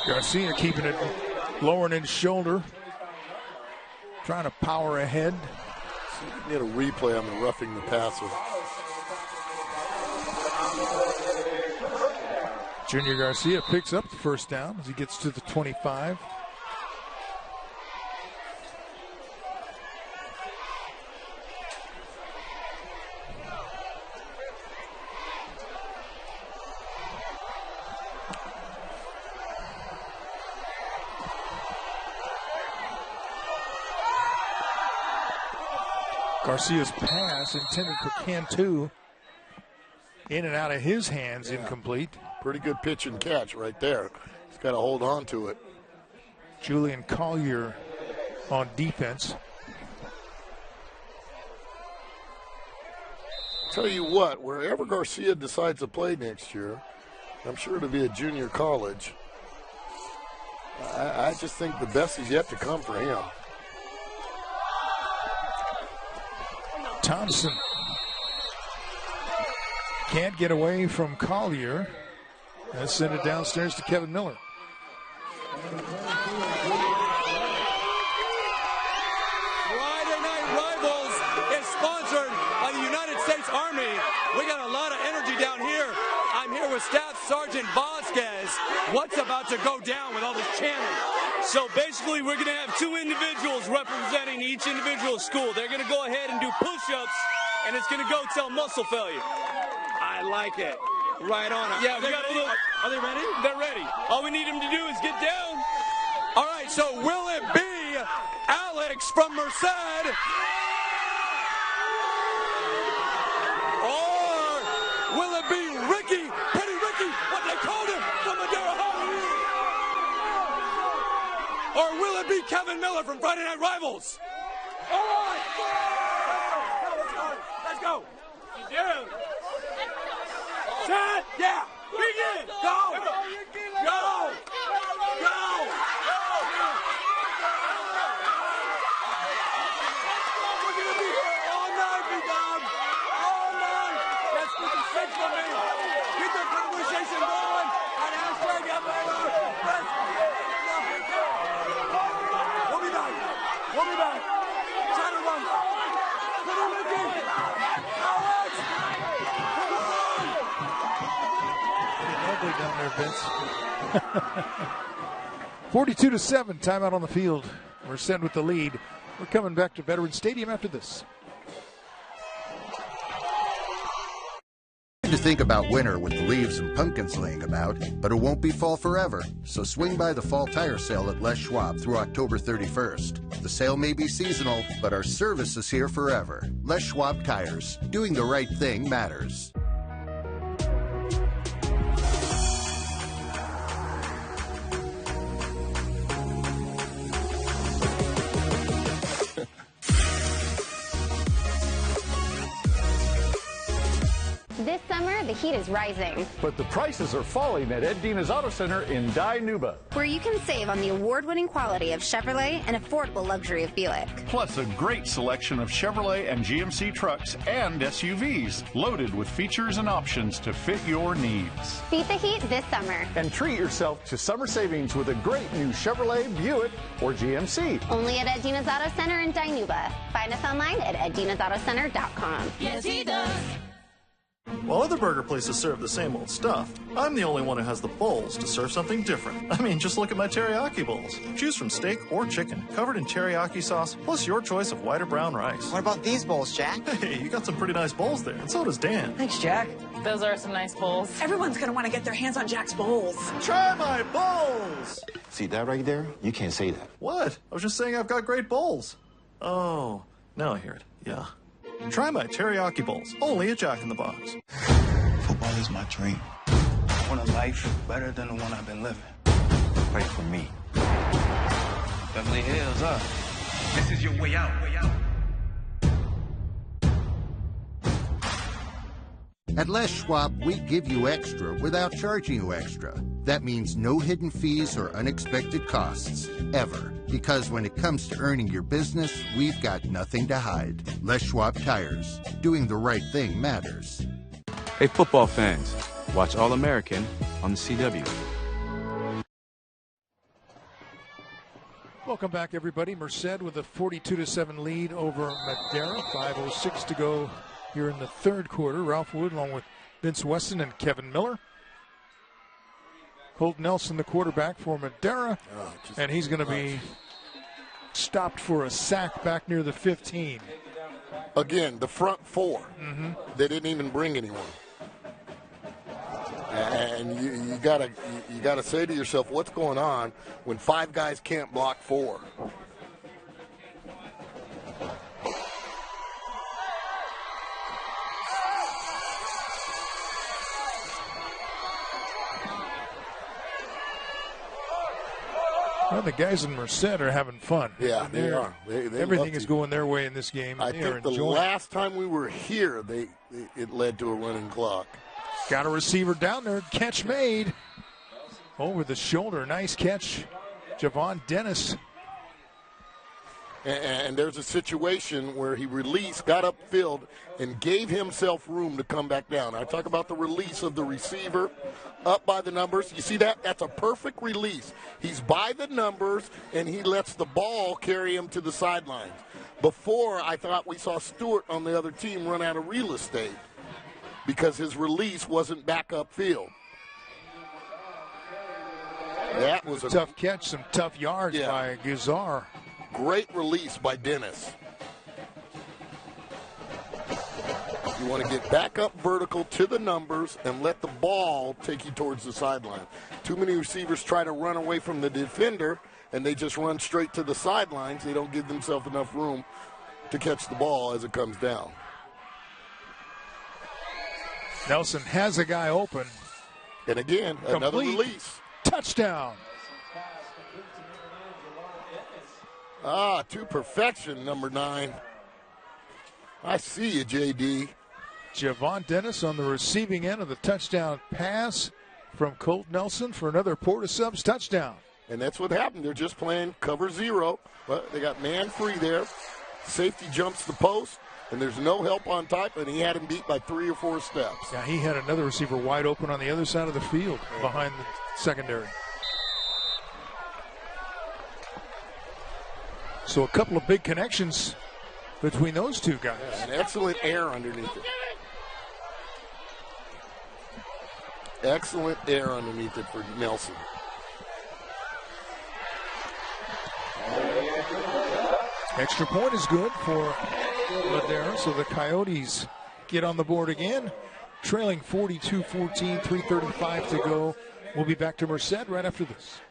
Garcia keeping it, lowering his shoulder, trying to power ahead. So you can get a replay on the roughing the passer. Junior Garcia picks up the first down as he gets to the 25. Garcia's pass intended for Cantu. In and out of his hands, incomplete. Pretty good pitch and catch right there. He's got to hold on to it. Julian Collier on defense. Tell you what, wherever Garcia decides to play next year, I'm sure it'll be a junior college. I just think the best is yet to come for him. Thompson can't get away from Collier. Let's send it downstairs to Kevin Miller. Friday Night Rivals is sponsored by the United States Army. We got a lot of energy down here. I'm here with Staff Sergeant Vasquez. What's about to go down with all this chanting? So basically, we're going to have two individuals representing each individual school. They're going to go ahead and do push-ups, and it's going to go till muscle failure. I like it. Right on. Yeah, we got a little. Are they ready? They're ready. All we need them to do is get down. All right, so will it be Alex from Merced? Or will it be Ricky, Petty Ricky, what they called him, from Madera High? Or will it be Kevin Miller from Friday Night Rivals? All right. Let's go. Down. Set. Yeah. Begin. Go. Go. Go. We're going to be here all night, big dog. All night. That's what you said for me. Get the conversation going on #FLR. We'll be back. We'll be back. Try to run. Put him in. Alex. Come on. Getting ugly down there, Vince. 42-7, timeout on the field. Merced with the lead. We're coming back to Veterans Stadium after this. To think about winter with the leaves and pumpkins laying about, but it won't be fall forever. So swing by the fall tire sale at Les Schwab through October 31st. The sale may be seasonal, but our service is here forever. Les Schwab Tires. Doing the right thing matters. This summer, the the heat is rising. But the prices are falling at Ed Dina's Auto Center in Dinuba, Where you can save on the award-winning quality of Chevrolet and affordable luxury of Buick. plus a great selection of Chevrolet and GMC trucks and SUVs, loaded with features and options to fit your needs. Beat the heat this summer. And treat yourself to summer savings with a great new Chevrolet, Buick, or GMC. Only at Ed Dina's Auto Center in Dinuba. Find us online at eddinasautocenter.com. Yes, he does. While other burger places serve the same old stuff, I'm the only one who has the balls to serve something different. I mean, just look at my teriyaki bowls. Choose from steak or chicken, covered in teriyaki sauce, plus your choice of white or brown rice. What about these bowls, Jack? Hey, you got some pretty nice bowls there, and so does Dan. Thanks, Jack. Those are some nice bowls. Everyone's gonna want to get their hands on Jack's bowls. Try my bowls! See that right there? You can't say that. What? I was just saying I've got great bowls. Oh, now I hear it. Yeah. Try my teriyaki bowls, only at Jack in the Box. Football is my dream. I want a life better than the one I've been living. Pray for me. Beverly Hills, This is your way out, At Les Schwab, we give you extra without charging you extra. That means no hidden fees or unexpected costs, ever. Because when it comes to earning your business, we've got nothing to hide. Les Schwab Tires. Doing the right thing matters. Hey, football fans, watch All-American on the CW. Welcome back, everybody. Merced with a 42-7 lead over Madera. 5:06 to go here in the third quarter. Ralph Wood along with Vince Weston and Kevin Miller. Colt Nelson, the quarterback for Madera, and he's going to be stopped for a sack back near the 15. Again, the front four. They didn't even bring anyone. And you gotta say to yourself, what's going on when five guys can't block four? Well, the guys in Merced are having fun. Yeah, they are. They everything is going their way in this game. I think the last time we were here, it led to a running clock. Got a receiver down there. Catch made. Over the shoulder. Nice catch. Javon Dennis. And there's a situation where he released, got upfield, and gave himself room to come back down. I talk about the release of the receiver up by the numbers. You see that? That's a perfect release. He's by the numbers, and he lets the ball carry him to the sidelines. Before, I thought we saw Stewart on the other team run out of real estate because his release wasn't back upfield. That was a tough catch, some tough yards by Guzar. Great release by Dennis. You want to get back up vertical to the numbers and let the ball take you towards the sideline. Too many receivers try to run away from the defender, and they just run straight to the sidelines. They don't give themselves enough room to catch the ball as it comes down. Nelson has a guy open. And again, another release. Touchdown. To perfection, number 9. I see you, J.D. Javon Dennis on the receiving end of the touchdown pass from Colt Nelson for another Porta Subs touchdown. And that's what happened. They're just playing cover zero. But they got man free there. Safety jumps the post, and there's no help on top, and he had him beat by 3 or 4 steps. Yeah, he had another receiver wide open on the other side of the field behind the secondary. So a couple of big connections between those two guys. Yeah, an excellent air underneath it. Excellent air underneath it for Nelson. Extra point is good for Madera, so the Coyotes get on the board again, trailing 42-14, 3:35 to go. We'll be back to Merced right after this.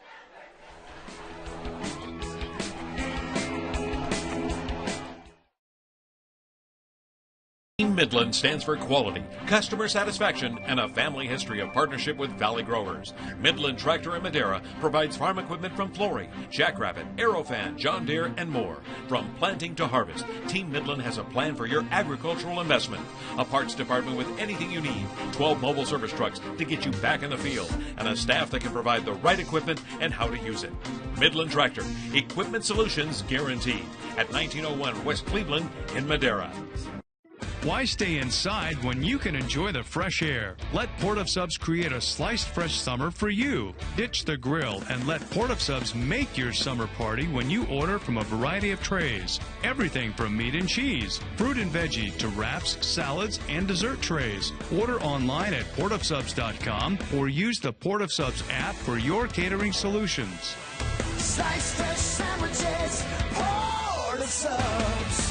Team Midland stands for quality, customer satisfaction, and a family history of partnership with Valley Growers. Midland Tractor in Madera provides farm equipment from Flory, Jackrabbit, Aerofan, John Deere, and more. From planting to harvest, Team Midland has a plan for your agricultural investment. A parts department with anything you need, 12 mobile service trucks to get you back in the field, and a staff that can provide the right equipment and how to use it. Midland Tractor, equipment solutions guaranteed. At 1901 West Cleveland in Madera. Why stay inside when you can enjoy the fresh air? Let Port of Subs create a sliced fresh summer for you. Ditch the grill and let Port of Subs make your summer party when you order from a variety of trays. Everything from meat and cheese, fruit and veggie, to wraps, salads, and dessert trays. Order online at portofsubs.com or use the Port of Subs app for your catering solutions. Sliced fresh sandwiches, Port of Subs.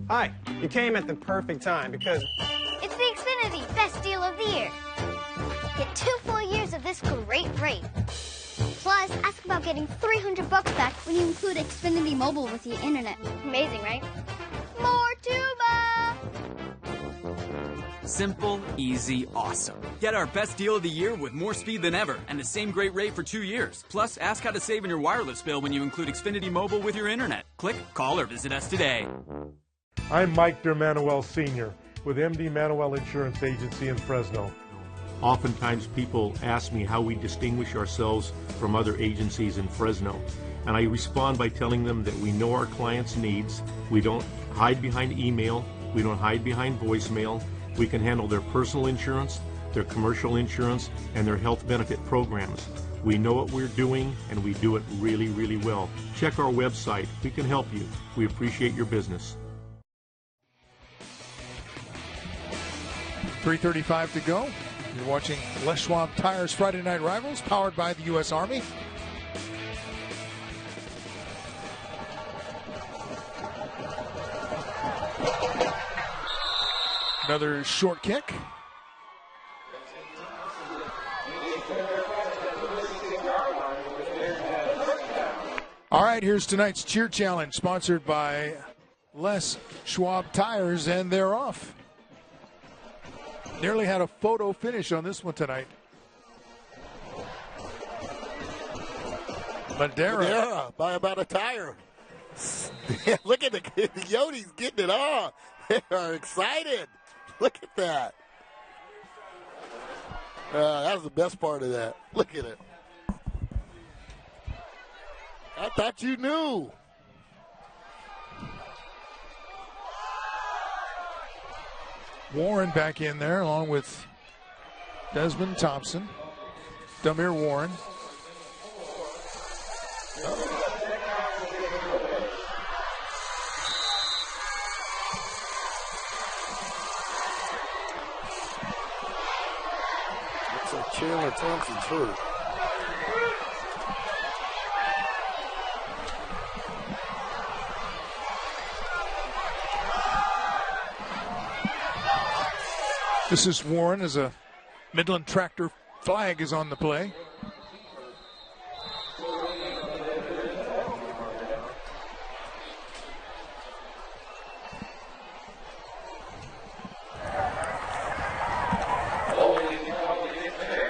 Hi, you came at the perfect time because it's the Xfinity Best Deal of the Year. Get 2 full years of this great rate. Plus, ask about getting $300 back when you include Xfinity Mobile with your internet. Amazing, right? More tuba! Simple, easy, awesome. Get our best deal of the year with more speed than ever and the same great rate for 2 years. Plus, ask how to save on your wireless bill when you include Xfinity Mobile with your internet. Click, call, or visit us today. I'm Mike DeManuel Sr. with MD Manuel Insurance Agency in Fresno. Oftentimes people ask me how we distinguish ourselves from other agencies in Fresno, and I respond by telling them that we know our clients' needs. We don't hide behind email. We don't hide behind voicemail. We can handle their personal insurance, their commercial insurance, and their health benefit programs. We know what we're doing, and we do it really, really well. Check our website. We can help you. We appreciate your business. 3:35 to go. You're watching Les Schwab Tires Friday Night Rivals, powered by the U.S. Army. Another short kick. All right, here's tonight's cheer challenge, sponsored by Les Schwab Tires, and they're off. Nearly had a photo finish on this one tonight. Madera by about a tire. Look at the Coyotes getting it on. They are excited. Look at that. That was the best part of that. Look at it. I thought you knew. Warren back in there along with Desmond Thompson. Damir Warren. Looks like Chandler Thompson's hurt. This is Warren as a Midland Tractor flag is on the play.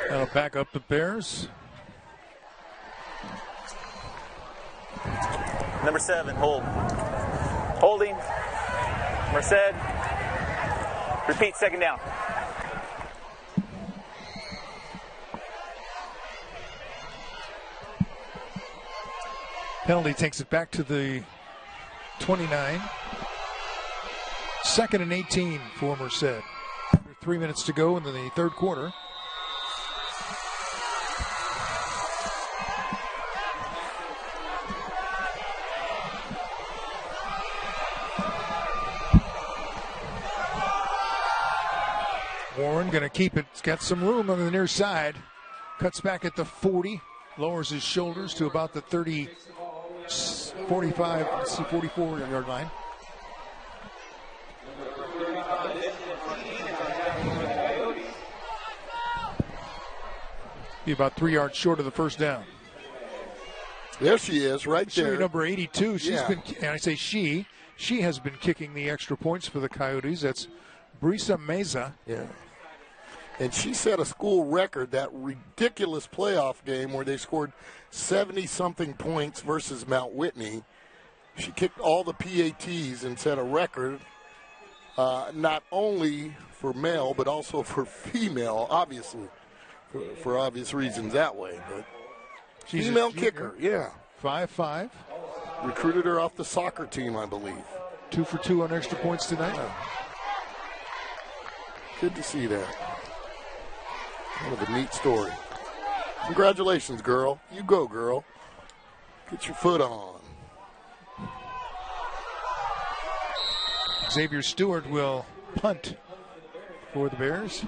That'll back up the Bears. Number 7, hold. Holding. Merced. Repeat, second down. Penalty takes it back to the 29. 2nd and 18 for Merced. 3 minutes to go in the third quarter. Warren going to keep it. It's got some room on the near side. Cuts back at the 40. Lowers his shoulders to about the 44-yard line. Be about 3 yards short of the first down. There she is, right Sherry there. number 82. She's been, and I say she has been kicking the extra points for the Coyotes. That's Brisa Meza. Yeah. And she set a school record, that ridiculous playoff game where they scored 70-something points versus Mount Whitney. She kicked all the PATs and set a record, not only for male, but also for female, obviously, for obvious reasons that way. But she's female kicker, yeah. 5'5". Recruited her off the soccer team, I believe. 2 for 2 on extra points tonight. Good to see that. Kind of a neat story. Congratulations, girl. You go, girl. Get your foot on. Xavier Stewart will punt for the Bears.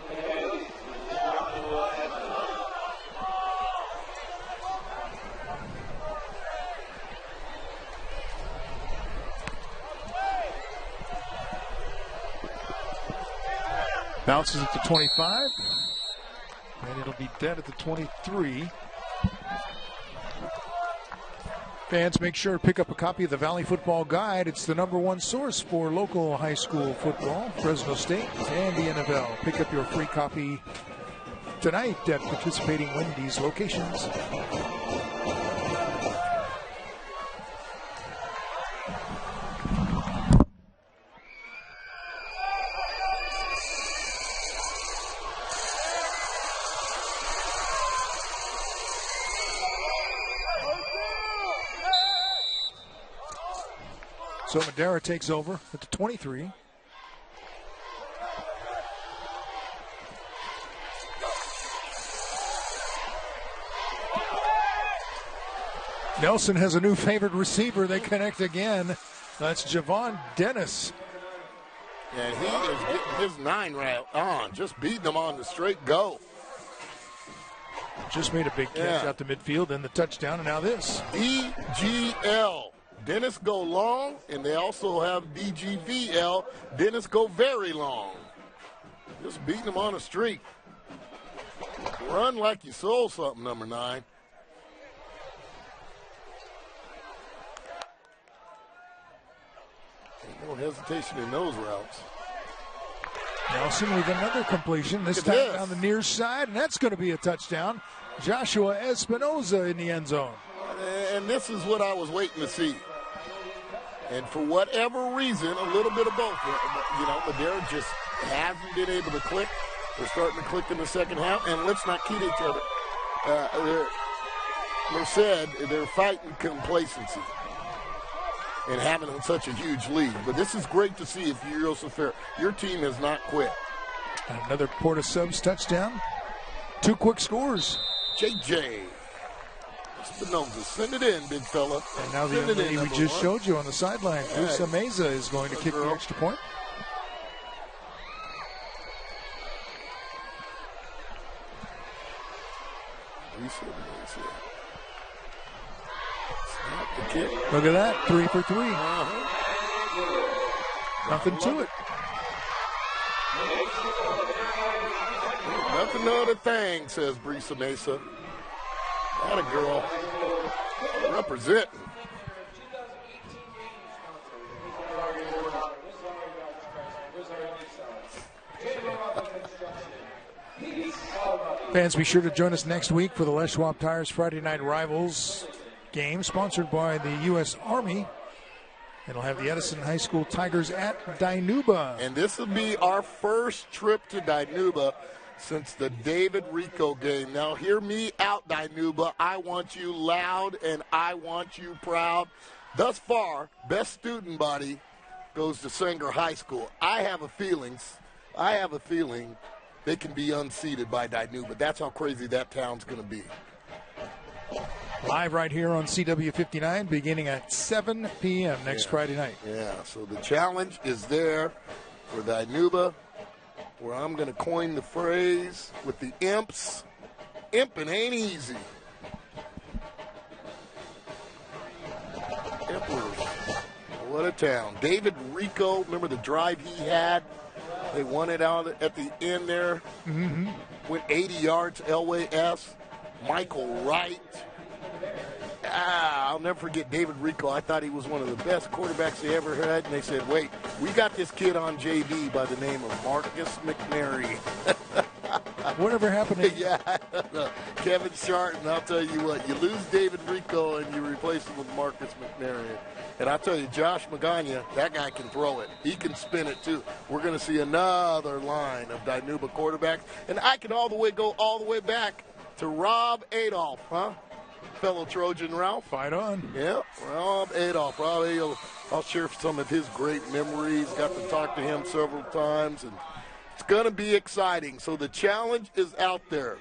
Bounces at the 25, and it'll be dead at the 23. Fans, make sure to pick up a copy of the Valley Football Guide. It's the #1 source for local high school football, Fresno State and the NFL. Pick up your free copy tonight at participating Wendy's locations. So Madera takes over at the 23. Nelson has a new favorite receiver. They connect again. That's Javon Dennis. And he is getting his 9 right on, just beating them on the straight go. Just made a big catch out to midfield and the touchdown, and now this. DGL. Dennis go long, and they also have DGVL. Dennis go very long. Just beating them on the street. Run like you sold something, number 9. Ain't no hesitation in those routes. Nelson with another completion, this time down the near side, and that's going to be a touchdown. Joshua Espinoza in the end zone. And this is what I was waiting to see. And for whatever reason, a little bit of both. You know, Madera just hasn't been able to click. They're starting to click in the second half, and let's not kid each other. Merced, they're fighting complacency and having such a huge lead. But this is great to see if you're fair. Your team has not quit. Another Porta Subs touchdown. 2 quick scores. JJ Espinoza, send it in, big fella. And now the young lady we just showed you on the sideline, Brisa Meza, is going to kick the extra point. Look at that, 3 for 3. Nothing to it. Nothing no other thing, says Brisa Meza. Atta girl. Representing. Fans, be sure to join us next week for the Les Schwab Tires Friday Night Rivals game, sponsored by the U.S. Army. It'll have the Edison High School Tigers at Dinuba. And this will be our first trip to Dinuba since the David Rico game. Now, hear me out, Dinuba. I want you loud and I want you proud. Thus far, best student body goes to Sanger High School. I have a feeling they can be unseated by Dinuba. That's how crazy that town's going to be. Live right here on CW59 beginning at 7 p.m. next Friday night. Yeah, so the challenge is there for Dinuba, where I'm going to coin the phrase with the imps. Imping ain't easy. Emperors. What a town. David Rico, remember the drive he had? They won it out at the end there. Went 80 yards, Elway S. Michael Wright. I'll never forget David Rico. I thought he was one of the best quarterbacks they ever had, and they said, wait, we got this kid on JV by the name of Marcus McNary. Whatever happened to Yeah, Kevin Sharton, I'll tell you what, you lose David Rico and you replace him with Marcus McNary. And I'll tell you, Josh Magana, that guy can throw it. He can spin it, too. We're going to see another line of Dinuba quarterbacks. And I can go all the way back to Rob Adolph, huh? Fellow Trojan Ralph. Fight on. Yeah, Rob Adolph. I'll share some of his great memories. Got to talk to him several times, and it's going to be exciting. So the challenge is out there.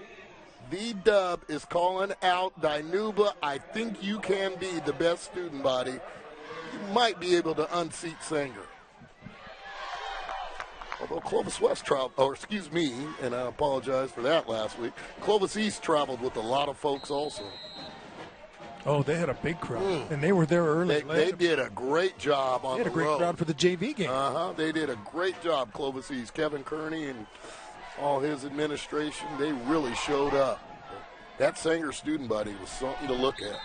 V-Dub is calling out Dinuba. I think you can be the best student body. You might be able to unseat Sanger. Although Clovis West traveled, and I apologize for that last week. Clovis East traveled with a lot of folks also. Oh, they had a big crowd, and they were there early. They did a great job on the road. They had a great crowd for the JV game. They did a great job, Clovis East. Kevin Kearney and all his administration, they really showed up. That Sanger student body was something to look at.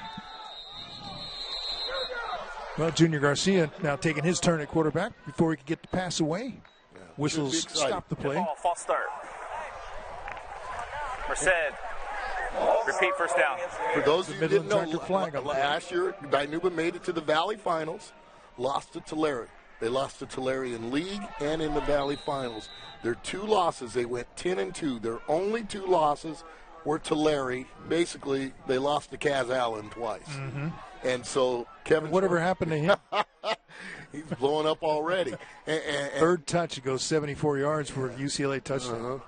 Well, Junior Garcia now taking his turn at quarterback before he could get the pass away. Yeah, Whistles stop the play. False start. Merced. Repeat first down. For those who didn't know, flag last year, Dinuba made it to the Valley Finals, lost to Tulare. They lost to Tulare in league and in the Valley Finals. Their two losses, they went 10-2. Their only two losses were Tulare. Basically, they lost to Kaz Allen twice. Mm-hmm. And so Kevin. Whatever happened to him? He's blowing up already. And third touch, it goes 74 yards for a UCLA touchdown.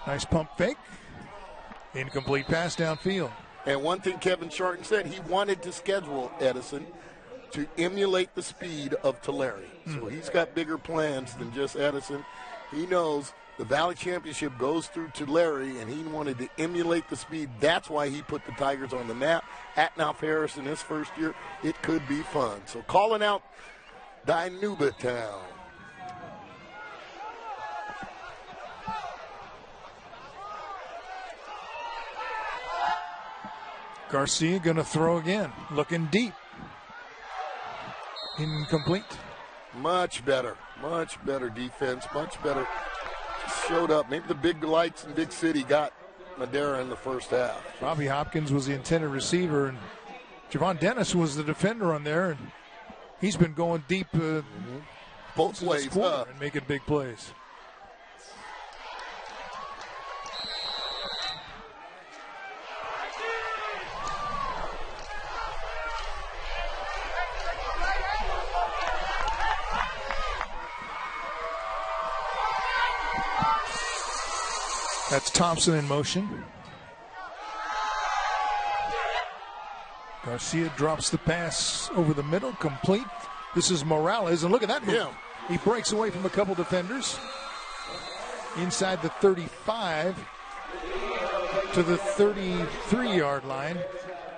Nice pump fake. Incomplete pass downfield. And one thing Kevin Sharton said, he wanted to schedule Edison to emulate the speed of Tulare. So he's got bigger plans than just Edison. He knows the Valley Championship goes through Tulare, and he wanted to emulate the speed. That's why he put the Tigers on the map. At Knopf Harris in his first year, it could be fun. So calling out Dinuba Town. Garcia going to throw again, looking deep. Incomplete. Much better defense, much better. Showed up. Maybe the big lights in Big City got Madera in the first half. Bobby Hopkins was the intended receiver, and Javon Dennis was the defender on there, and he's been going deep both ways and making big plays. That's Thompson in motion. Garcia drops the pass over the middle, complete. This is Morales, and look at that move. Yeah. He breaks away from a couple defenders. Inside the 35 to the 33-yard line,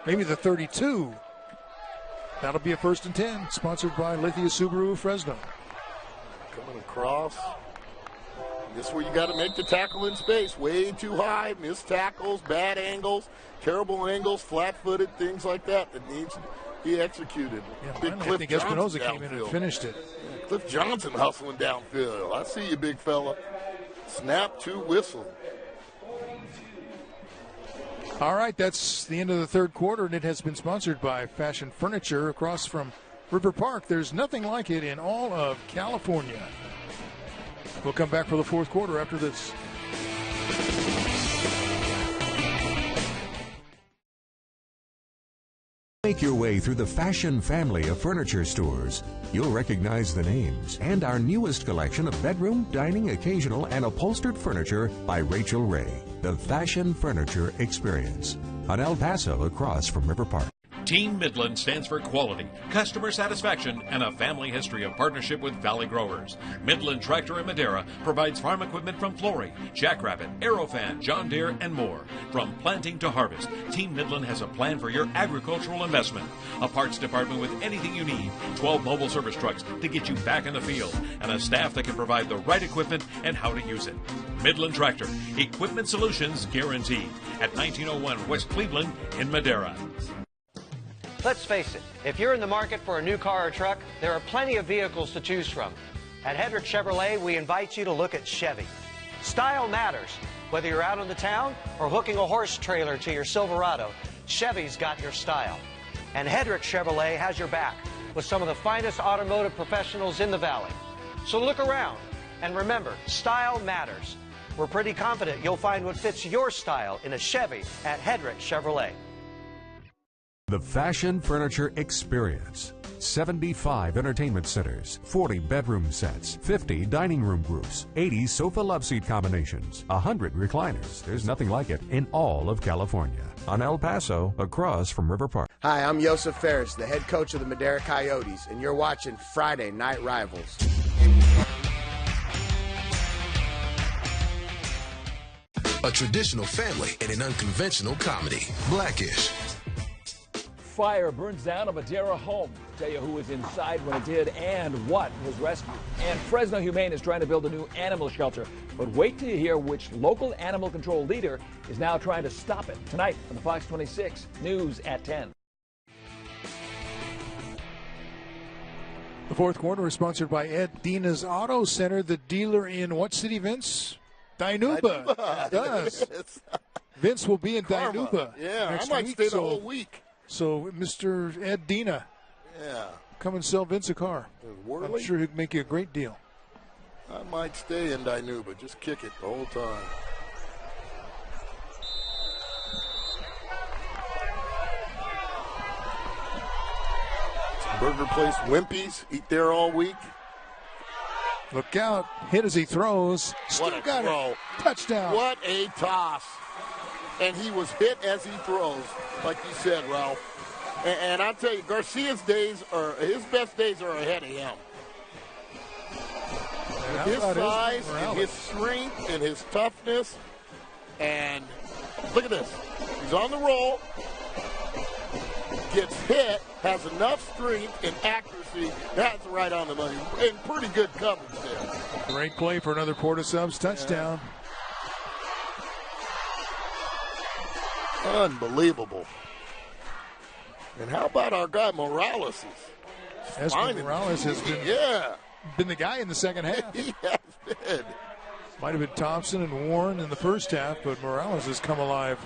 maybe the 32. That'll be a 1st and 10, sponsored by Lithia Subaru Fresno. Coming across. This is where you got to make the tackle in space. Way too high, missed tackles, bad angles, terrible angles, flat-footed, things like that needs to be executed. Yeah, Big I Cliff think Johnson Espinoza came in and downfield. finished it. Yeah, Cliff Johnson hustling downfield. I see you, big fella. Snap to whistle. All right, that's the end of the third quarter, and it has been sponsored by Fashion Furniture across from River Park. There's nothing like it in all of California. We'll come back for the fourth quarter after this. Make your way through the Fashion family of furniture stores. You'll recognize the names and our newest collection of bedroom, dining, occasional, and upholstered furniture by Rachel Ray. The Fashion Furniture Experience on El Paso across from River Park. Team Midland stands for quality, customer satisfaction, and a family history of partnership with Valley Growers. Midland Tractor in Madera provides farm equipment from Flory, Jackrabbit, Aerofan, John Deere, and more. From planting to harvest, Team Midland has a plan for your agricultural investment. A parts department with anything you need, 12 mobile service trucks to get you back in the field, and a staff that can provide the right equipment and how to use it. Midland Tractor, equipment solutions guaranteed. At 1901 West Cleveland in Madera. Let's face it, if you're in the market for a new car or truck, there are plenty of vehicles to choose from. At Hedrick Chevrolet, we invite you to look at Chevy. Style matters. Whether you're out on the town or hooking a horse trailer to your Silverado, Chevy's got your style. And Hedrick Chevrolet has your back with some of the finest automotive professionals in the valley. So look around, and remember, style matters. We're pretty confident you'll find what fits your style in a Chevy at Hedrick Chevrolet. The Fashion Furniture Experience. 75 entertainment centers, 40 bedroom sets, 50 dining room groups, 80 sofa love seat combinations, 100 recliners. There's nothing like it in all of California. On El Paso, across from River Park. Hi, I'm Yosef Ferris, the head coach of the Madera Coyotes, and you're watching Friday Night Rivals. A traditional family and an unconventional comedy. Blackish. Fire burns down a Madera home. Tell you who was inside when it did and what was rescued. And Fresno Humane is trying to build a new animal shelter. But wait till you hear which local animal control leader is now trying to stop it. Tonight on the Fox 26 News at 10. The fourth quarter is sponsored by Ed Dina's Auto Center, the dealer in what city, Vince? Dinuba. Yes. Vince will be in Dinuba. Yeah, next I might week, stay the whole week. So, Mr. Ed Dina, come and sell Vince a car. I'm sure he'd make you a great deal. I might stay in Dinuba. Just kick it the whole time. Burger place, Wimpy's. Eat there all week. Look out. Hit as he throws. Still What a got throw. it. Touchdown. What a toss. And he was hit as he throws, like you said, Ralph. And I'll tell you, Garcia's days his best days are ahead of him. With his size and his strength and his toughness. And look at this. He's on the roll. Gets hit, has enough strength and accuracy. That's right on the money. And pretty good coverage there. Great play for another Porta Subs touchdown. Unbelievable. And how about our guy Morales? Morales has been the guy in the second half. He has been. Might have been Thompson and Warren in the first half, but Morales has come alive.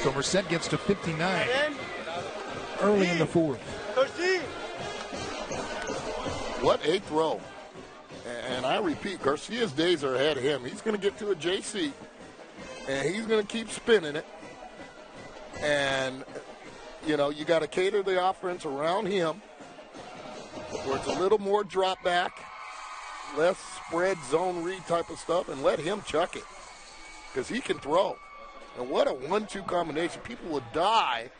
So Merced gets to 59 early in the fourth. What a throw. And I repeat, Garcia's days are ahead of him. He's going to get to a JC, and he's going to keep spinning it. And, you know, you got to cater the offense around him where it's a little more drop back, less spread zone read type of stuff, and let him chuck it because he can throw. And what a 1-2 combination. People would die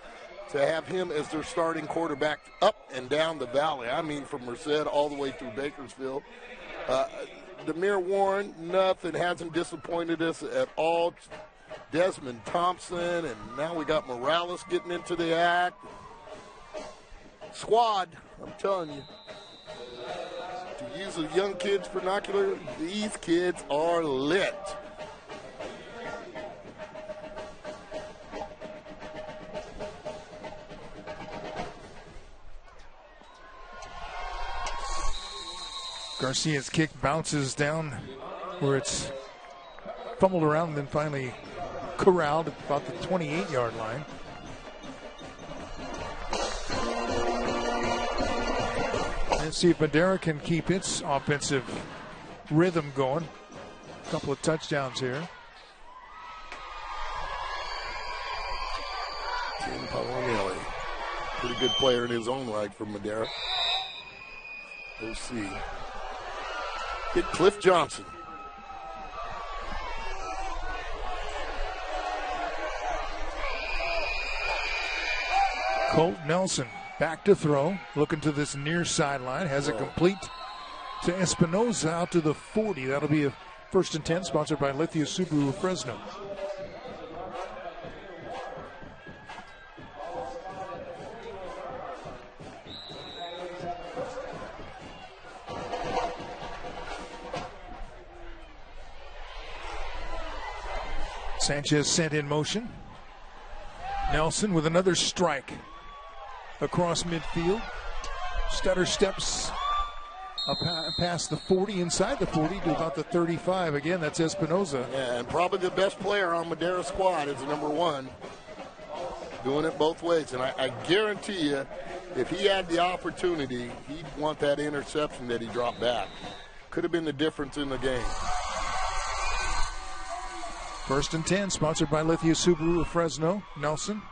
to have him as their starting quarterback up and down the valley. I mean, from Merced all the way through Bakersfield. Demir Warren, nothing, hasn't disappointed us at all. Desmond Thompson, and now we got Morales getting into the act. Squad, I'm telling you. To use a young kid's vernacular, these kids are lit. Garcia's kick bounces down where it's fumbled around and then finally corralled at about the 28-yard line. And see if Madera can keep its offensive rhythm going. A couple of touchdowns here. Tim Paolonelli, pretty good player in his own right from Madera. OC. Hit Cliff Johnson. Colt Nelson back to throw, looking to this near sideline, has it complete to Espinoza out to the 40. That'll be a 1st and 10, sponsored by Lithia Subaru of Fresno. Sanchez sent in motion. Nelson with another strike across midfield. Stutter steps past the 40, inside the 40 to about the 35. Again, that's Espinoza. Yeah, and probably the best player on Madera's squad is number 1. Doing it both ways. And I guarantee you, if he had the opportunity, he'd want that interception that he dropped back. Could have been the difference in the game. 1st and 10, sponsored by Lithia Subaru of Fresno. Nelson,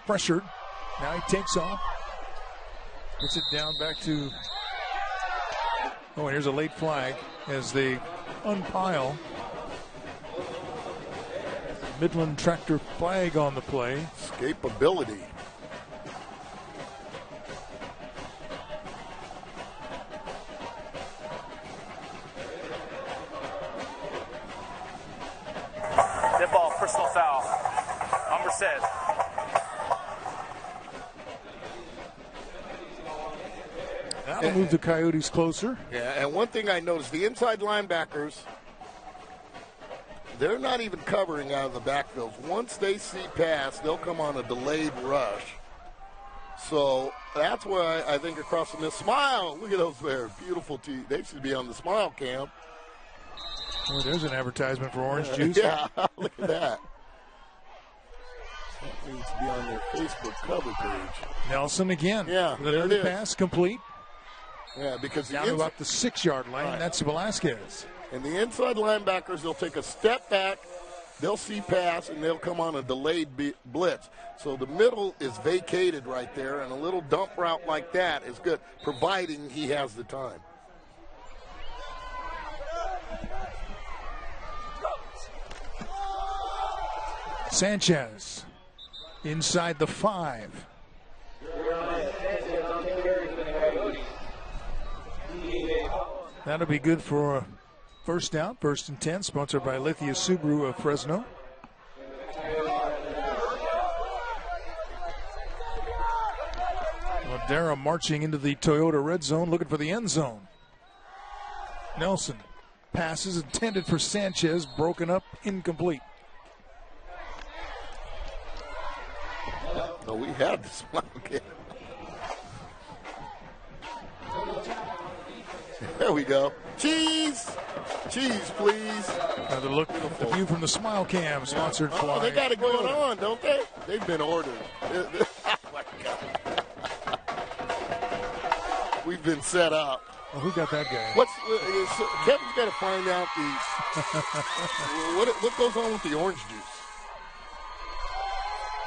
pressured. Now he takes off. Gets it down back to... Oh, and here's a late flag as they unpile. Midland Tractor flag on the play. Escapability. Dead ball, personal foul on Merced. That'll move the Coyotes closer. Yeah, and one thing I noticed, the inside linebackers, they're not even covering out of the backfields. Once they see pass, they'll come on a delayed rush. So that's why I think across from this smile, look at those there, beautiful teeth. They should be on the smile cam. Oh, there's an advertisement for orange juice. Yeah, look at that. That needs to be on their Facebook cover page. Nelson again. Yeah, with another pass complete. Yeah, because down to about the 6-yard line. Right. That's Velasquez. And the inside linebackers, they'll take a step back, they'll see pass, and they'll come on a delayed blitz. So the middle is vacated right there, and a little dump route like that is good, providing he has the time. Sanchez inside the 5. That'll be good for a 1st down, 1st and 10, sponsored by Lithia Subaru of Fresno. Madera marching into the Toyota red zone, looking for the end zone. Nelson passes intended for Sanchez, broken up, incomplete. Oh, we had this one. Okay. There we go. Cheese! Cheese, please. Another look at the view from the smile cam, sponsored fly. Oh, they got it going on, don't they? They've been ordered. Oh, my God. We've been set up. Oh, who got that guy? Kevin's got to find out what goes on with the orange juice.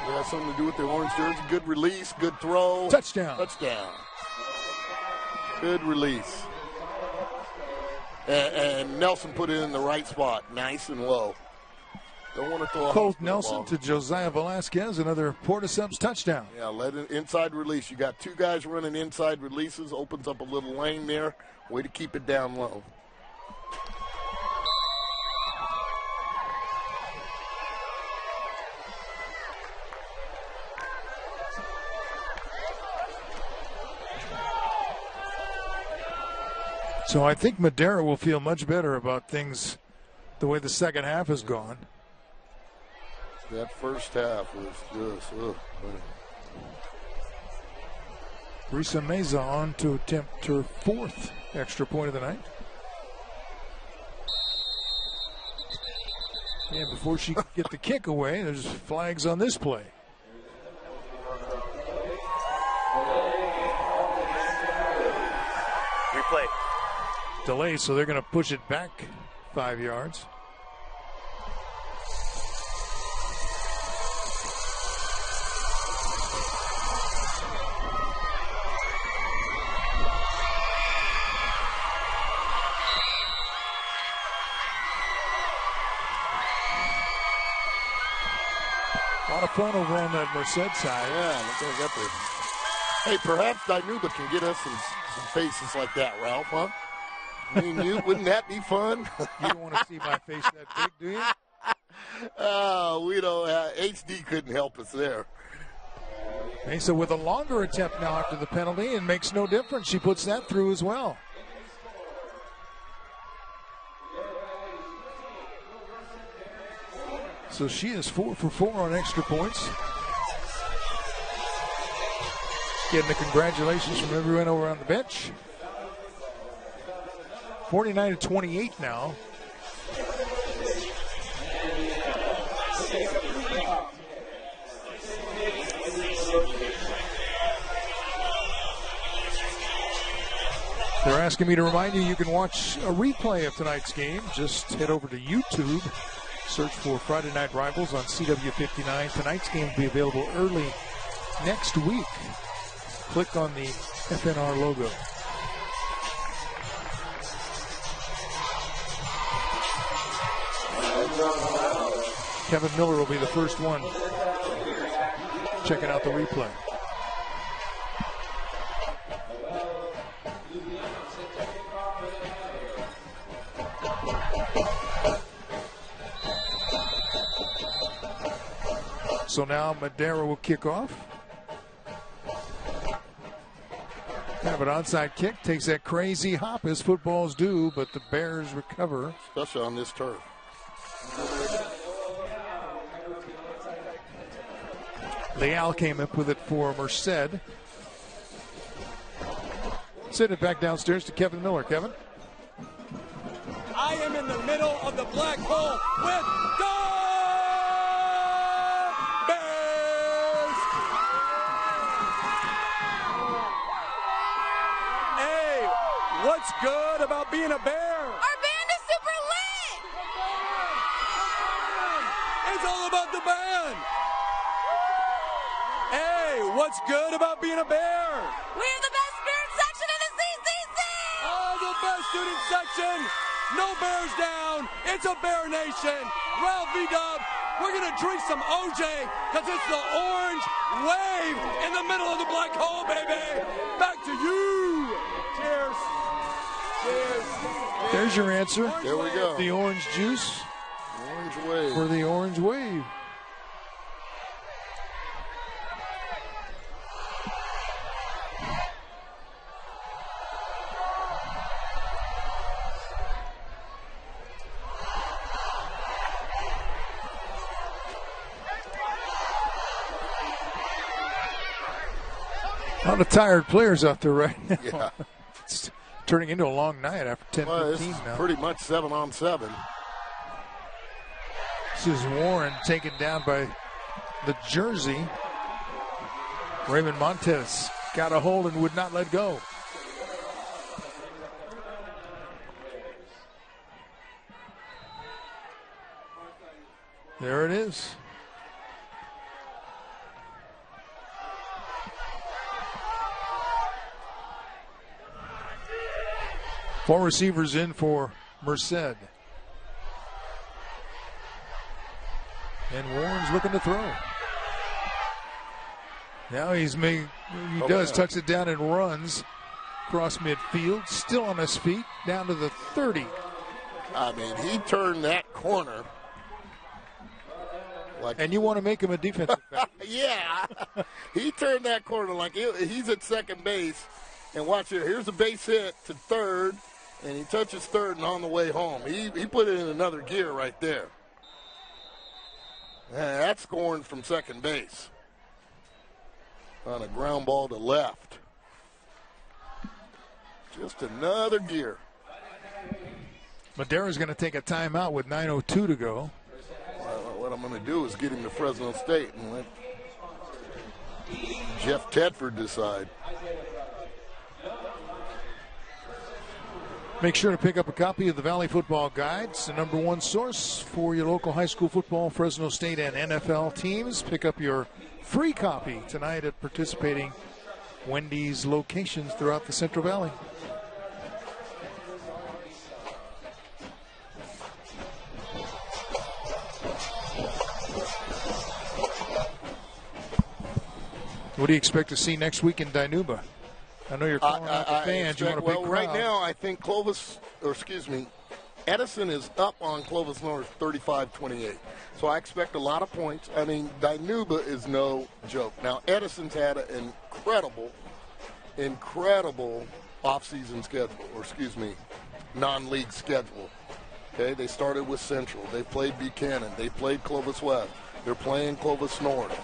It has something to do with the orange jersey. Good release, good throw. Touchdown. Touchdown. Good release. And Nelson put it in the right spot, nice and low. Don't want to throw a Colt Nelson to Josiah Velasquez, another Portisubs touchdown. Yeah, let it inside release. You got 2 guys running inside releases, opens up a little lane there. Way to keep it down low. So I think Madera will feel much better about things the way the second half has gone. That first half was just, Risa Meza on to attempt her 4th extra point of the night. And before she could get the kick away, there's flags on this play. Replay. Delay, so they're going to push it back 5 yards. A lot of fun over on that Merced side. Yeah, look, they got the Hey, perhaps Dinuba can get us some faces like that, Ralph, huh? Me and you, wouldn't that be fun? You don't want to see my face that big, do you? We don't. HD couldn't help us there. Mesa with a longer attempt now after the penalty, and makes no difference. She puts that through as well. So she is 4 for 4 on extra points. Getting the congratulations from everyone over on the bench. 49-28 now. They're asking me to remind you, you can watch a replay of tonight's game. Just head over to YouTube, search for Friday Night Rivals on CW59. Tonight's game will be available early next week. Click on the FNR logo. Kevin Miller will be the first one checking out the replay. So now Madera will kick off. Kind of an onside kick, takes that crazy hop as footballs do, but the Bears recover. Especially on this turf. Leal came up with it for Merced. Send it back downstairs to Kevin Miller. Kevin? I am in the middle of the black hole with goal! Bears! Hey, what's good about being a Bear? Our band is super lit! It's all about the band! Hey, what's good about being a Bear? We're the best student section in the CCC! Oh, the best student section! No Bears down. It's a Bear Nation. Ralph V-Dub, we're going to drink some OJ because it's the orange wave in the middle of the black hole, baby. Back to you. Cheers. Cheers. There's your answer. Orange there we go. The orange juice. Orange wave. For the orange wave. A lot of tired players out there right now. Yeah. It's turning into a long night after 10-15 now. Pretty much 7-on-7. This is Warren taken down by the jersey. Raymond Montes got a hold and would not let go. There it is. Four receivers in for Merced. And Warren's looking to throw. Now he tucks it down and runs across midfield, still on his feet, down to the 30. I mean, he turned that corner. And you want to make him a defensive back. Yeah. He turned that corner like he's at second base. And watch here. Here's a base hit to third. And he touches third and on the way home. He put it in another gear right there. And that's scoring from second base. On a ground ball to left. Just another gear. Madera's going to take a timeout with 9:02 to go. What I'm going to do is get him to Fresno State and let Jeff Tedford decide. Make sure to pick up a copy of the Valley Football Guide. It's the #1 source for your local high school football, Fresno State, and NFL teams. Pick up your free copy tonight at participating Wendy's locations throughout the Central Valley. What do you expect to see next week in Dinuba? I know you're calling out the fans. You want a big crowd. Right now, I think Edison is up on Clovis North 35-28. So I expect a lot of points. I mean, Dinuba is no joke. Now, Edison's had an incredible off-season schedule, non-league schedule. Okay, they started with Central. They played Buchanan. They played Clovis West. They're playing Clovis North.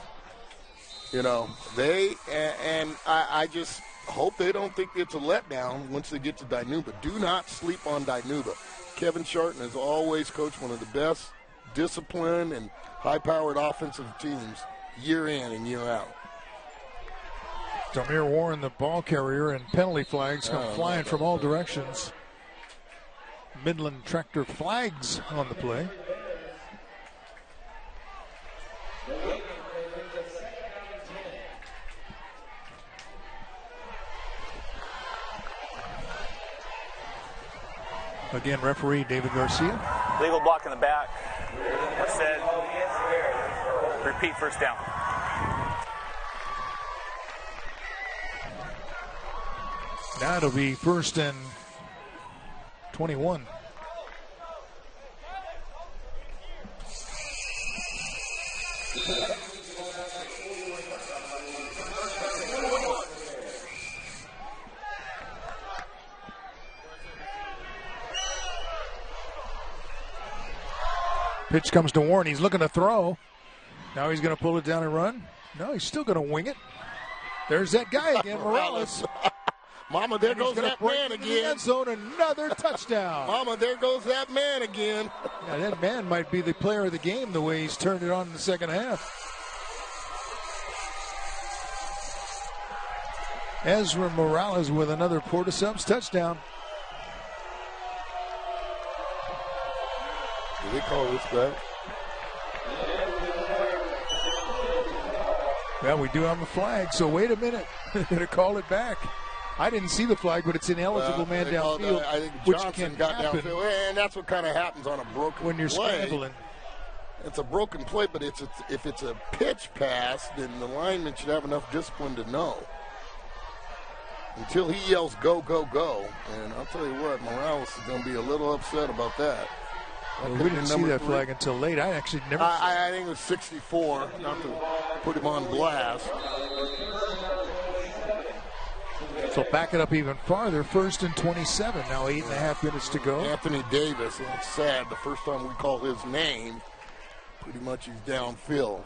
You know, I just hope they don't think it's a letdown once they get to Dinuba. Do not sleep on Dinuba. Kevin Sharton has always coached one of the best disciplined and high-powered offensive teams year in and year out. Demir Warren, the ball carrier, and penalty flags come flying from all directions. Midland Tractor flags on the play. Again, referee David Garcia. Legal block in the back. Merced. Repeat first down. Now it'll be 1st and 21. Pitch comes to Warren. He's looking to throw. Now he's going to pull it down and run. No, he's still going to wing it. There's that guy again, Morales. Mama, there goes that man again. End zone, another touchdown. Mama, there goes that man again. Yeah, that man might be the player of the game the way he's turned it on in the second half. Ezra Morales with another Porta Subs touchdown. Did they call this back? Well, we do have a flag, so wait a minute. They're going to call it back. I didn't see the flag, but it's ineligible man downfield, I think which Johnson can got happen. Downfield, and that's what kind of happens on a broken when you're play. scrambling. It's a broken play, but if it's a pitch pass, then the lineman should have enough discipline to know. Until he yells, go, go, go. And I'll tell you what, Morales is going to be a little upset about that. Well, we didn't see that flag until late. I actually never saw I think it was 64, not to put him on blast. So back it up even farther. 1st and 27. Now 8.5 minutes to go. Anthony Davis, and it's sad, the first time we call his name, pretty much he's downfield.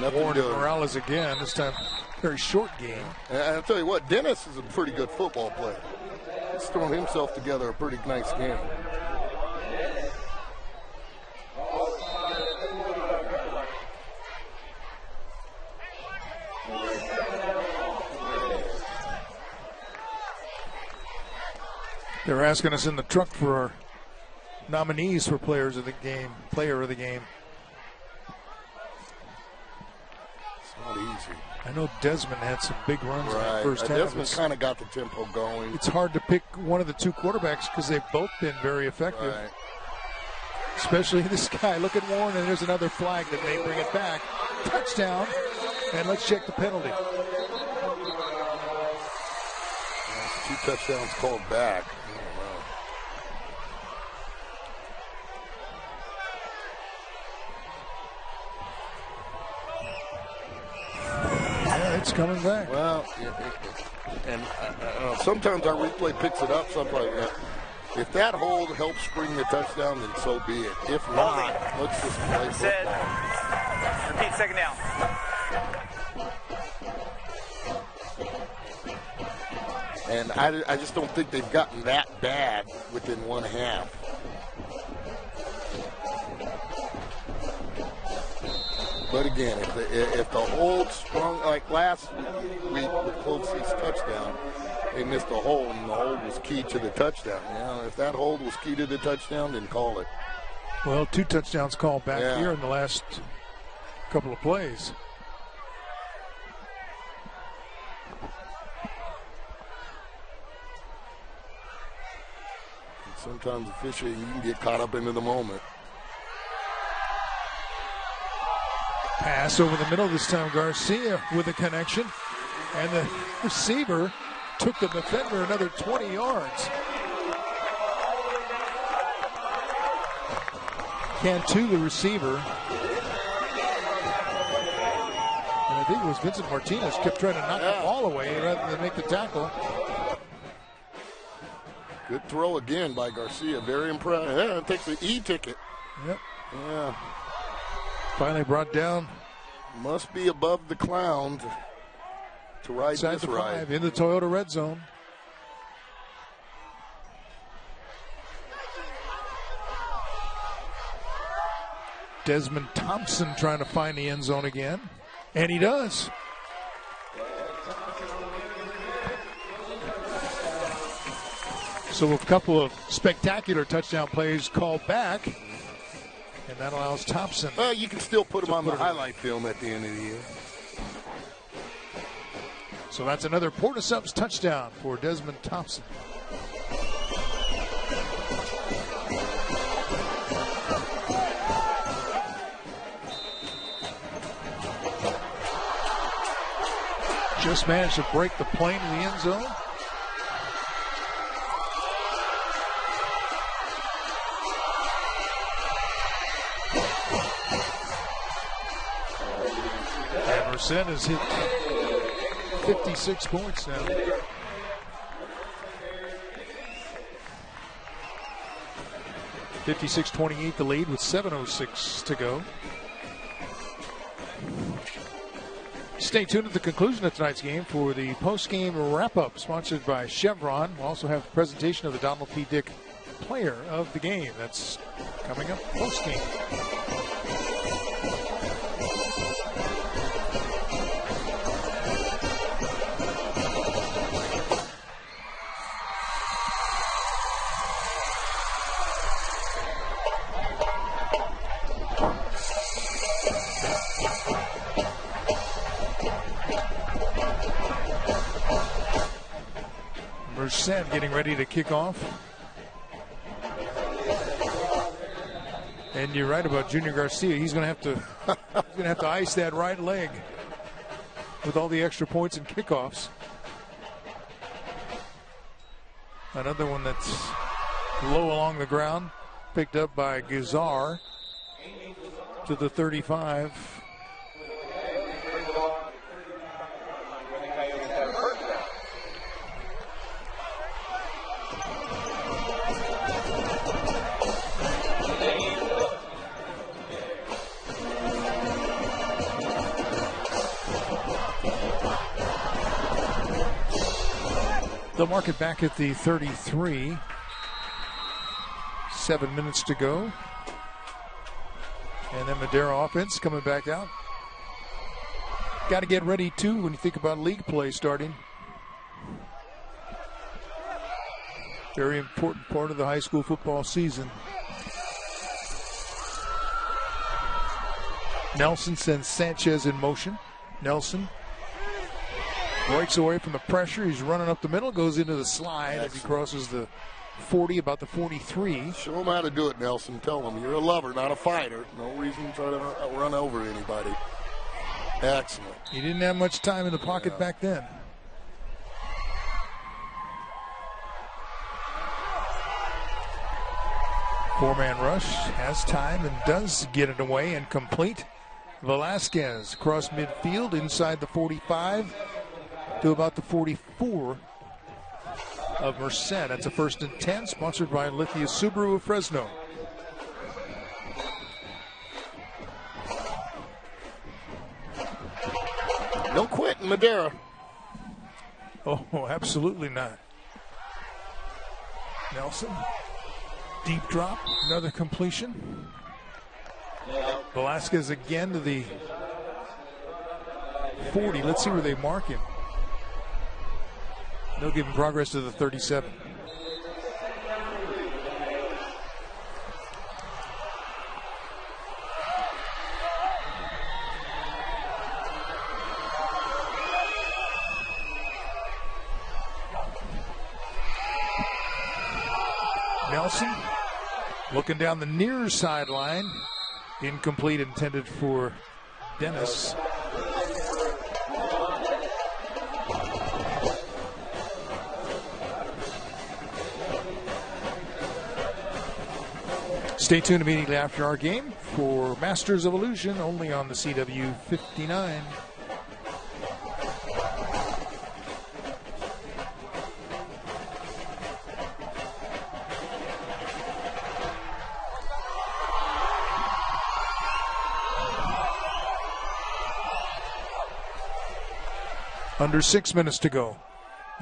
Warren and Morales again, this time very short game. And I'll tell you what, Dennis is a pretty good football player. He's thrown himself together a pretty nice game. They're asking us in the truck for our nominees for player of the game. Not easy. I know Desmond had some big runs in the first half. Desmond kind of got the tempo going. It's hard to pick one of the two quarterbacks because they've both been very effective. Right. Especially this guy. Look at Warren, and there's another flag that may bring it back. Touchdown. And let's check the penalty. 2 touchdowns called back. It's coming back. Well, and sometimes our replay picks it up. Sometimes, if that hold helps spring the touchdown, then so be it. If not, let's just play football. Repeat second down. And I just don't think they've gotten that bad within one half. But again, if the hold sprung like last week with Clovis' touchdown, they missed a hold, and the hold was key to the touchdown. If that hold was key to the touchdown, then call it. Well, 2 touchdowns called back here in the last couple of plays. Sometimes officiating, you can get caught up into the moment. Pass over the middle. This time Garcia with a connection. And the receiver took the defender another 20 yards. Cantu, the receiver. And I think it was Vincent Martinez kept trying to knock the ball away rather than make the tackle. Good throw again by Garcia. Very impressive. Yeah, it takes the E-ticket. Yep. Yeah. Finally brought down. Must be above the clown to ride inside this the ride. 5 in the Toyota red zone. Desmond Thompson trying to find the end zone again. And he does. So a couple of spectacular touchdown plays called back, and that allows Thompson. Well, you can still put him on the highlight film at the end of the year. So that's another Porta-Subs touchdown for Desmond Thompson. Just managed to break the plane in the end zone. And Merced has hit 56 points now. (56-28) the lead with 7:06 to go. Stay tuned at the conclusion of tonight's game for the post-game wrap-up sponsored by Chevron. We'll also have a presentation of the Donald P. Dick player of the game. That's coming up post-game. Merced getting ready to kick off. And you're right about Junior Garcia. He's going to have to ice that right leg with all the extra points and kickoffs. Another one that's low along the ground, picked up by Guzar to the 35. They'll mark it back at the 33. 7 minutes to go. And then Madera offense coming back out. Got to get ready, too, when you think about league play starting. Very important part of the high school football season. Nelson sends Sanchez in motion. Nelson breaks away from the pressure. He's running up the middle, goes into the slide as he crosses the 40, about the 43. Show him how to do it, Nelson. Tell him you're a lover, not a fighter. No reason to try to run over anybody. Excellent. He didn't have much time in the pocket back then. Four-man rush, has time and does get it away and complete. Velasquez across midfield inside the 45 to about the 44 of Merced. That's a 1st and 10, sponsored by Lithia Subaru of Fresno. Don't quit, Madera. Oh, absolutely not. Nelson, deep drop, another completion. Velasquez again to the 40. Let's see where they mark him. They'll give him progress to the 37. Nelson looking down the near sideline. Incomplete, intended for Dennis. Stay tuned immediately after our game for Masters of Illusion, only on the CW 59. Under 6 minutes to go.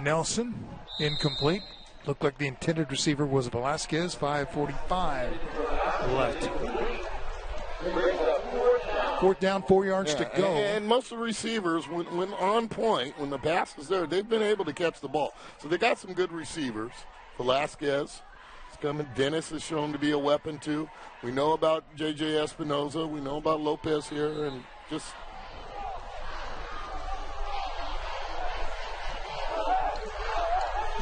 Nelson, incomplete. Looked like the intended receiver was Velasquez. 5:45 left. 4th down, 4 yards to go. And most of the receivers, when on point, when the pass is there, they've been able to catch the ball. So they got some good receivers. Velasquez is coming. Dennis is shown to be a weapon, too. We know about J.J. Espinoza. We know about Lopez here. And just...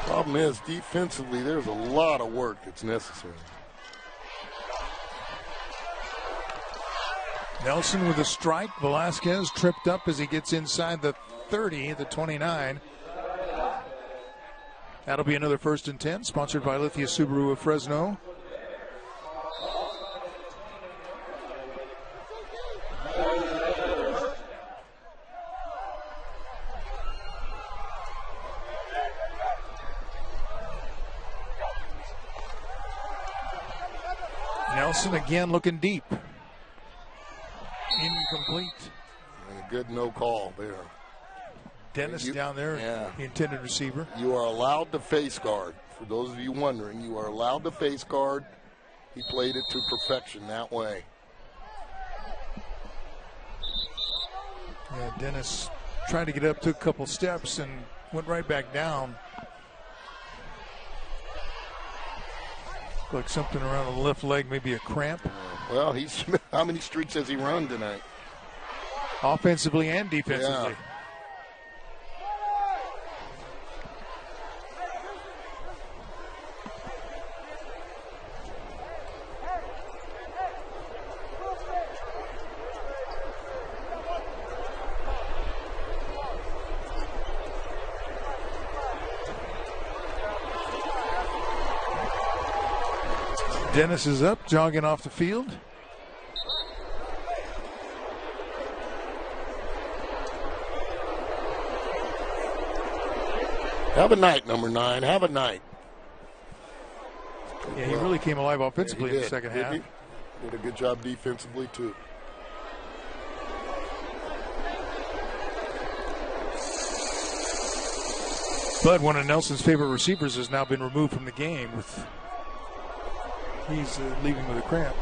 problem is, defensively, there's a lot of work that's necessary. Nelson with a strike. Velasquez tripped up as he gets inside the 30, the 29. That'll be another 1st and 10, sponsored by Lithia Subaru of Fresno. Nelson again looking deep. Incomplete. And a good no call there. Dennis down there, the intended receiver. You are allowed to face guard. For those of you wondering, you are allowed to face guard. He played it to perfection that way. Yeah, Dennis tried to get up, took a couple steps, and went right back down. Like something around the left leg, maybe a cramp. Well, how many streaks has he run tonight? Offensively and defensively. Yeah. Dennis is up, jogging off the field. Have a night, number 9. Have a night. Yeah, he really came alive offensively in the second half. Did a good job defensively, too. But one of Nelson's favorite receivers has now been removed from the game. He's leaving with a cramp.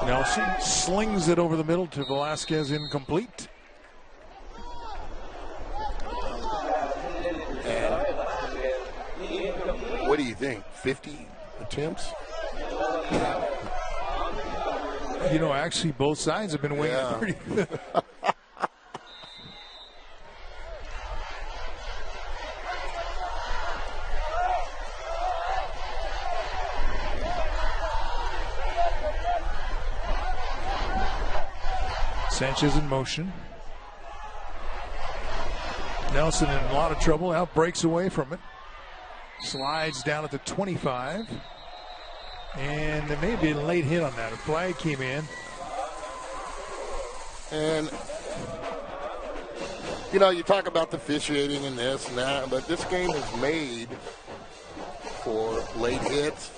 Nelson slings it over the middle to Velasquez, incomplete. And what do you think? 50 attempts? You know, actually, both sides have been winging pretty good. Sanchez in motion. Nelson in a lot of trouble. Out breaks away from it. Slides down at the 25. And there may be a late hit on that. A flag came in. And, you know, you talk about the officiating and this and that, but this game is made for late hits,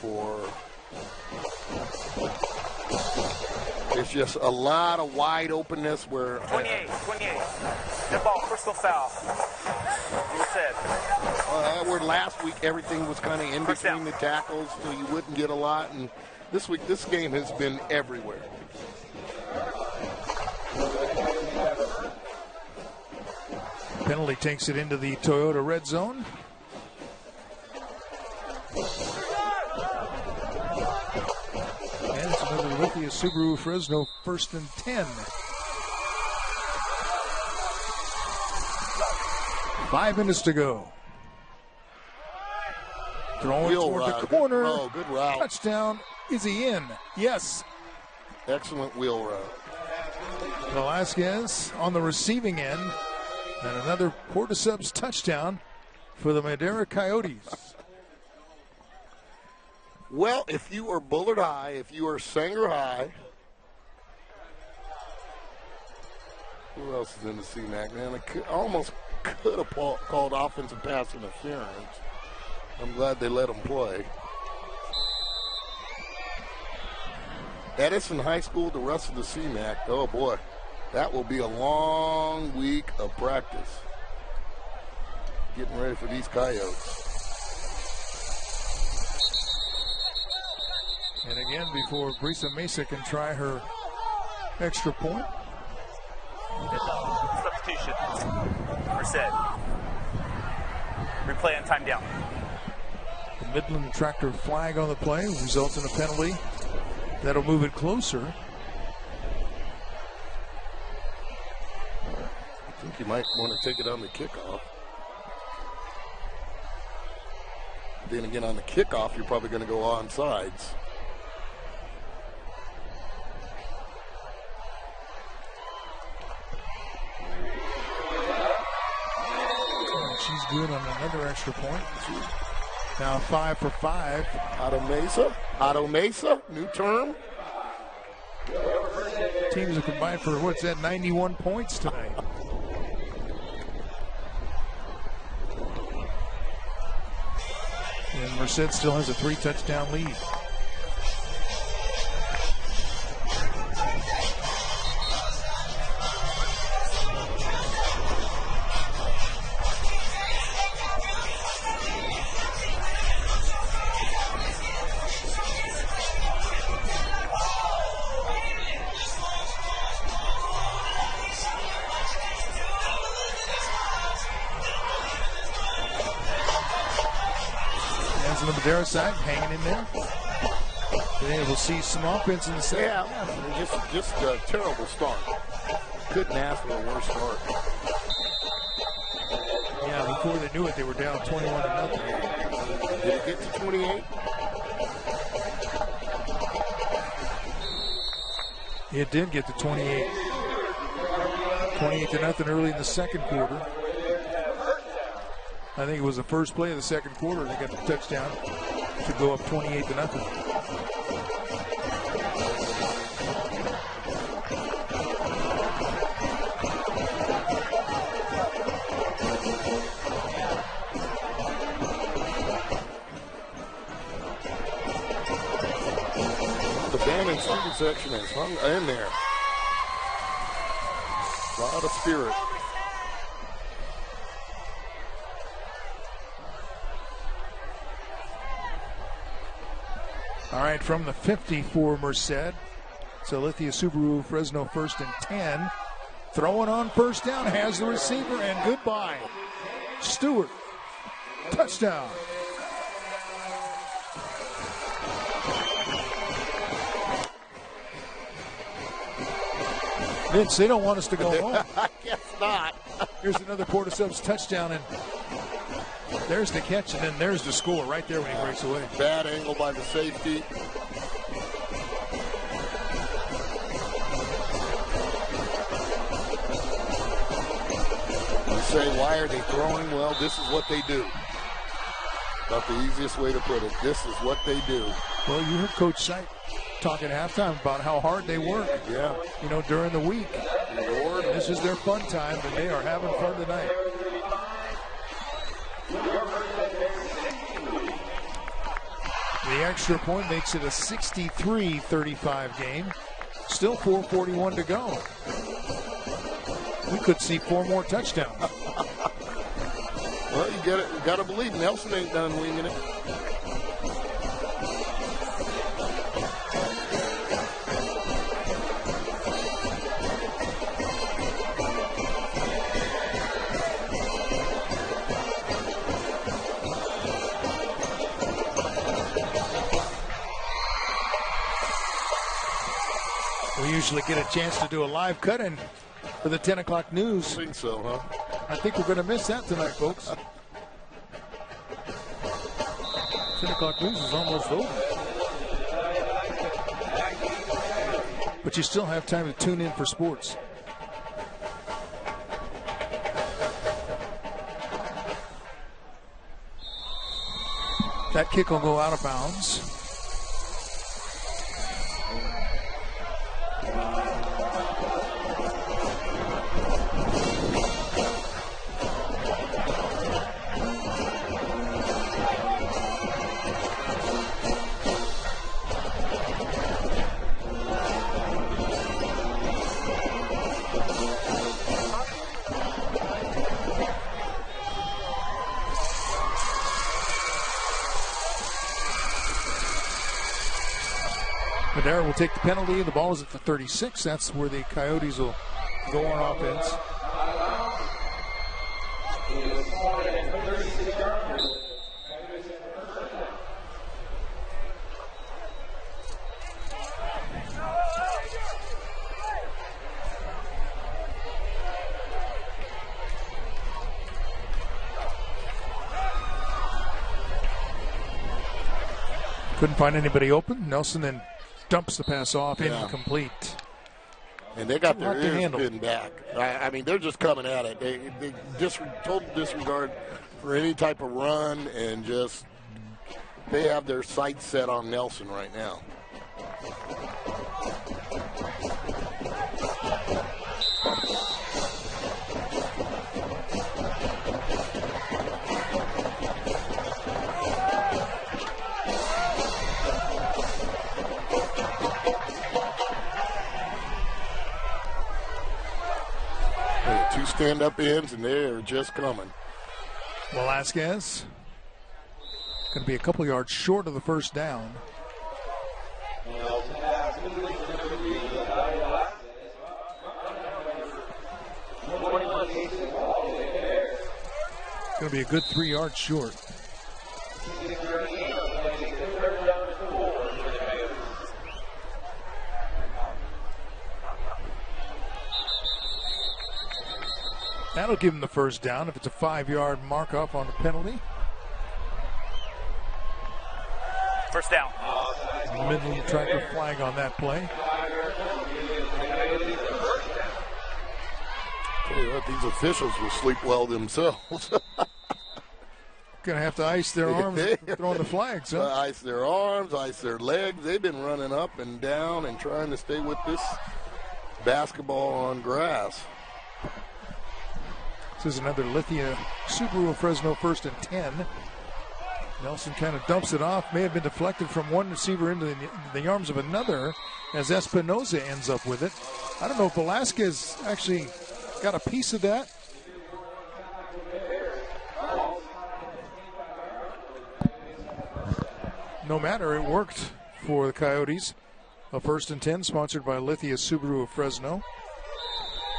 there's just a lot of wide openness where... 28. Good ball, personal foul. Merced. Where last week everything was kind of in between the tackles, so you wouldn't get a lot. And this week, this game has been everywhere. Penalty takes it into the Toyota red zone. And it's another Lithia Subaru Fresno 1st and 10. 5 minutes to go. Throwing toward the corner. Good route. Touchdown. Is he in? Yes. Excellent wheel route. Velasquez on the receiving end. And another Port of Subs touchdown for the Madera Coyotes. Well, if you are Bullard High, if you are Sanger High, who else is in the CMAC, man? I almost could have called offensive pass interference. I'm glad they let him play. Edison High School, the rest of the CMAC, oh boy, that will be a long week of practice. Getting ready for these Coyotes. And again, before Brisa Mesa can try her extra point. Substitution. Merced. Replay on time down. The Midland Tractor flag on the play results in a penalty. That'll move it closer. I think you might want to take it on the kickoff. Then again, on the kickoff, you're probably going to go onside. She's good on another extra point. Now 5 for 5. Otto Mesa, new term. Teams have combined for, 91 points tonight. And Merced still has a 3-touchdown lead. On the Madera side, hanging in there. Been able to see some offense in the second. Yeah, just a terrible start. Couldn't ask for a worse start. Yeah, before they knew it, they were down 21-0. Did it get to 28? It did get to 28. 28-0 early in the second quarter. I think it was the first play of the second quarter. They got the touchdown to go up 28-0. The band and student section is hung in there. A lot of spirit. All right, from the 50 for Merced. So Lithia Subaru Fresno 1st and 10. Throwing on first down, has the receiver, and goodbye. Stewart, touchdown. Vince, they don't want us to go home. I guess not. Here's another Port of Subs touchdown, and there's the catch, and then there's the score right there when he breaks away. Bad angle by the safety. You say, why are they throwing? Well, this is what they do. About the easiest way to put it. This is what they do. Well, you heard Coach Sight talking at halftime about how hard they work. Yeah. You know, during the week. Lord. This is their fun time, and they are having fun tonight. The extra point makes it a 63-35 game. Still 4:41 to go. We could see 4 more touchdowns. Well, you got to believe Nelson ain't done winging it. We usually get a chance to do a live cut-in for the 10 o'clock news. I think so, huh? I think we're going to miss that tonight, folks. 10 o'clock news is almost over. But you still have time to tune in for sports. That kick will go out of bounds. Madera will take the penalty. The ball is at the 36. That's where the Coyotes will go on offense. Couldn't find anybody open. Nelson then dumps the pass off, incomplete. And they got their ears pinned back. I mean, they're just coming at it. They total disregard for any type of run, and just they have their sights set on Nelson right now. Stand-up ends, and they're just coming. Velasquez going to be a couple yards short of the first down. Going to be a good 3 yards short. That'll give him the first down if it's a 5-yard mark-off on the penalty. First down. Midland Tractor flag on that play. Tell you what, these officials will sleep well themselves. Going to have to ice their arms throwing the flags, huh? Ice their arms, ice their legs. They've been running up and down and trying to stay with this basketball on grass. This is another Lithia Subaru of Fresno, 1st and 10. Nelson kind of dumps it off. May have been deflected from one receiver into the arms of another as Espinoza ends up with it. I don't know if Velasquez actually got a piece of that. No matter, it worked for the Coyotes. A 1st and 10 sponsored by Lithia Subaru of Fresno.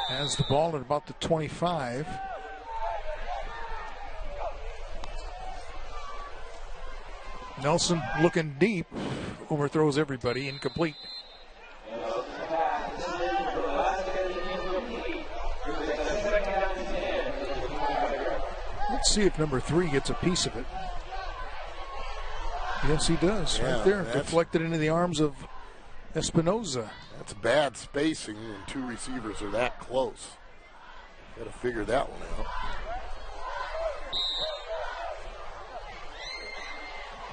Has the ball at about the 25. Nelson looking deep, overthrows everybody, incomplete. Let's see if number 3 gets a piece of it. Yes, he does. Right there, deflected into the arms of Espinoza. That's bad spacing when 2 receivers are that close. Got to figure that one out.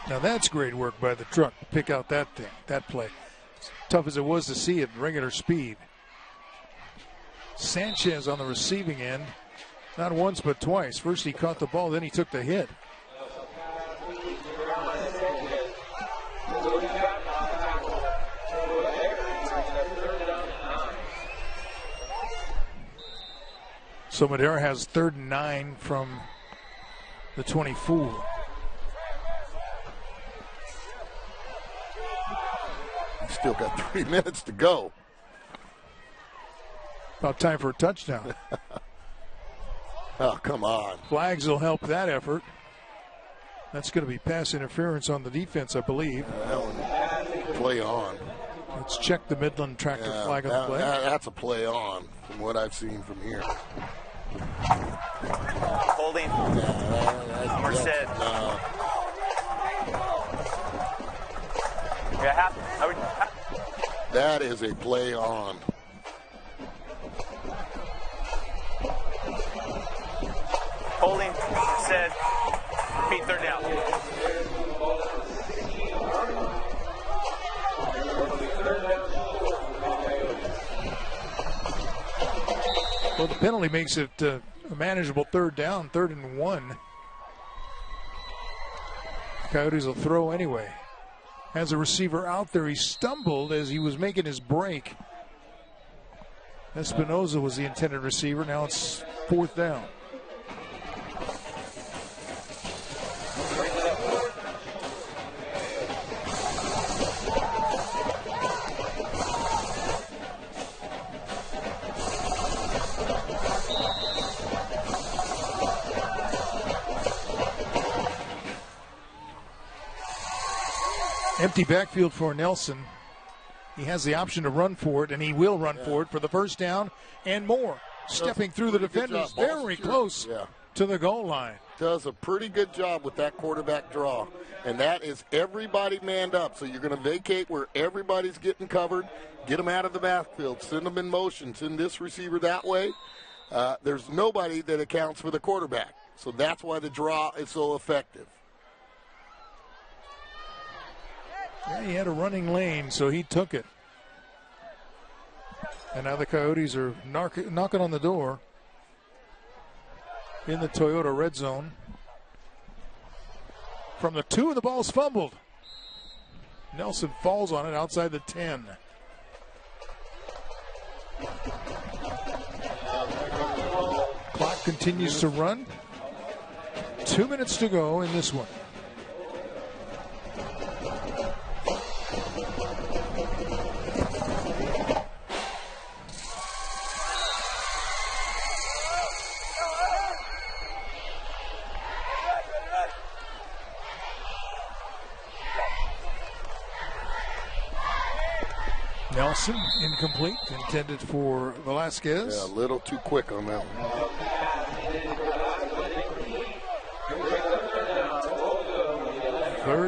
Now that's great work by the truck to pick out that thing, that play. As tough as it was to see at regular speed. Sanchez on the receiving end, not once but twice. First he caught the ball, then he took the hit. So Madera has 3rd and 9 from the 24. Still got 3 minutes to go. About time for a touchdown. Oh, come on. Flags will help that effort. That's going to be pass interference on the defense, I believe. Play on. Let's check the Midland Tractor flag on the play. That's a play on from what I've seen from here. Holding. Merced. That is a play on. Holding. Merced. Repeat, third down. Well, the penalty makes it a manageable third down, 3rd and 1. Coyotes will throw anyway. Has a receiver out there. He stumbled as he was making his break. Espinoza was the intended receiver. Now it's 4th down. Empty backfield for Nelson. He has the option to run for it, and he will run for it for the first down and more. Stepping through the defenders very close to the goal line. Does a pretty good job with that quarterback draw, and that is everybody manned up. So you're going to vacate where everybody's getting covered, get them out of the backfield, send them in motion, send this receiver that way. There's nobody that accounts for the quarterback, so that's why the draw is so effective. Yeah, he had a running lane, so he took it. And now the Coyotes are knocking on the door in the Toyota red zone. From the 2, the ball's fumbled. Nelson falls on it outside the 10. Clock continues to run. 2 minutes to go in this one. Nelson, incomplete, intended for Velasquez. Yeah, a little too quick on that one.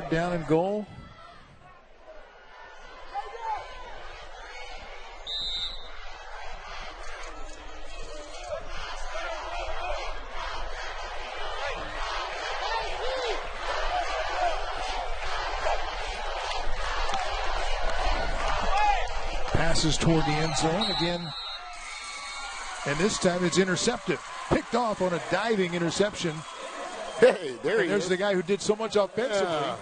3rd down and goal. Passes toward the end zone again. And this time it's intercepted. Picked off on a diving interception. Hey, there's the guy who did so much offensively. Yeah.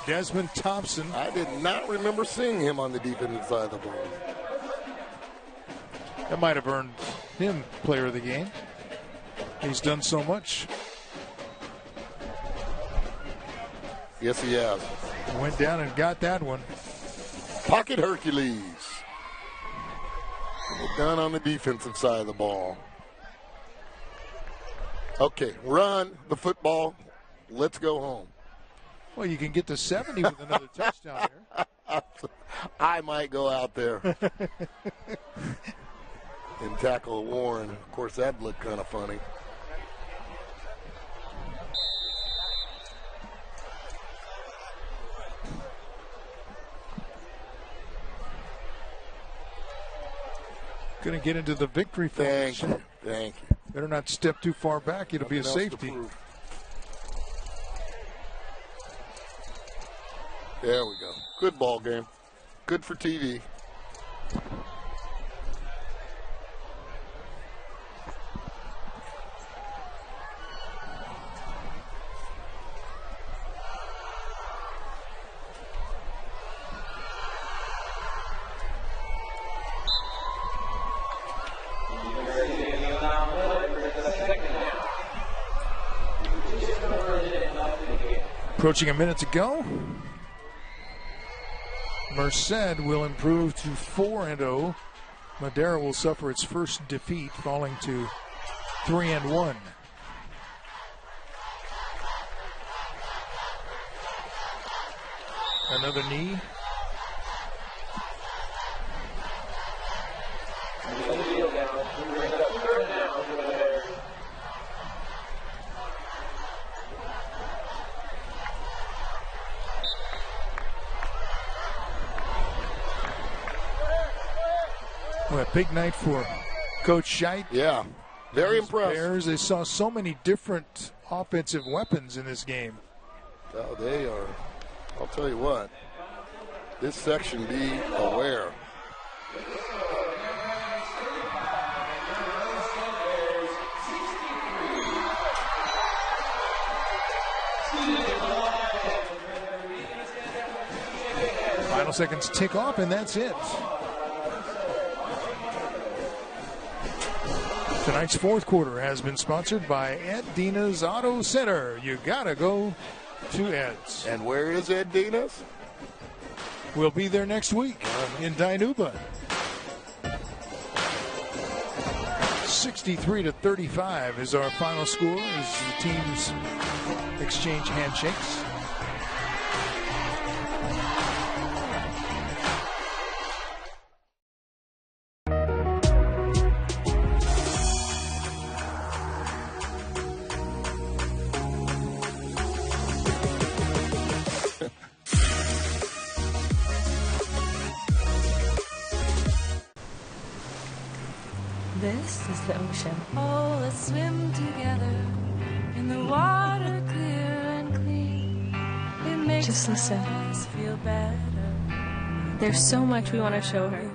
Desmond Thompson. I did not remember seeing him on the defensive side of the ball. That might have earned him player of the game. He's done so much. Yes, he has. Went down and got that one. Pocket Hercules. Done on the defensive side of the ball. Okay, run the football. Let's go home. Well, you can get to 70 with another touchdown here. I might go out there and tackle Warren. Of course, that'd look kind of funny. Going to get into the victory formation. Thank you. Better not step too far back. It'll be a safety. There we go. Good ball game. Good for TV. Approaching a minute to go. Merced will improve to 4-0. Madera will suffer its first defeat, falling to 3-1. Another knee. big night for Coach Scheit. Yeah, very impressed. Bears, they saw so many different offensive weapons in this game. Oh, they are. I'll tell you what. This section, be aware. Final seconds tick off, and that's it. Tonight's fourth quarter has been sponsored by Ed Dina's Auto Center. You gotta go to Ed's. And where is Ed Dina's? We'll be there next week in Dinuba. 63-35 is our final score as the teams exchange handshakes. This is the ocean. Oh, let's swim together in the water clear and clean. It makes Just listen. us feel better. There's so much we want to show her.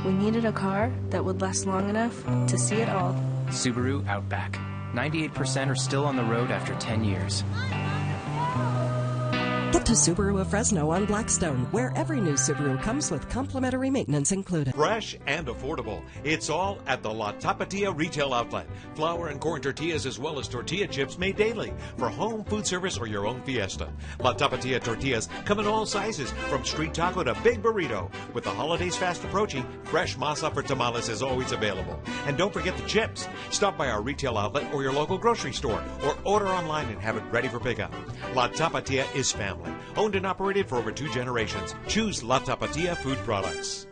We needed a car that would last long enough to see it all. Subaru Outback. 98% are still on the road after 10 years. Get to Subaru of Fresno on Blackstone, where every new Subaru comes with complimentary maintenance included. Fresh and affordable. It's all at the La Tapatia retail outlet. Flour and corn tortillas as well as tortilla chips made daily for home food service or your own fiesta. La Tapatia tortillas come in all sizes from street taco to big burrito. With the holidays fast approaching, fresh masa for tamales is always available. And don't forget the chips. Stop by our retail outlet or your local grocery store or order online and have it ready for pickup. La Tapatia is family. Owned and operated for over 2 generations. Choose La Tapatia food products.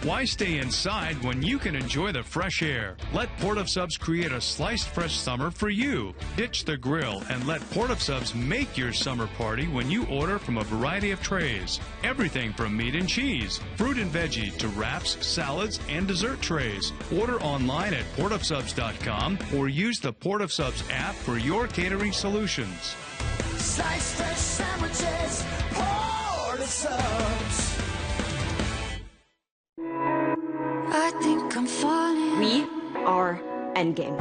Why stay inside when you can enjoy the fresh air? Let Port of Subs create a sliced fresh summer for you. Ditch the grill and let Port of Subs make your summer party when you order from a variety of trays. Everything from meat and cheese, fruit and veggie, to wraps, salads, and dessert trays. Order online at portofsubs.com or use the Port of Subs app for your catering solutions. Sliced fresh sandwiches, Port of Subs. I think I'm falling. We are Endgame.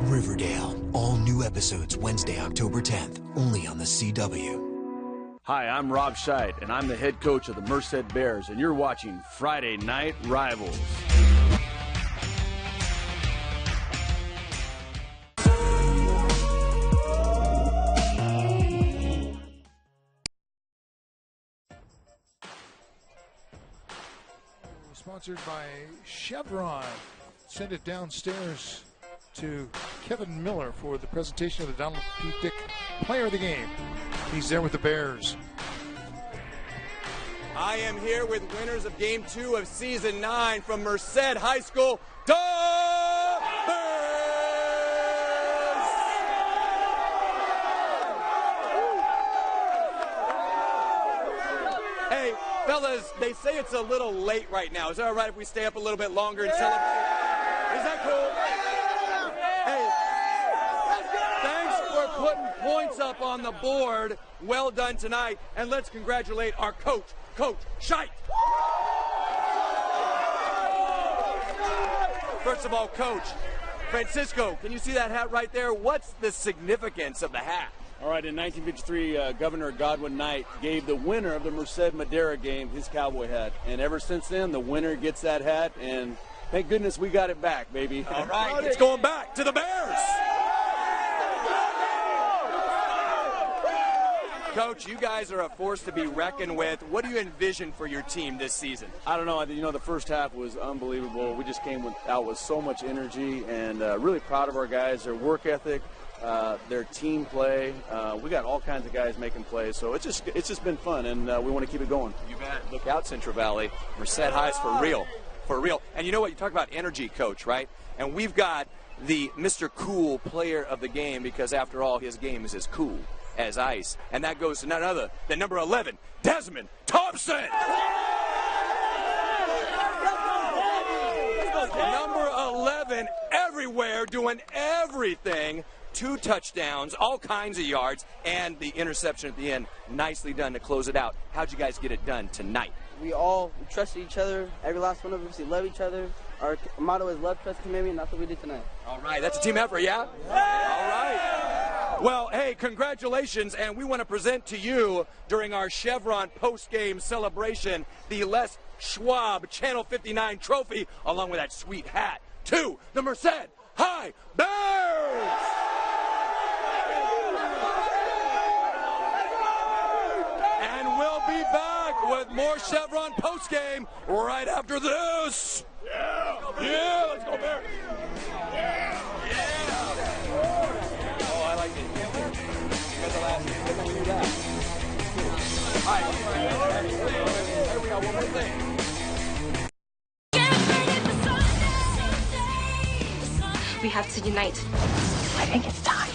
Riverdale. All new episodes Wednesday, October 10th. Only on the CW. Hi, I'm Rob Scheit, and I'm the head coach of the Merced Bears, and you're watching Friday Night Rivals. Sponsored by Chevron. Send it downstairs to Kevin Miller for the presentation of the Donald P. Dick Player of the Game. He's there with the Bears. I am here with winners of Game 2 of Season 9 from Merced High School, the Bears! Hey, fellas, they say it's a little late right now. Is it all right if we stay up a little bit longer and celebrate? Is that cool? Hey, thanks for putting points up on the board. Well done tonight. And let's congratulate our coach, Coach Scheit. First of all, Coach, Francisco, can you see that hat right there? What's the significance of the hat? All right, in 1953, Governor Godwin Knight gave the winner of the Merced Madera game his cowboy hat. And ever since then, the winner gets that hat, and thank goodness we got it back, baby. All right, it's going back to the Bears. Coach, you guys are a force to be reckoned with. What do you envision for your team this season? I don't know. You know, the first half was unbelievable. We just came out with so much energy, and really proud of our guys, their work ethic, their team play. We got all kinds of guys making plays, so it's just been fun, and we want to keep it going. You bet. Look out, Central Valley. Merced High's for real. For real. And you know what? You talk about energy, Coach, right? And we've got the Mr. Cool player of the game because, after all, his game is as cool as ice. And that goes to none other than number 11, Desmond Thompson. Number 11 everywhere, doing everything. 2 touchdowns, all kinds of yards, and the interception at the end. Nicely done to close it out. How'd you guys get it done tonight? We all trusted each other. Every last one of us, we love each other. Our motto is love, trust, commitment, and that's what we did tonight. All right, that's a team effort, yeah? All right. Well, hey, congratulations, and we want to present to you during our Chevron post-game celebration the Les Schwab Channel 59 trophy, along with that sweet hat, to the Merced High Bears! And we'll be back with more Chevron post-game right after this. Yeah, let's go Bears. Yeah. Oh, I like it. You're the last one. We knew that. All right. Here we go. One more thing. We have to unite. I think it's time.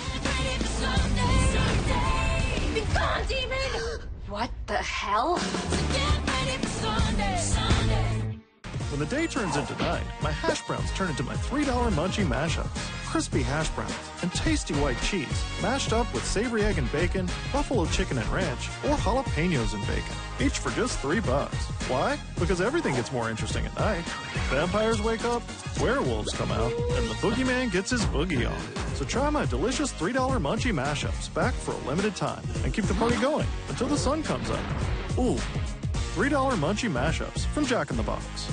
Be gone, demon! What the hell? When the day turns into night, my hash browns turn into my $3 munchie mashup. Crispy hash browns and tasty white cheese, mashed up with savory egg and bacon, buffalo chicken and ranch, or jalapenos and bacon, each for just $3. Why? Because everything gets more interesting at night. Vampires wake up, werewolves come out, and the boogeyman gets his boogie on. So try my delicious $3 munchie mashups back for a limited time and keep the party going until the sun comes up. Ooh, $3 munchie mashups from Jack in the Box.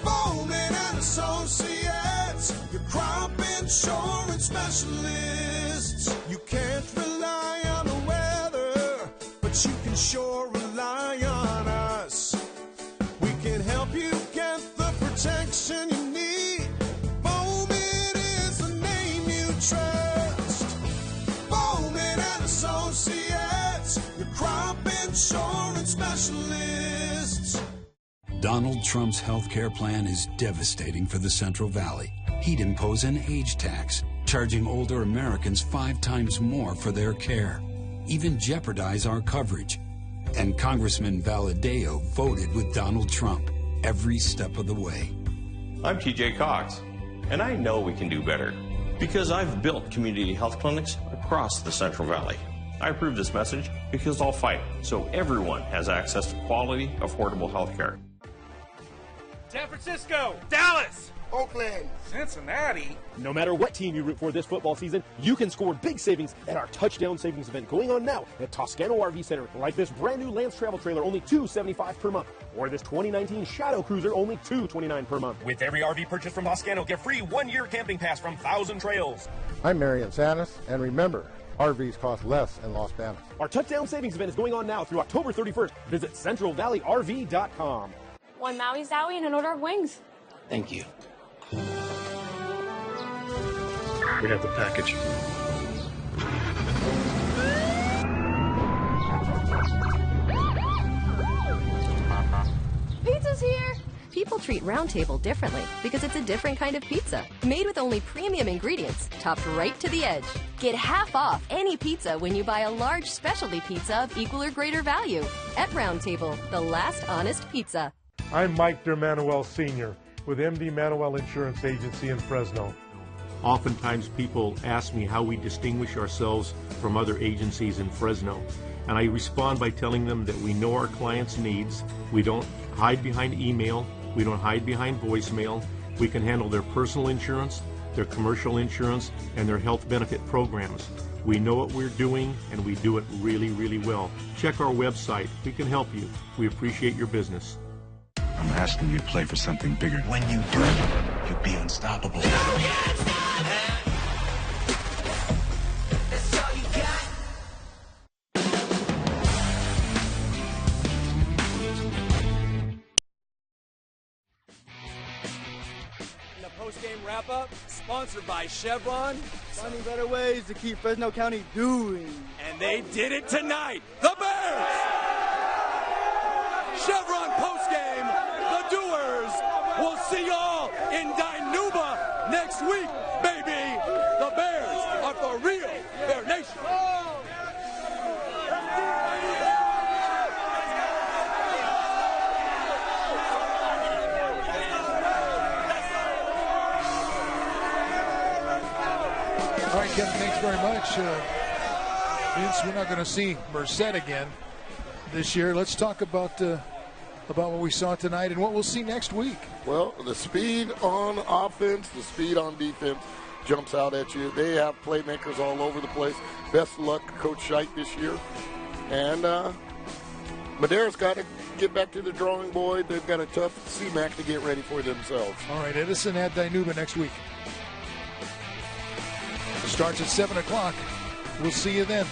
Bowman and Associates, your crop insurance specialists. You can't rely on the weather, but you can sure rely on us. We can help you get the protection you need. Bowman is the name you trust. Bowman and Associates, your crop insurance specialists. Donald Trump's health care plan is devastating for the Central Valley. He'd impose an age tax, charging older Americans 5 times more for their care, even jeopardize our coverage. And Congressman Valadeo voted with Donald Trump every step of the way. I'm TJ Cox, and I know we can do better because I've built community health clinics across the Central Valley. I approve this message because I'll fight so everyone has access to quality, affordable health care. San Francisco, Dallas, Oakland, Cincinnati. No matter what team you root for this football season, you can score big savings at our Touchdown Savings event going on now at Toscano RV Center. Like this brand new Lance travel trailer, only $275 per month. Or this 2019 Shadow Cruiser, only $229 per month. With every RV purchase from Toscano, get free 1-year camping pass from Thousand Trails. I'm Marion Sanis, and remember, RVs cost less in Los Banos. Our Touchdown Savings event is going on now through October 31st. Visit CentralValleyRV.com. 1 Maui Zowie and an order of wings. Thank you. We have the package. Pizza's here! People treat Round Table differently because it's a different kind of pizza, made with only premium ingredients, topped right to the edge. Get half off any pizza when you buy a large specialty pizza of equal or greater value. At Round Table, the last honest pizza. I'm Mike DeManuel Sr. with MD Manuel Insurance Agency in Fresno. Oftentimes people ask me how we distinguish ourselves from other agencies in Fresno, and I respond by telling them that we know our clients' needs. We don't hide behind email. We don't hide behind voicemail. We can handle their personal insurance, their commercial insurance, and their health benefit programs. We know what we're doing, and we do it really, really well. Check our website. We can help you. We appreciate your business. I'm asking you to play for something bigger. When you do, you'll be unstoppable. The post-game wrap-up, sponsored by Chevron. Finding better ways to keep Fresno County doing. And they did it tonight. The Bears! Chevron post-game, the doers. We'll see y'all in Dinuba next week, baby. The Bears are for real. Bear Nation. All right, Kevin, thanks very much. Vince, we're not going to see Merced again this year. Let's talk about what we saw tonight and what we'll see next week. Well, the speed on offense, the speed on defense jumps out at you. They have playmakers all over the place. Best of luck to Coach Scheidt this year. And Madera's got to get back to the drawing board. They've got a tough CMAC to get ready for themselves. All right, Edison at Dinuba next week. Starts at 7 o'clock. We'll see you then.